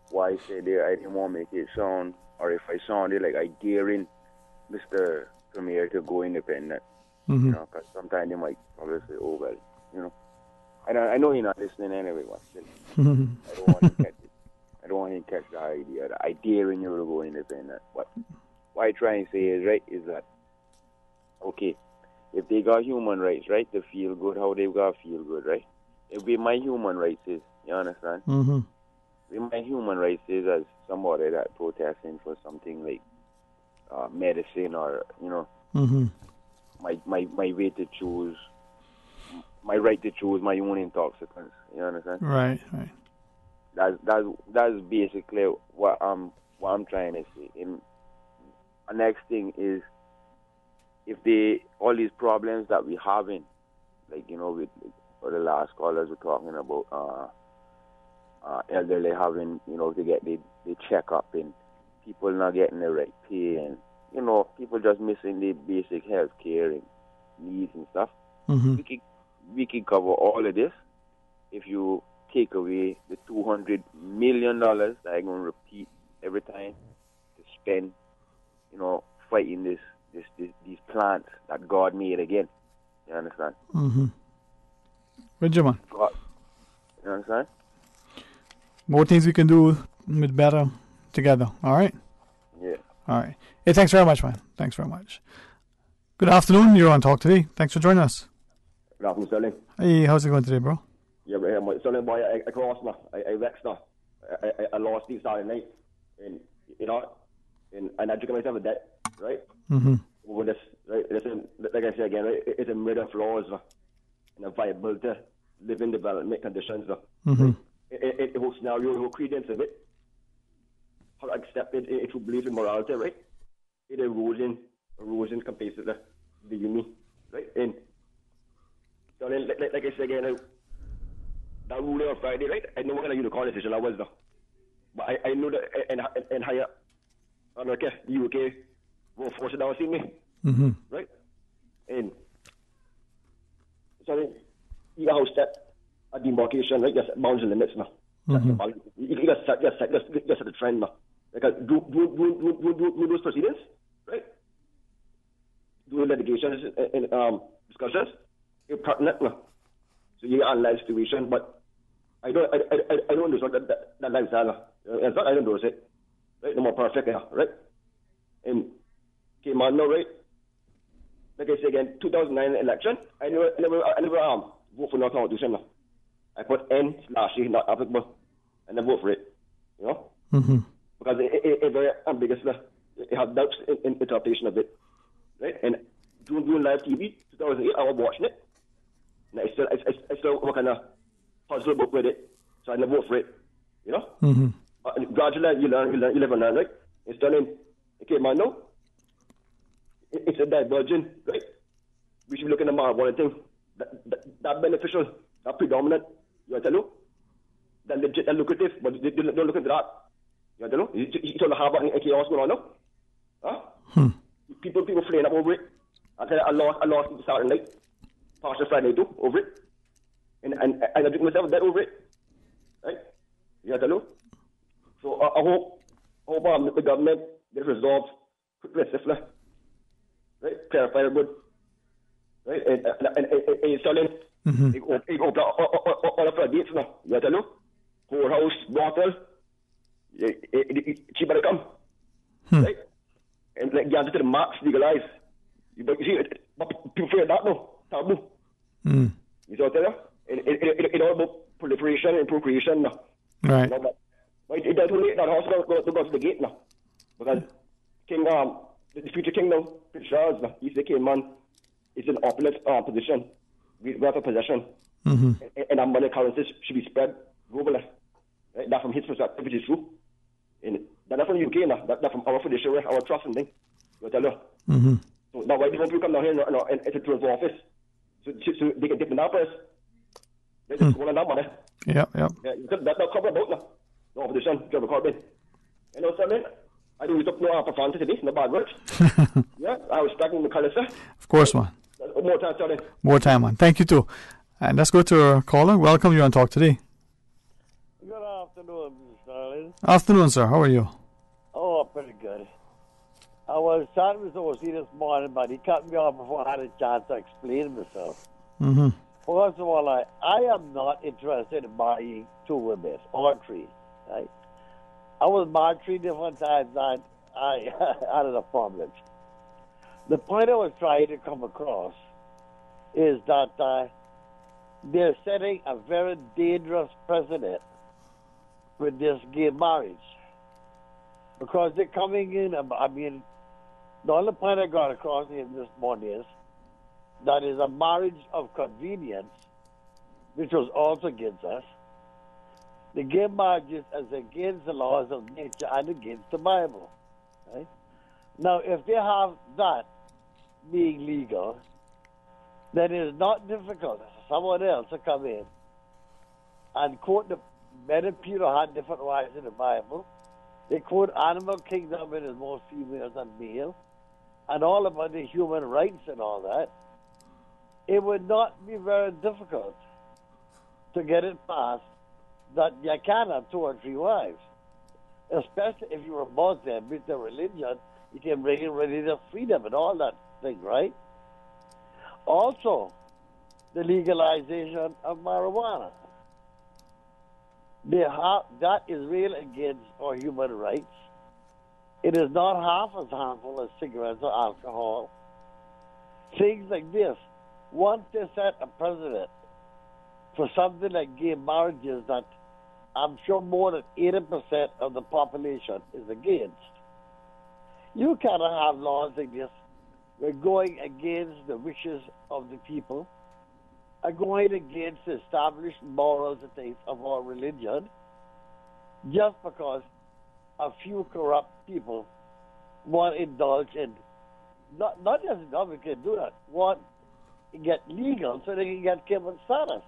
Why I say there, I didn't want to make it sound, or if I sounded like I daring Mr. Premier to go independent. Because sometimes they might probably say, "Oh well," I know he's not listening anyway, but still, I don't want to catch it. I don't want him to catch the idea that I daring you to go independent. But what I try and say is that okay, if they got human rights, right, to feel good, how they got to feel good, right? If we my human rights is, you understand? If my human rights is as somebody that protesting for something like medicine, or my way to choose, my right to choose my own intoxicants. You understand? Right. That's basically what I'm trying to say. And the next thing is, if all these problems that we having, like with the last callers were talking about elderly having to get the checkup, and people not getting the right pay, and people just missing the basic health care and needs and stuff. We can cover all of this if you take away the $200 million that I'm going to repeat every time to spend, fighting these plants that God made again. You understand? Benjamin. God. You understand? More things we can do with better together. All right? Yeah. All right. Hey, thanks very much, man. Thanks very much. Good afternoon. You're on Talk Today. Thanks for joining us. Good afternoon, Sterling. Hey, how's it going today, bro? Yeah, but Sterling, boy, I crossed now. I vexed now. I lost these Saturday night. And, and I educated myself with that, right? Over this, right? Listen, like I said again, right? It's a murder flaws and a viability living development conditions. Mm-hmm. The whole scenario, the whole credence of it, how to accept it, it to believe in morality, right? It erosion compared to the uni, right? And so then, like I said again, that ruling on Friday, right? I know what kind of unicorn decision that was, though. But I know that in higher America, the UK, will force it down, see me, right? And so then, you got to set a demarcation, right? You set bounds and limits now. You got to set the trend now. Because do those proceedings, right? Do litigations and discussions, it's pertinent now. So you analyze the situation, but I don't endorse that lifestyle. It's not I don't endorse it. Right? No more perfect, right? And came on now, right? Like I say again, 2009 election, I never vote for no constitution. I put N/E not applicable, and I vote for it. You know? Because it's very ambiguous. It has doubts in interpretation of it. Right? And doing live TV, 2008, I was watching it. And I still what kind of puzzle book with it. So I never vote for it. You know? Gradually, you live and learn, right? It's done in, okay, man, no? It's a divergent, right? We should be looking at one thing. That beneficial, that predominant, you know? That legit and lucrative, but they don't look into that. You know? You don't have any chaos going on, no? Huh? People flaying up over it. I lost Saturday night, partial Friday too, over it. And I took myself dead over it. Right? You know? So I hope the government gets resolved quickly, swiftly. Right? Clarify good. Right? And it's telling it open all of our gates now. You know? Whorehouse, brothel, cheaper to come. Right? And like get to the max legalized. But you see, people fear that now. Taboo. You see what I'm saying? It's all about proliferation and procreation now. Right. You know, but it doesn't late that house go to the gate now. Because King, the future king now, Prince Charles now, he's the king man, is in opulent position, wealth of possession. And that money currencies should be spread globally. Right? That from his perspective, which is true. And that's from the UK now, that's from our fiduciary, our trust and thing. You tell you. So now why don't people come down here and it's a turn for office? So they can dip in that price. They just want that money. Yeah. That's not covered about now. No opposition, Trevor Corbyn. You know what I mean? I don't use up no profanity today, no bad words. Yeah, I was stacking the colours, sir. Of course, man. More time, sorry. More time, man. Thank you, too. And let's go to our caller. Welcome you on Talk Today. Good afternoon, Mr. Starling. Afternoon, sir. How are you? Oh, pretty good. I was chatting with OC this morning, but he cut me off before I had a chance to explain myself. First of all, I am not interested in marrying two women or three. Right? I was married 3 different times and I had enough problems. The point I was trying to come across is that they're setting a very dangerous precedent with this gay marriage. Because they're coming in, I mean, the only point I got across here this morning is that is a marriage of convenience, which was also against us. The gay marriage is against the laws of nature and against the Bible. Right? Now, if they have that being legal, then it is not difficult for someone else to come in and quote the many people had different wives in the Bible. They quote animal kingdom in as most females and male, and all about the human rights and all that. It would not be very difficult to get it passed that you can have 2 or 3 wives. Especially if you're a Muslim with the religion, you can bring in religious freedom and all that thing, right? Also, the legalization of marijuana. That is real against our human rights. It is not half as harmful as cigarettes or alcohol. Things like this. Once they set a precedent for something like gay marriages that I'm sure more than 80% of the population is against, you cannot have laws like this. We're going against the wishes of the people. are going against the established morals and things of our religion just because a few corrupt people want to indulge in, not just government can do that, want to get legal so they can get Cuban status.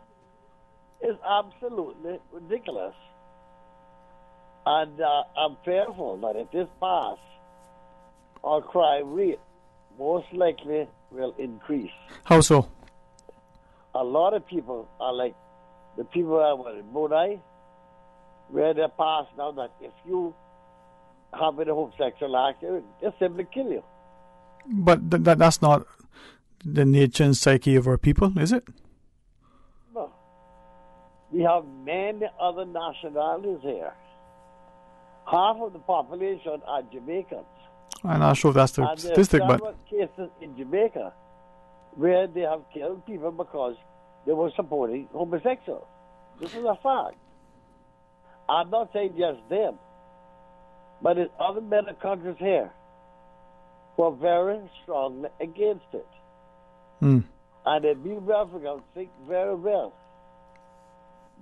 It's absolutely ridiculous. And I'm fearful that if this passes, our crime rate most likely will increase. How so? A lot of people are like the people that were in Brunei, where they pass now that if you have a homosexual act, they simply kill you. But that's not the nature and psyche of our people, is it? No. We have many other nationalities here. Half of the population are Jamaicans. I'm not sure if that's the statistic, but... And there are cases in Jamaica where they have killed people because they were supporting homosexuals. This is a fact. I'm not saying just them, but in other many countries here who are very strongly against it. Mm. And they be Africans think very well.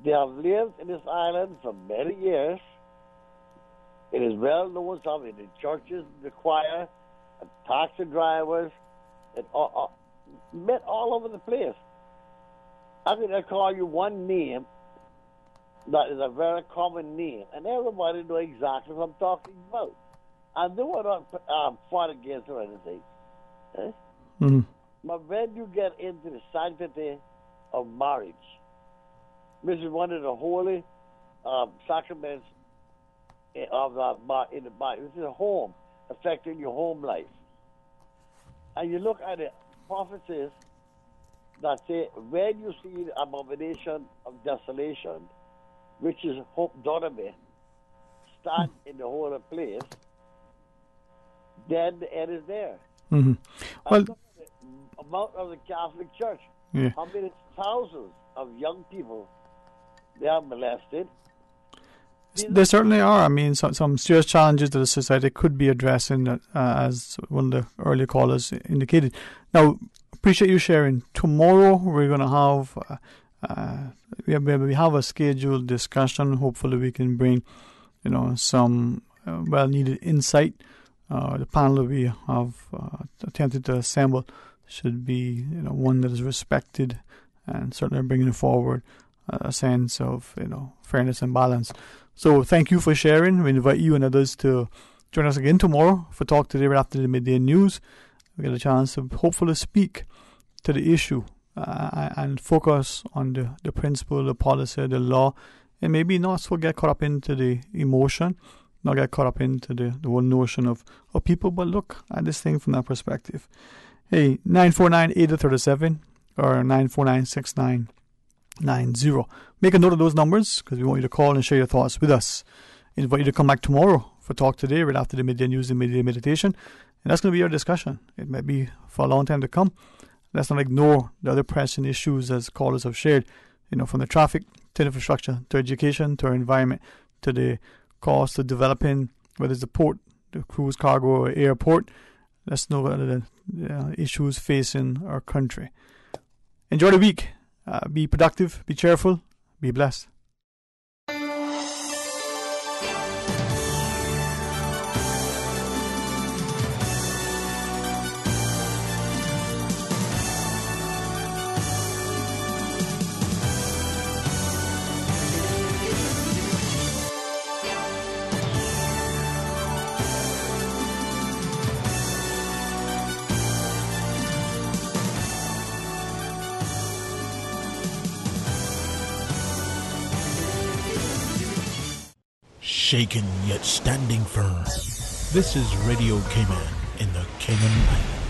They have lived in this island for many years. It is well known, some in the churches, the choir, and taxi drivers, and met all over the place. I think I call you one name that is a very common name, and everybody knows exactly what I'm talking about. And they were not fought against or anything. Eh? Mm-hmm. But when you get into the sanctity of marriage, which is one of the holy sacraments of in the Bible, this is a home, affecting your home life. And you look at the prophecies that say, when you see the abomination of desolation, which is Deuteronomy, stand in the holy place, then the end is there. Mm-hmm. Well, and look at the amount of the Catholic Church. Yeah. How many thousands of young people they are molested? There certainly are. I mean, some serious challenges that the society could be addressing, as one of the earlier callers indicated. Now, appreciate you sharing. Tomorrow we're going to have we have a scheduled discussion. Hopefully, we can bring some well-needed insight. The panel that we have attempted to assemble should be one that is respected, and certainly bringing forward a sense of fairness and balance. So thank you for sharing. We invite you and others to join us again tomorrow for Talk Today right after the midday news. We get a chance to hopefully speak to the issue and focus on the principle, the policy, the law, and maybe not so get caught up into the emotion, not get caught up into the whole notion of people, but look at this thing from that perspective. Hey, 949-8037 or 949-6990. Make a note of those numbers because we want you to call and share your thoughts with us. Invite you to come back tomorrow for Talk Today right after the midday news and midday meditation. And that's going to be our discussion. It may be for a long time to come. Let's not ignore the other pressing issues as callers have shared, from the traffic to infrastructure to education to our environment to the cost of developing, whether it's the port, the cruise cargo or airport. Let's know what are the issues facing our country. Enjoy the week. Be productive, be cheerful, be blessed. Shaken yet standing firm. This is Radio Cayman in the Cayman Islands.